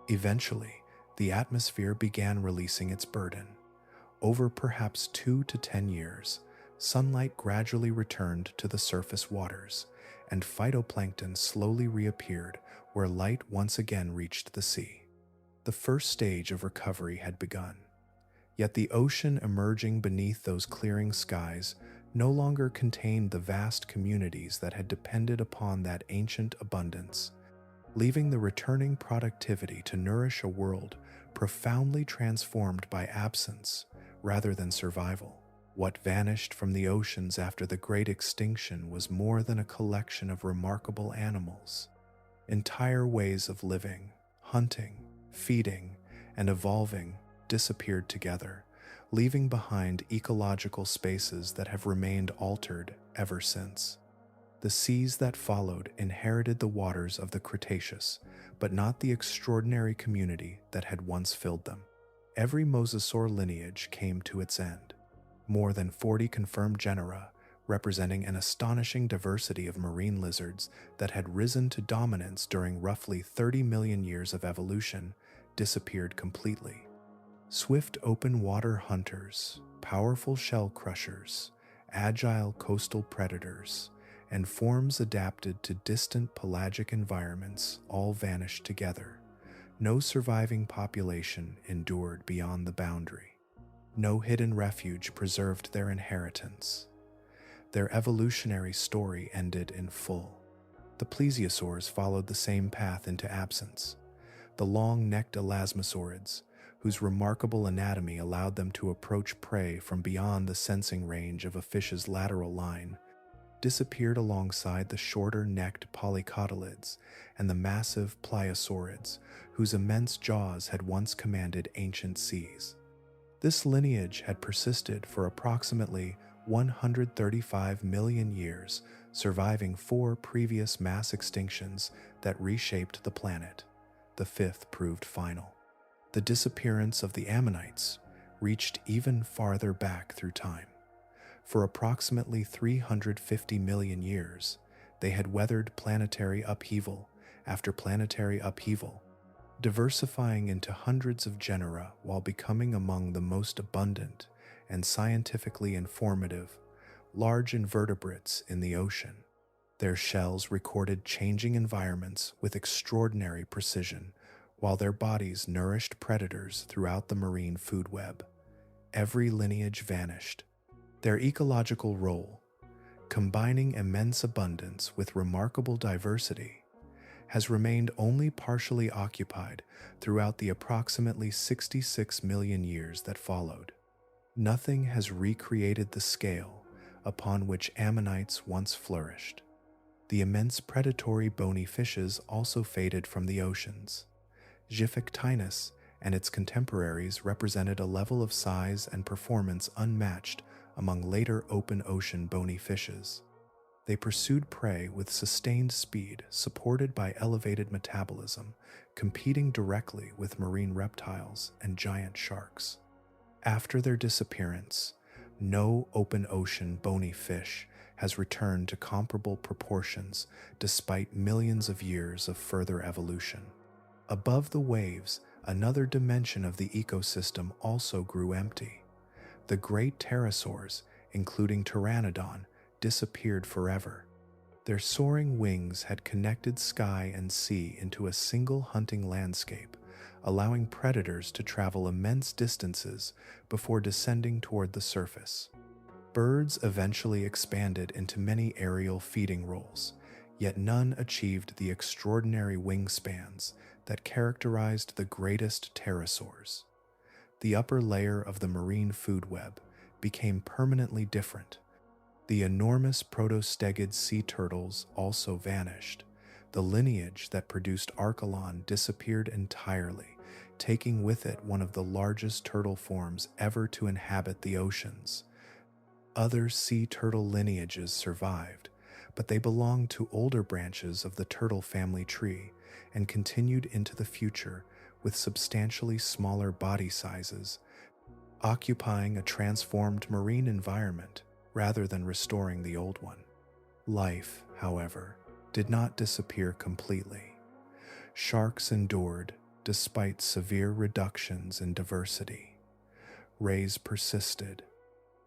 Eventually, the atmosphere began releasing its burden. Over perhaps 2 to 10 years, sunlight gradually returned to the surface waters, and phytoplankton slowly reappeared where light once again reached the sea. The first stage of recovery had begun. Yet the ocean emerging beneath those clearing skies no longer contained the vast communities that had depended upon that ancient abundance, leaving the returning productivity to nourish a world profoundly transformed by absence rather than survival. What vanished from the oceans after the great extinction was more than a collection of remarkable animals. Entire ways of living, hunting, feeding, and evolving disappeared together, leaving behind ecological spaces that have remained altered ever since. The seas that followed inherited the waters of the Cretaceous, but not the extraordinary community that had once filled them. Every mosasaur lineage came to its end. More than 40 confirmed genera, representing an astonishing diversity of marine lizards that had risen to dominance during roughly 30 million years of evolution, disappeared completely. Swift open-water hunters, powerful shell crushers, agile coastal predators, and forms adapted to distant pelagic environments all vanished together. No surviving population endured beyond the boundary. No hidden refuge preserved their inheritance. Their evolutionary story ended in full. The plesiosaurs followed the same path into absence. The long-necked elasmosaurids, whose remarkable anatomy allowed them to approach prey from beyond the sensing range of a fish's lateral line, disappeared alongside the shorter-necked polycotylids and the massive pliosaurids, whose immense jaws had once commanded ancient seas. This lineage had persisted for approximately 135 million years, surviving 4 previous mass extinctions that reshaped the planet. The 5th proved final. The disappearance of the ammonites reached even farther back through time. For approximately 350 million years, they had weathered planetary upheaval after planetary upheaval, diversifying into hundreds of genera while becoming among the most abundant and scientifically informative large invertebrates in the ocean. Their shells recorded changing environments with extraordinary precision, while their bodies nourished predators throughout the marine food web. Every lineage vanished. Their ecological role, combining immense abundance with remarkable diversity, has remained only partially occupied throughout the approximately 66 million years that followed. Nothing has recreated the scale upon which ammonites once flourished. The immense predatory bony fishes also faded from the oceans. Jiphactinus and its contemporaries represented a level of size and performance unmatched among later open ocean bony fishes. They pursued prey with sustained speed, supported by elevated metabolism, competing directly with marine reptiles and giant sharks. After their disappearance, no open ocean bony fish has returned to comparable proportions despite millions of years of further evolution. Above the waves, another dimension of the ecosystem also grew empty. The great pterosaurs, including Pteranodon, disappeared forever. Their soaring wings had connected sky and sea into a single hunting landscape, allowing predators to travel immense distances before descending toward the surface. Birds eventually expanded into many aerial feeding roles, yet none achieved the extraordinary wingspans that characterized the greatest pterosaurs. The upper layer of the marine food web became permanently different. The enormous protostegid sea turtles also vanished. The lineage that produced Archelon disappeared entirely, taking with it one of the largest turtle forms ever to inhabit the oceans. Other sea turtle lineages survived, but they belonged to older branches of the turtle family tree and continued into the future with substantially smaller body sizes, occupying a transformed marine environment rather than restoring the old one. Life, however, did not disappear completely. Sharks endured despite severe reductions in diversity. Rays persisted.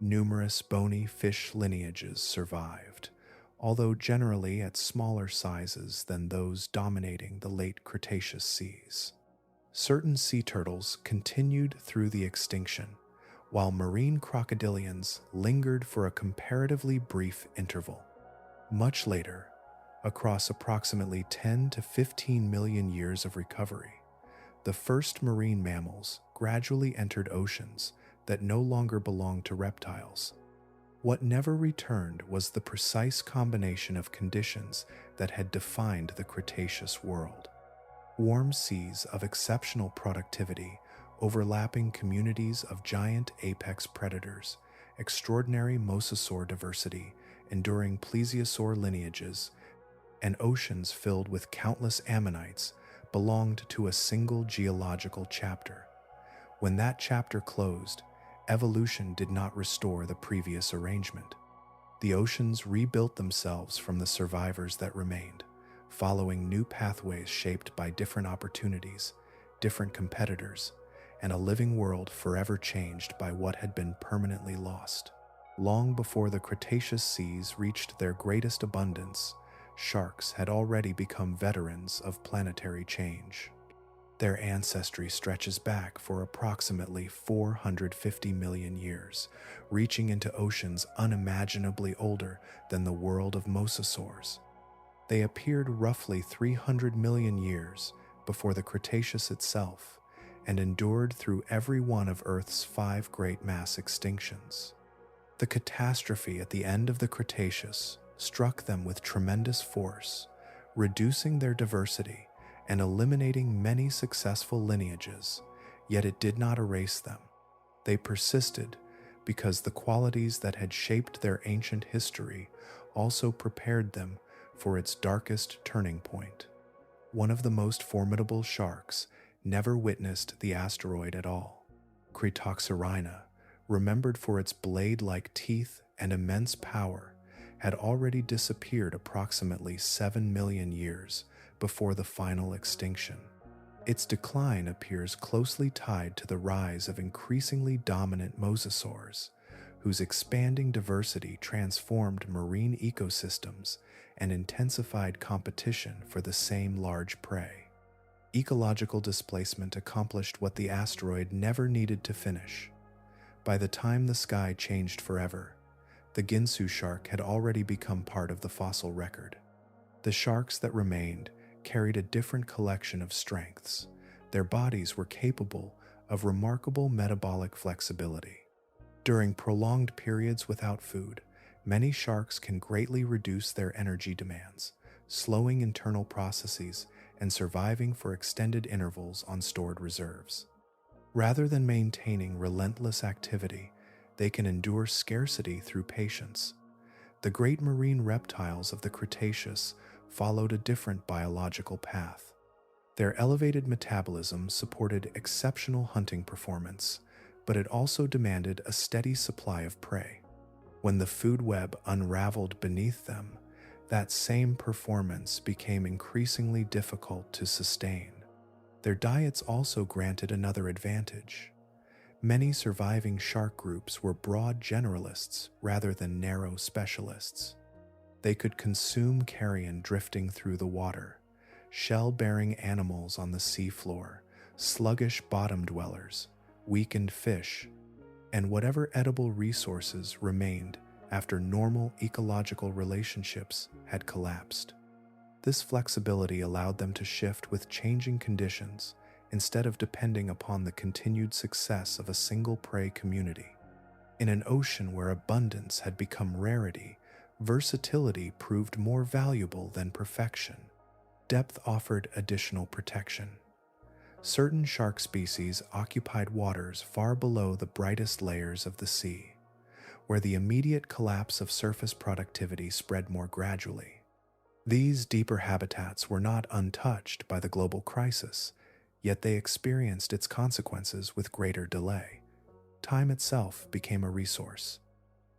Numerous bony fish lineages survived, although generally at smaller sizes than those dominating the late Cretaceous seas. Certain sea turtles continued through the extinction, while marine crocodilians lingered for a comparatively brief interval. Much later, across approximately 10 to 15 million years of recovery, the first marine mammals gradually entered oceans that no longer belonged to reptiles. What never returned was the precise combination of conditions that had defined the Cretaceous world. Warm seas of exceptional productivity, overlapping communities of giant apex predators, extraordinary mosasaur diversity, enduring plesiosaur lineages, and oceans filled with countless ammonites belonged to a single geological chapter. When that chapter closed, evolution did not restore the previous arrangement. The oceans rebuilt themselves from the survivors that remained, following new pathways shaped by different opportunities, different competitors, and a living world forever changed by what had been permanently lost. Long before the Cretaceous seas reached their greatest abundance, sharks had already become veterans of planetary change. Their ancestry stretches back for approximately 450 million years, reaching into oceans unimaginably older than the world of mosasaurs. They appeared roughly 300 million years before the Cretaceous itself and endured through every one of Earth's 5 great mass extinctions. The catastrophe at the end of the Cretaceous struck them with tremendous force, reducing their diversity and eliminating many successful lineages, yet it did not erase them. They persisted because the qualities that had shaped their ancient history also prepared them for its darkest turning point. One of the most formidable sharks never witnessed the asteroid at all. Cretoxorhina, remembered for its blade-like teeth and immense power, had already disappeared approximately 7 million years before the final extinction. Its decline appears closely tied to the rise of increasingly dominant mosasaurs, whose expanding diversity transformed marine ecosystems and intensified competition for the same large prey. Ecological displacement accomplished what the asteroid never needed to finish. By the time the sky changed forever, the Ginsu shark had already become part of the fossil record. The sharks that remained carried a different collection of strengths. Their bodies were capable of remarkable metabolic flexibility. During prolonged periods without food, many sharks can greatly reduce their energy demands, slowing internal processes and surviving for extended intervals on stored reserves. Rather than maintaining relentless activity, they can endure scarcity through patience. The great marine reptiles of the Cretaceous followed a different biological path. Their elevated metabolism supported exceptional hunting performance, but it also demanded a steady supply of prey. When the food web unraveled beneath them, that same performance became increasingly difficult to sustain. Their diets also granted another advantage. Many surviving shark groups were broad generalists rather than narrow specialists. They could consume carrion drifting through the water, shell-bearing animals on the seafloor, sluggish bottom dwellers, weakened fish, and whatever edible resources remained after normal ecological relationships had collapsed. This flexibility allowed them to shift with changing conditions instead of depending upon the continued success of a single prey community. In an ocean where abundance had become rarity, versatility proved more valuable than perfection. Depth offered additional protection. Certain shark species occupied waters far below the brightest layers of the sea, where the immediate collapse of surface productivity spread more gradually. These deeper habitats were not untouched by the global crisis, yet they experienced its consequences with greater delay. Time itself became a resource.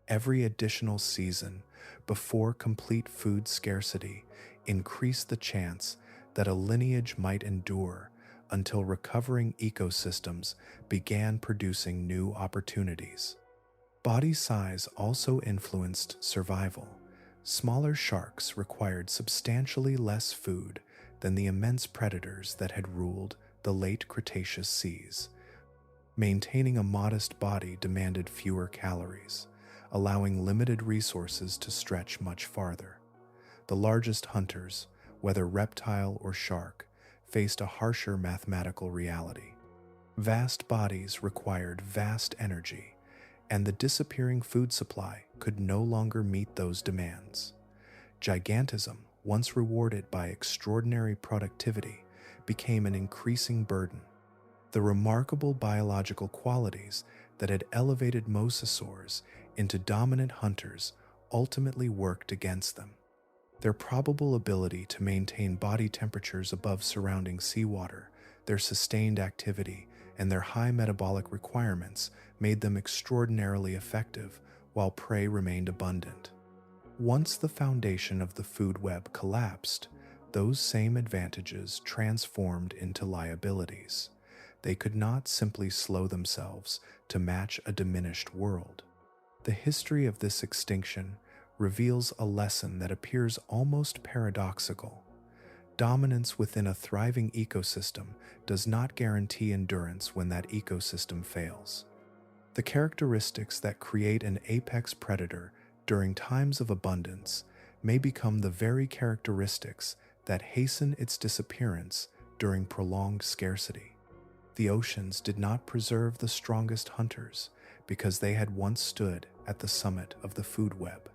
Every additional season before complete food scarcity increased the chance that a lineage might endure until recovering ecosystems began producing new opportunities. Body size also influenced survival. Smaller sharks required substantially less food than the immense predators that had ruled the late Cretaceous seas. Maintaining a modest body demanded fewer calories, allowing limited resources to stretch much farther. The largest hunters, whether reptile or shark, faced a harsher mathematical reality. Vast bodies required vast energy, and the disappearing food supply could no longer meet those demands. Gigantism, once rewarded by extraordinary productivity, became an increasing burden. The remarkable biological qualities that had elevated mosasaurs into dominant hunters ultimately worked against them. Their probable ability to maintain body temperatures above surrounding seawater, their sustained activity, and their high metabolic requirements made them extraordinarily effective while prey remained abundant. Once the foundation of the food web collapsed, those same advantages transformed into liabilities. They could not simply slow themselves to match a diminished world. The history of this extinction reveals a lesson that appears almost paradoxical. Dominance within a thriving ecosystem does not guarantee endurance when that ecosystem fails. The characteristics that create an apex predator during times of abundance may become the very characteristics that hasten its disappearance during prolonged scarcity. The oceans did not preserve the strongest hunters because they had once stood at the summit of the food web.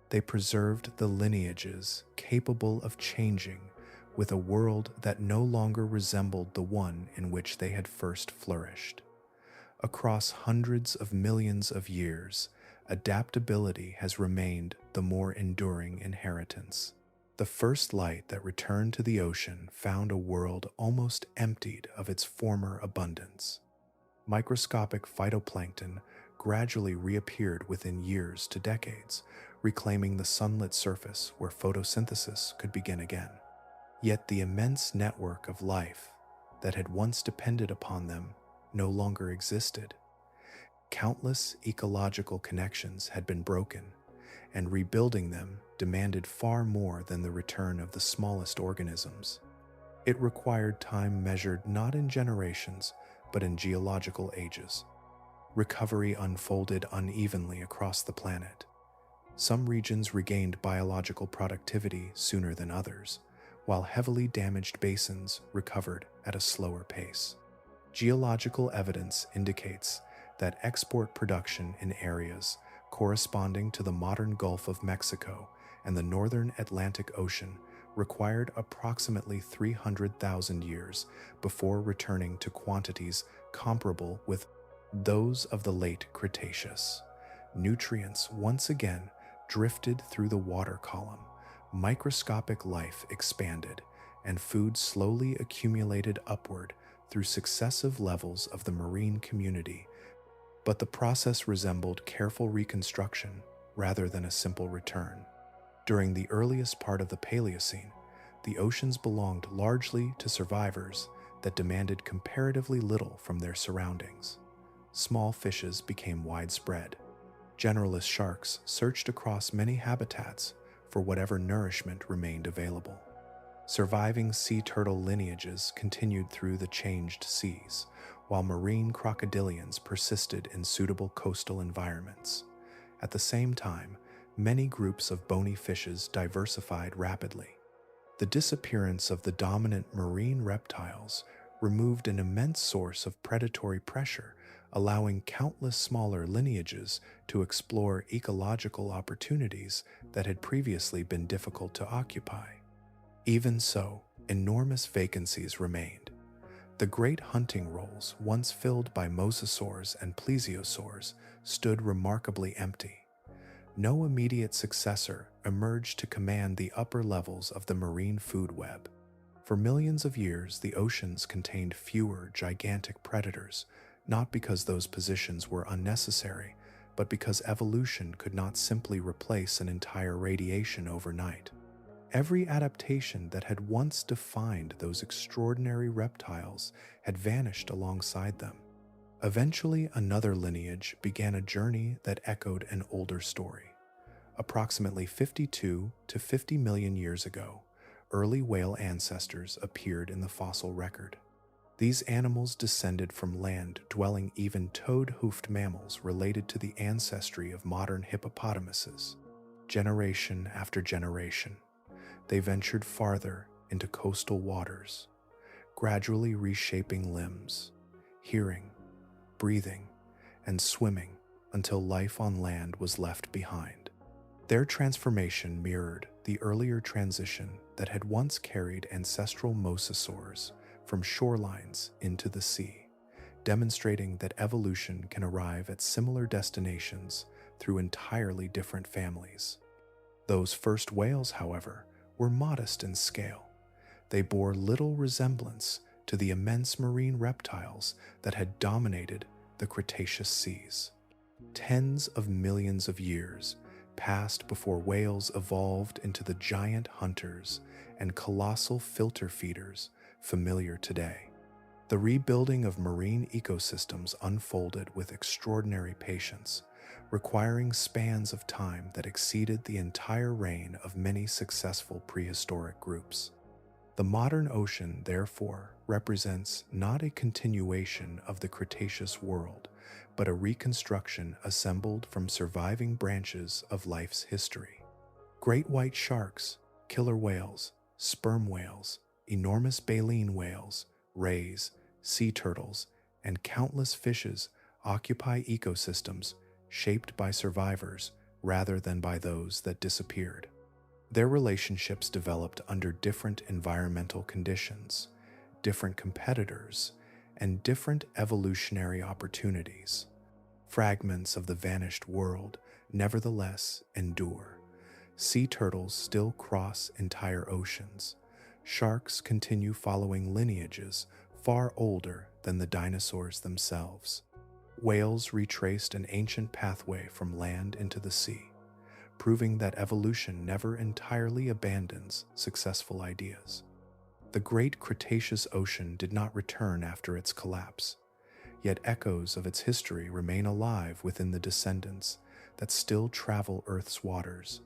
They preserved the lineages capable of changing with a world that no longer resembled the one in which they had first flourished. Across hundreds of millions of years, adaptability has remained the more enduring inheritance. The first light that returned to the ocean found a world almost emptied of its former abundance. Microscopic phytoplankton gradually reappeared within years to decades, reclaiming the sunlit surface where photosynthesis could begin again. Yet the immense network of life that had once depended upon them no longer existed. Countless ecological connections had been broken, and rebuilding them demanded far more than the return of the smallest organisms. It required time measured not in generations, but in geological ages. Recovery unfolded unevenly across the planet. Some regions regained biological productivity sooner than others, while heavily damaged basins recovered at a slower pace. Geological evidence indicates that export production in areas corresponding to the modern Gulf of Mexico and the northern Atlantic Ocean required approximately 300,000 years before returning to quantities comparable with those of the late Cretaceous. Nutrients once again drifted through the water column, microscopic life expanded, and food slowly accumulated upward through successive levels of the marine community, but the process resembled careful reconstruction rather than a simple return. During the earliest part of the Paleocene, the oceans belonged largely to survivors that demanded comparatively little from their surroundings. Small fishes became widespread. Generalist sharks searched across many habitats for whatever nourishment remained available. Surviving sea turtle lineages continued through the changed seas, while marine crocodilians persisted in suitable coastal environments. At the same time, many groups of bony fishes diversified rapidly. The disappearance of the dominant marine reptiles removed an immense source of predatory pressure, allowing countless smaller lineages to explore ecological opportunities that had previously been difficult to occupy. Even so, enormous vacancies remained. The great hunting roles, once filled by mosasaurs and plesiosaurs, stood remarkably empty. No immediate successor emerged to command the upper levels of the marine food web. For millions of years, the oceans contained fewer gigantic predators, not because those positions were unnecessary, but because evolution could not simply replace an entire radiation overnight. Every adaptation that had once defined those extraordinary reptiles had vanished alongside them. Eventually, another lineage began a journey that echoed an older story. Approximately 52 to 50 million years ago, early whale ancestors appeared in the fossil record. These animals descended from land-dwelling even toad-hoofed mammals related to the ancestry of modern hippopotamuses. Generation after generation, they ventured farther into coastal waters, gradually reshaping limbs, hearing, breathing, and swimming until life on land was left behind. Their transformation mirrored the earlier transition that had once carried ancestral mosasaurs from shorelines into the sea, demonstrating that evolution can arrive at similar destinations through entirely different families. Those first whales, however, were modest in scale. They bore little resemblance to the immense marine reptiles that had dominated the Cretaceous seas. Tens of millions of years passed before whales evolved into the giant hunters and colossal filter feeders familiar today. The rebuilding of marine ecosystems unfolded with extraordinary patience, requiring spans of time that exceeded the entire reign of many successful prehistoric groups. The modern ocean, therefore, represents not a continuation of the Cretaceous world, but a reconstruction assembled from surviving branches of life's history. Great white sharks, killer whales, sperm whales, enormous baleen whales, rays, sea turtles, and countless fishes occupy ecosystems shaped by survivors rather than by those that disappeared. Their relationships developed under different environmental conditions, different competitors, and different evolutionary opportunities. Fragments of the vanished world nevertheless endure. Sea turtles still cross entire oceans. Sharks continue following lineages far older than the dinosaurs themselves. Whales retraced an ancient pathway from land into the sea, proving that evolution never entirely abandons successful ideas. The great Cretaceous Ocean did not return after its collapse, yet echoes of its history remain alive within the descendants that still travel Earth's waters,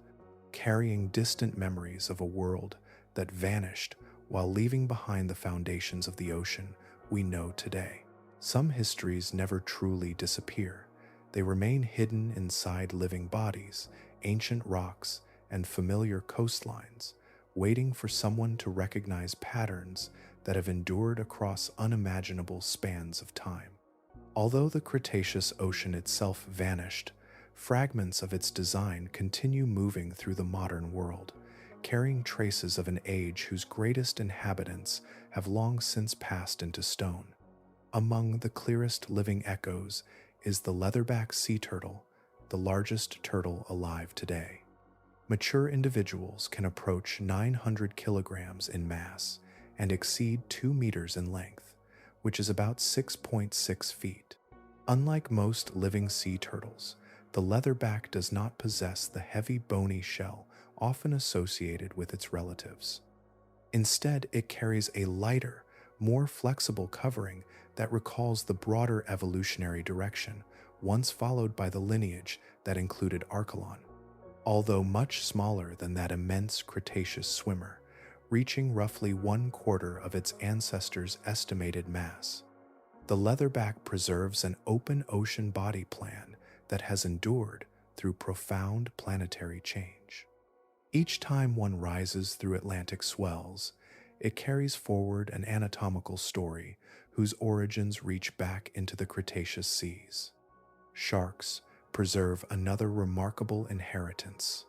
carrying distant memories of a world that vanished while leaving behind the foundations of the ocean we know today. Some histories never truly disappear. They remain hidden inside living bodies, ancient rocks, and familiar coastlines, waiting for someone to recognize patterns that have endured across unimaginable spans of time. Although the Cretaceous Ocean itself vanished, fragments of its design continue moving through the modern world, carrying traces of an age whose greatest inhabitants have long since passed into stone. Among the clearest living echoes is the leatherback sea turtle, the largest turtle alive today. Mature individuals can approach 900 kilograms in mass and exceed 2 meters in length, which is about 6.6 feet. Unlike most living sea turtles, the leatherback does not possess the heavy bony shell often associated with its relatives. Instead, it carries a lighter, more flexible covering that recalls the broader evolutionary direction once followed by the lineage that included Archelon. Although much smaller than that immense Cretaceous swimmer, reaching roughly 1/4 of its ancestors' estimated mass, the leatherback preserves an open ocean body plan that has endured through profound planetary change. Each time one rises through Atlantic swells, it carries forward an anatomical story whose origins reach back into the Cretaceous seas. Sharks preserve another remarkable inheritance.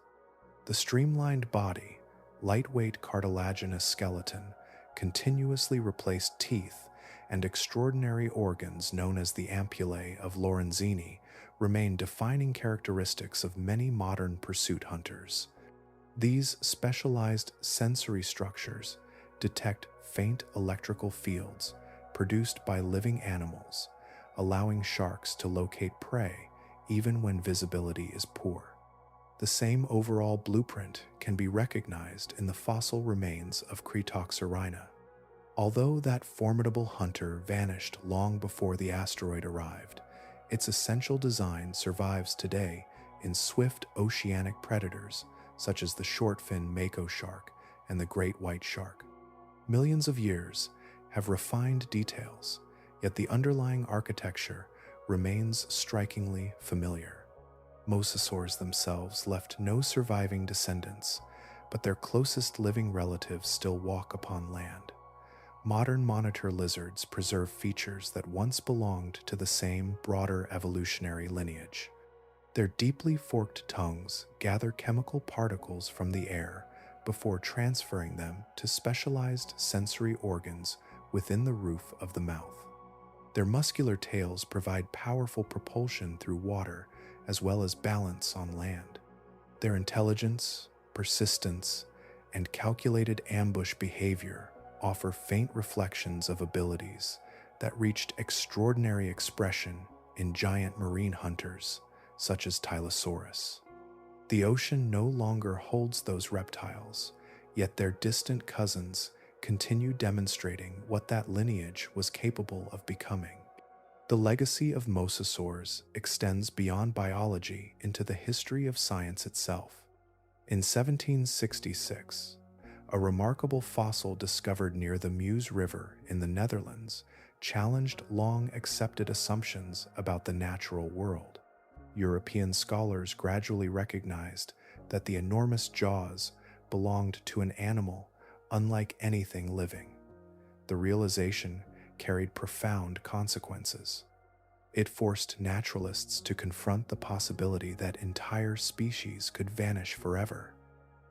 The streamlined body, lightweight cartilaginous skeleton, continuously replaced teeth, and extraordinary organs known as the ampullae of Lorenzini remain defining characteristics of many modern pursuit hunters. These specialized sensory structures detect faint electrical fields produced by living animals, allowing sharks to locate prey even when visibility is poor. The same overall blueprint can be recognized in the fossil remains of Cretoxorhina. Although that formidable hunter vanished long before the asteroid arrived, its essential design survives today in swift oceanic predators such as the shortfin mako shark and the great white shark. Millions of years have refined details, yet the underlying architecture remains strikingly familiar. Mosasaurs themselves left no surviving descendants, but their closest living relatives still walk upon land. Modern monitor lizards preserve features that once belonged to the same broader evolutionary lineage. Their deeply forked tongues gather chemical particles from the air before transferring them to specialized sensory organs within the roof of the mouth. Their muscular tails provide powerful propulsion through water as well as balance on land. Their intelligence, persistence, and calculated ambush behavior offer faint reflections of abilities that reached extraordinary expression in giant marine hunters such as Tylosaurus. The ocean no longer holds those reptiles, yet their distant cousins continue demonstrating what that lineage was capable of becoming. The legacy of mosasaurs extends beyond biology into the history of science itself. In 1766, a remarkable fossil discovered near the Meuse River in the Netherlands challenged long-accepted assumptions about the natural world. European scholars gradually recognized that the enormous jaws belonged to an animal unlike anything living. The realization carried profound consequences. It forced naturalists to confront the possibility that entire species could vanish forever.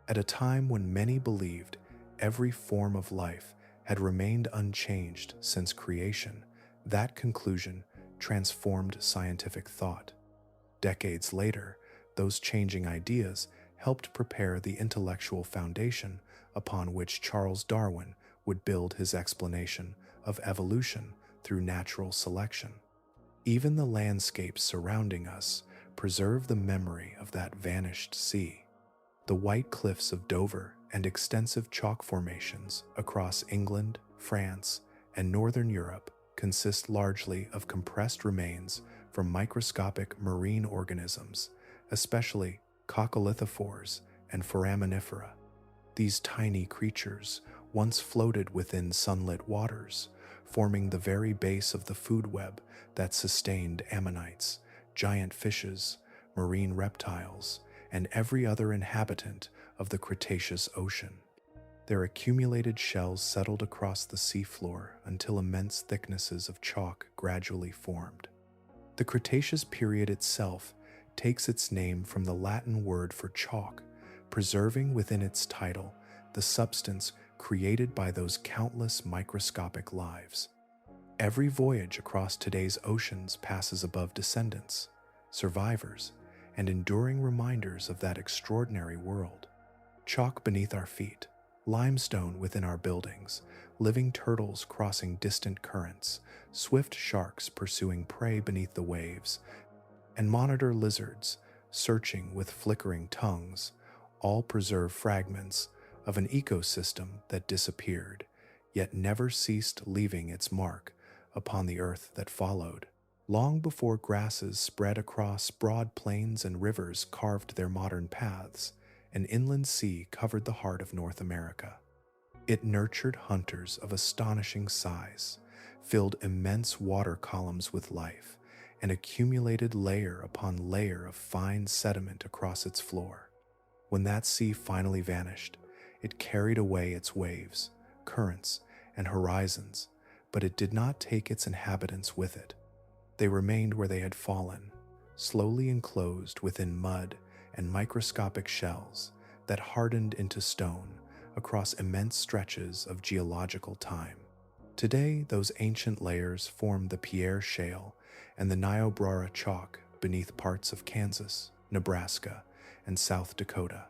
At a time when many believed every form of life had remained unchanged since creation, that conclusion transformed scientific thought. Decades later, those changing ideas helped prepare the intellectual foundation upon which Charles Darwin would build his explanation of evolution through natural selection. Even the landscapes surrounding us preserve the memory of that vanished sea. The white cliffs of Dover and extensive chalk formations across England, France, and Northern Europe consist largely of compressed remains from microscopic marine organisms, especially coccolithophores and foraminifera. These tiny creatures once floated within sunlit waters, forming the very base of the food web that sustained ammonites, giant fishes, marine reptiles, and every other inhabitant of the Cretaceous Ocean. Their accumulated shells settled across the seafloor until immense thicknesses of chalk gradually formed. The Cretaceous period itself takes its name from the Latin word for chalk, preserving within its title the substance created by those countless microscopic lives. Every voyage across today's oceans passes above descendants, survivors, and enduring reminders of that extraordinary world. Chalk beneath our feet, limestone within our buildings, living turtles crossing distant currents, swift sharks pursuing prey beneath the waves, and monitor lizards searching with flickering tongues, all preserve fragments of an ecosystem that disappeared, yet never ceased leaving its mark upon the earth that followed. Long before grasses spread across broad plains and rivers carved their modern paths, an inland sea covered the heart of North America. It nurtured hunters of astonishing size, filled immense water columns with life, and accumulated layer upon layer of fine sediment across its floor. When that sea finally vanished, it carried away its waves, currents, and horizons, but it did not take its inhabitants with it. They remained where they had fallen, slowly enclosed within mud and microscopic shells that hardened into stone across immense stretches of geological time. Today, those ancient layers form the Pierre Shale and the Niobrara Chalk beneath parts of Kansas, Nebraska, and South Dakota.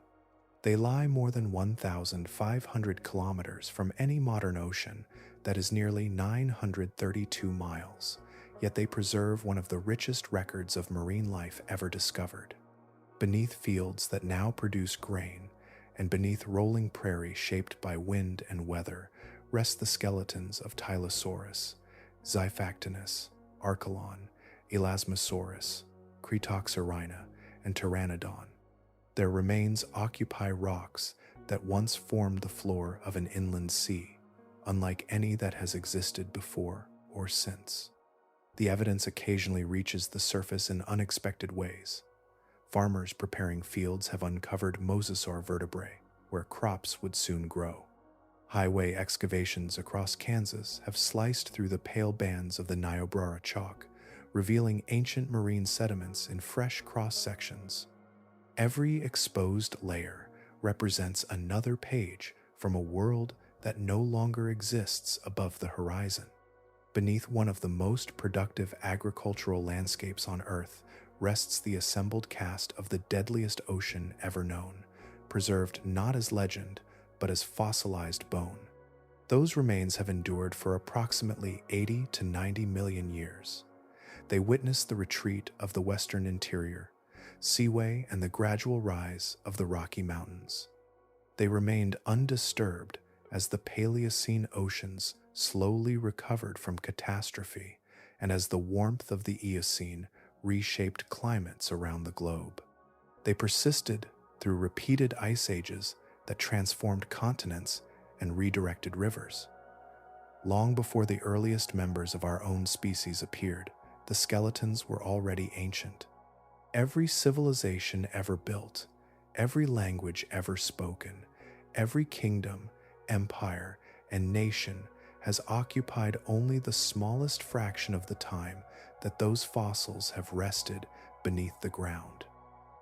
They lie more than 1,500 kilometers from any modern ocean that is nearly 932 miles, yet they preserve one of the richest records of marine life ever discovered. Beneath fields that now produce grain, and beneath rolling prairie shaped by wind and weather, rest the skeletons of Tylosaurus, Xiphactinus, Archelon, Elasmosaurus, Cretoxorhina, and Pteranodon. Their remains occupy rocks that once formed the floor of an inland sea, unlike any that has existed before or since. The evidence occasionally reaches the surface in unexpected ways. Farmers preparing fields have uncovered mosasaur vertebrae where crops would soon grow. Highway excavations across Kansas have sliced through the pale bands of the Niobrara Chalk, revealing ancient marine sediments in fresh cross-sections. Every exposed layer represents another page from a world that no longer exists above the horizon. Beneath one of the most productive agricultural landscapes on Earth rests the assembled cast of the deadliest ocean ever known, preserved not as legend, but as fossilized bone. Those remains have endured for approximately 80 to 90 million years. They witnessed the retreat of the western interior, seaway, and the gradual rise of the Rocky Mountains. They remained undisturbed as the Paleocene oceans slowly recovered from catastrophe and as the warmth of the Eocene reshaped climates around the globe. They persisted through repeated ice ages that transformed continents and redirected rivers. Long before the earliest members of our own species appeared, the skeletons were already ancient. Every civilization ever built, every language ever spoken, every kingdom, empire, and nation has occupied only the smallest fraction of the time that those fossils have rested beneath the ground.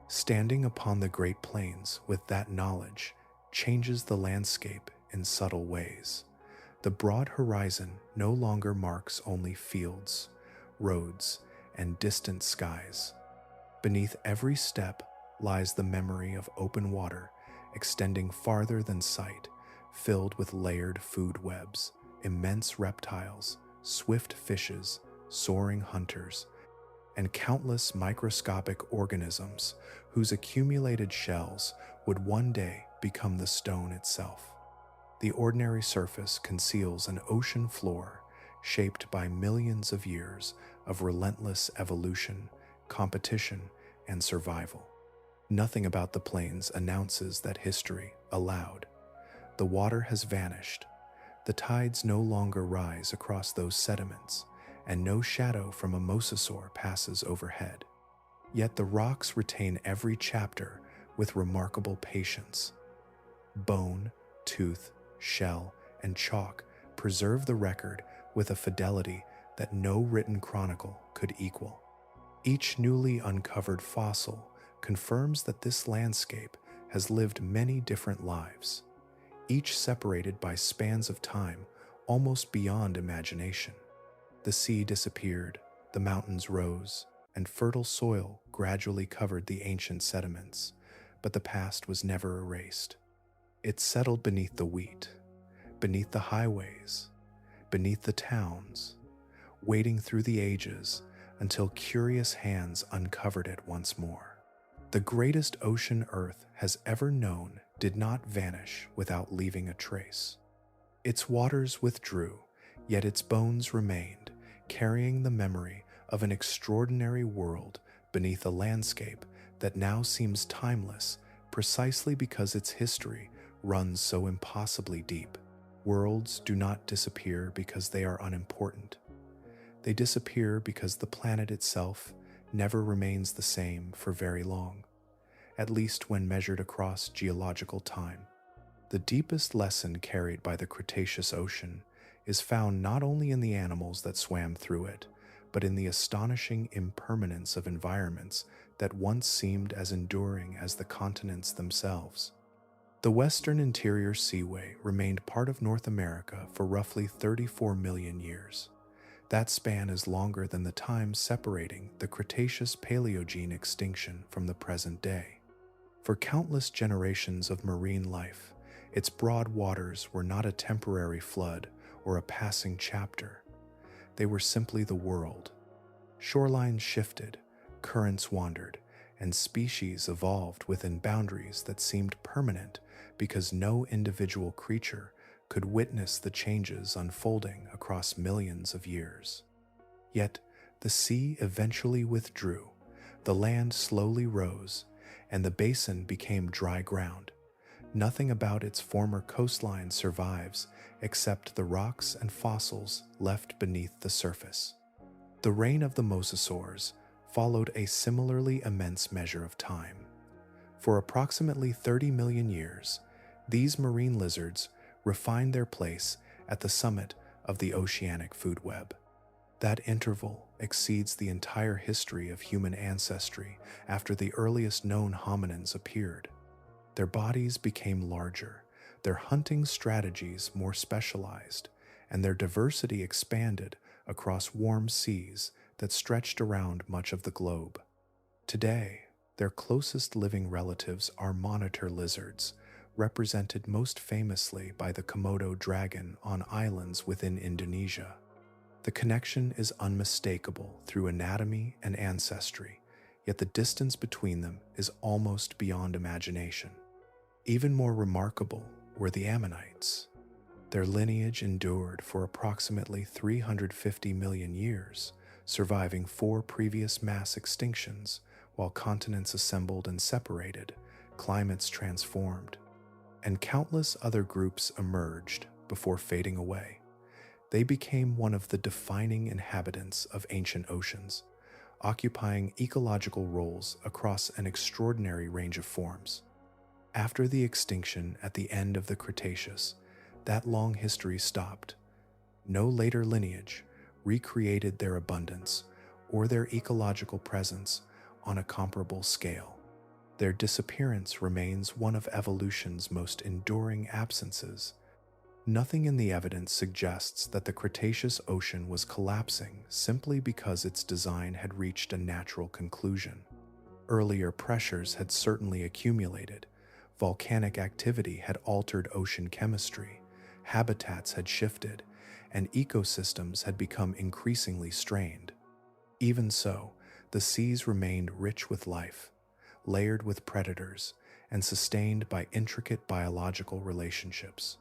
Standing upon the Great Plains with that knowledge changes the landscape in subtle ways. The broad horizon no longer marks only fields, roads, and distant skies. Beneath every step lies the memory of open water extending farther than sight, filled with layered food webs, immense reptiles, swift fishes, soaring hunters, and countless microscopic organisms whose accumulated shells would one day become the stone itself. The ordinary surface conceals an ocean floor shaped by millions of years of relentless evolution, competition, and survival. Nothing about the plains announces that history allowed. The water has vanished. The tides no longer rise across those sediments, and no shadow from a mosasaur passes overhead. Yet the rocks retain every chapter with remarkable patience. Bone, tooth, shell, and chalk preserve the record with a fidelity that no written chronicle could equal. Each newly uncovered fossil confirms that this landscape has lived many different lives, each separated by spans of time almost beyond imagination. The sea disappeared, the mountains rose, and fertile soil gradually covered the ancient sediments, but the past was never erased. It settled beneath the wheat, beneath the highways, beneath the towns, waiting through the ages until curious hands uncovered it once more. The greatest ocean Earth has ever known did not vanish without leaving a trace. Its waters withdrew, yet its bones remained, carrying the memory of an extraordinary world beneath a landscape that now seems timeless precisely because its history runs so impossibly deep. Worlds do not disappear because they are unimportant. They disappear because the planet itself never remains the same for very long, at least when measured across geological time. The deepest lesson carried by the Cretaceous Ocean is found not only in the animals that swam through it, but in the astonishing impermanence of environments that once seemed as enduring as the continents themselves. The western interior seaway remained part of North America for roughly 34 million years. That span is longer than the time separating the Cretaceous Paleogene extinction from the present day. For countless generations of marine life, its broad waters were not a temporary flood or a passing chapter. They were simply the world. Shorelines shifted, currents wandered, and species evolved within boundaries that seemed permanent because no individual creature could witness the changes unfolding across millions of years. Yet, the sea eventually withdrew, the land slowly rose, and the basin became dry ground. Nothing about its former coastline survives except the rocks and fossils left beneath the surface. The reign of the mosasaurs followed a similarly immense measure of time. For approximately 30 million years, these marine lizards refined their place at the summit of the oceanic food web. That interval exceeds the entire history of human ancestry after the earliest known hominins appeared. Their bodies became larger, their hunting strategies more specialized, and their diversity expanded across warm seas that stretched around much of the globe. Today, their closest living relatives are monitor lizards, represented most famously by the Komodo dragon on islands within Indonesia. The connection is unmistakable through anatomy and ancestry, yet the distance between them is almost beyond imagination. Even more remarkable were the ammonites. Their lineage endured for approximately 350 million years, surviving 4 previous mass extinctions while continents assembled and separated, climates transformed, and countless other groups emerged before fading away. They became one of the defining inhabitants of ancient oceans, occupying ecological roles across an extraordinary range of forms. After the extinction at the end of the Cretaceous, that long history stopped. No later lineage recreated their abundance or their ecological presence on a comparable scale. Their disappearance remains one of evolution's most enduring absences. Nothing in the evidence suggests that the Cretaceous Ocean was collapsing simply because its design had reached a natural conclusion. Earlier pressures had certainly accumulated. Volcanic activity had altered ocean chemistry, habitats had shifted, and ecosystems had become increasingly strained. Even so, the seas remained rich with life, layered with predators, and sustained by intricate biological relationships.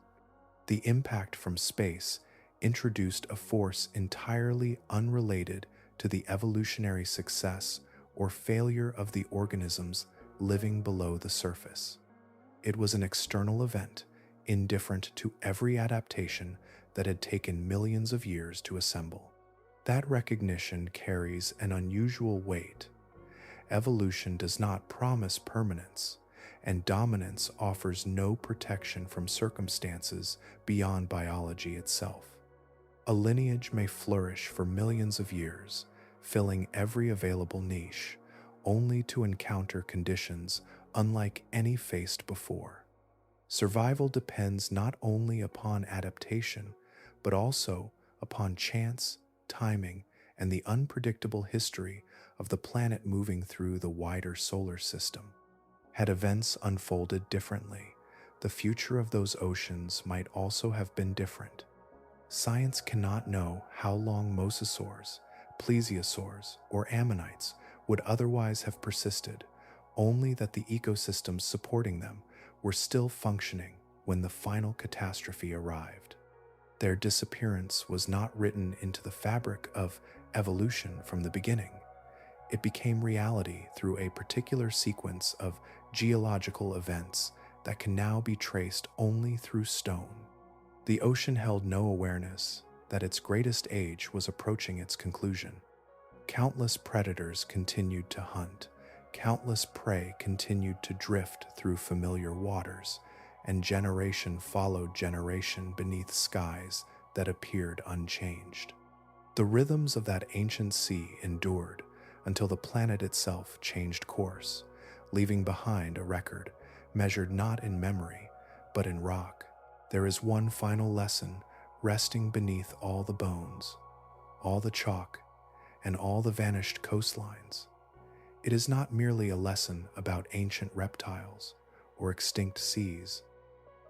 The impact from space introduced a force entirely unrelated to the evolutionary success or failure of the organisms living below the surface. It was an external event, indifferent to every adaptation that had taken millions of years to assemble. That recognition carries an unusual weight. Evolution does not promise permanence, and dominance offers no protection from circumstances beyond biology itself. A lineage may flourish for millions of years, filling every available niche, only to encounter conditions unlike any faced before. Survival depends not only upon adaptation, but also upon chance, timing, and the unpredictable history of the planet moving through the wider solar system. Had events unfolded differently, the future of those oceans might also have been different. Science cannot know how long mosasaurs, plesiosaurs, or ammonites would otherwise have persisted, only that the ecosystems supporting them were still functioning when the final catastrophe arrived. Their disappearance was not written into the fabric of evolution from the beginning. It became reality through a particular sequence of geological events that can now be traced only through stone. The ocean held no awareness that its greatest age was approaching its conclusion. Countless predators continued to hunt, countless prey continued to drift through familiar waters, and generation followed generation beneath skies that appeared unchanged. The rhythms of that ancient sea endured until the planet itself changed course, leaving behind a record measured not in memory, but in rock. There is one final lesson resting beneath all the bones, all the chalk, and all the vanished coastlines. It is not merely a lesson about ancient reptiles or extinct seas.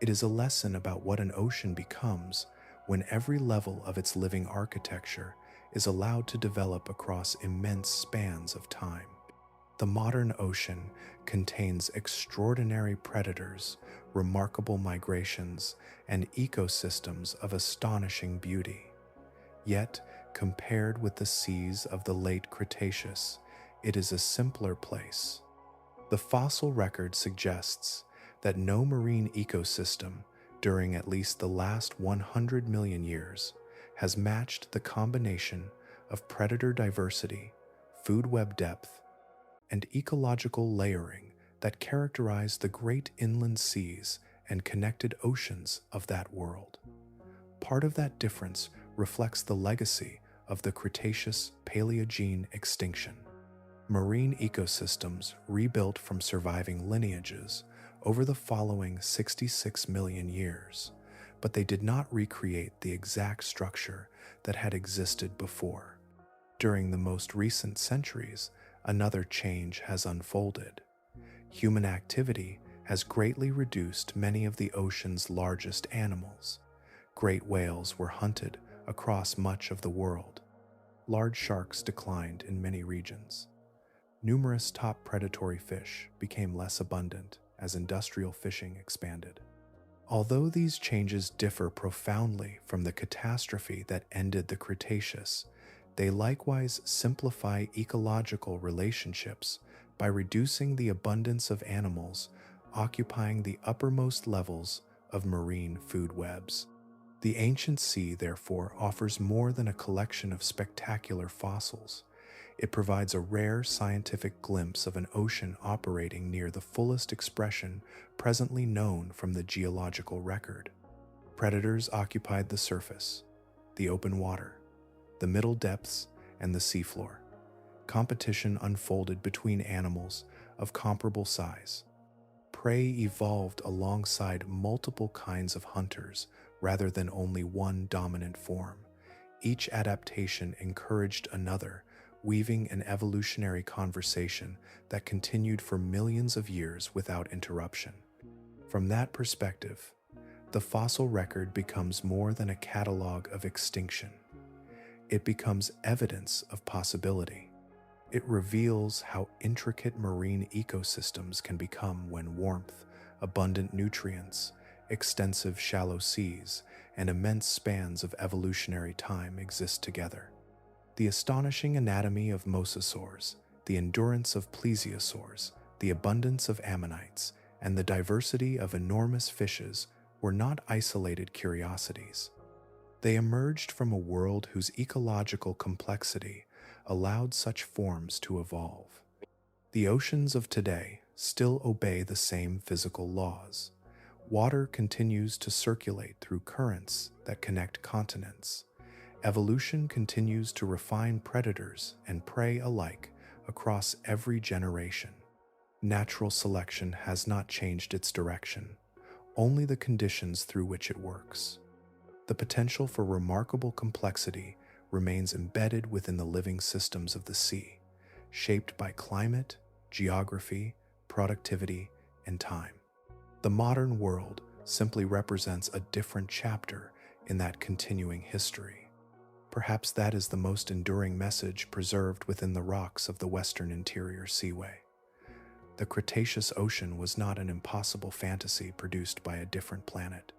It is a lesson about what an ocean becomes when every level of its living architecture is allowed to develop across immense spans of time. The modern ocean contains extraordinary predators, remarkable migrations, and ecosystems of astonishing beauty. Yet, compared with the seas of the late Cretaceous, it is a simpler place. The fossil record suggests that no marine ecosystem during at least the last 100 million years has matched the combination of predator diversity, food web depth, and ecological layering that characterize the great inland seas and connected oceans of that world. Part of that difference reflects the legacy of the Cretaceous Paleogene extinction. Marine ecosystems rebuilt from surviving lineages over the following 66 million years, but they did not recreate the exact structure that had existed before. During the most recent centuries, another change has unfolded. Human activity has greatly reduced many of the ocean's largest animals. Great whales were hunted across much of the world. Large sharks declined in many regions. Numerous top predatory fish became less abundant as industrial fishing expanded. Although these changes differ profoundly from the catastrophe that ended the Cretaceous, they likewise simplify ecological relationships by reducing the abundance of animals occupying the uppermost levels of marine food webs. The ancient sea, therefore, offers more than a collection of spectacular fossils. It provides a rare scientific glimpse of an ocean operating near the fullest expression presently known from the geological record. Predators occupied the surface, the open water, the middle depths, and the seafloor. Competition unfolded between animals of comparable size. Prey evolved alongside multiple kinds of hunters rather than only one dominant form. Each adaptation encouraged another, weaving an evolutionary conversation that continued for millions of years without interruption. From that perspective, the fossil record becomes more than a catalog of extinction. It becomes evidence of possibility. It reveals how intricate marine ecosystems can become when warmth, abundant nutrients, extensive shallow seas, and immense spans of evolutionary time exist together. The astonishing anatomy of mosasaurs, the endurance of plesiosaurs, the abundance of ammonites, and the diversity of enormous fishes were not isolated curiosities. They emerged from a world whose ecological complexity allowed such forms to evolve. The oceans of today still obey the same physical laws. Water continues to circulate through currents that connect continents. Evolution continues to refine predators and prey alike across every generation. Natural selection has not changed its direction, only the conditions through which it works. The potential for remarkable complexity remains embedded within the living systems of the sea, shaped by climate, geography, productivity, and time. The modern world simply represents a different chapter in that continuing history. Perhaps that is the most enduring message preserved within the rocks of the Western Interior Seaway. The Cretaceous Ocean was not an impossible fantasy produced by a different planet.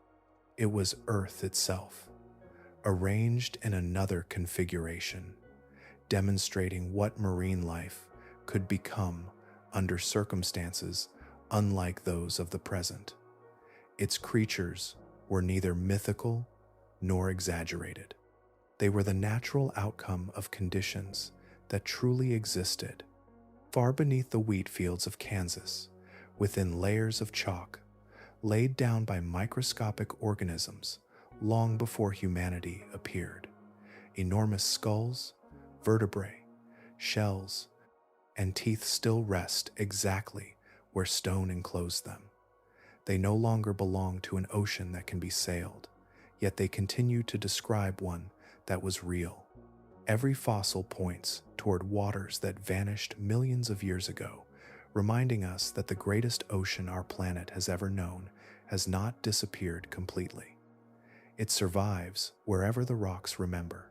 It was Earth itself, arranged in another configuration, demonstrating what marine life could become under circumstances unlike those of the present. Its creatures were neither mythical nor exaggerated. They were the natural outcome of conditions that truly existed far beneath the wheat fields of Kansas, within layers of chalk laid down by microscopic organisms long before humanity appeared. Enormous skulls, vertebrae, shells, and teeth still rest exactly where stone enclosed them. They no longer belong to an ocean that can be sailed, yet they continue to describe one that was real. Every fossil points toward waters that vanished millions of years ago, reminding us that the greatest ocean our planet has ever known has not disappeared completely. It survives wherever the rocks remember.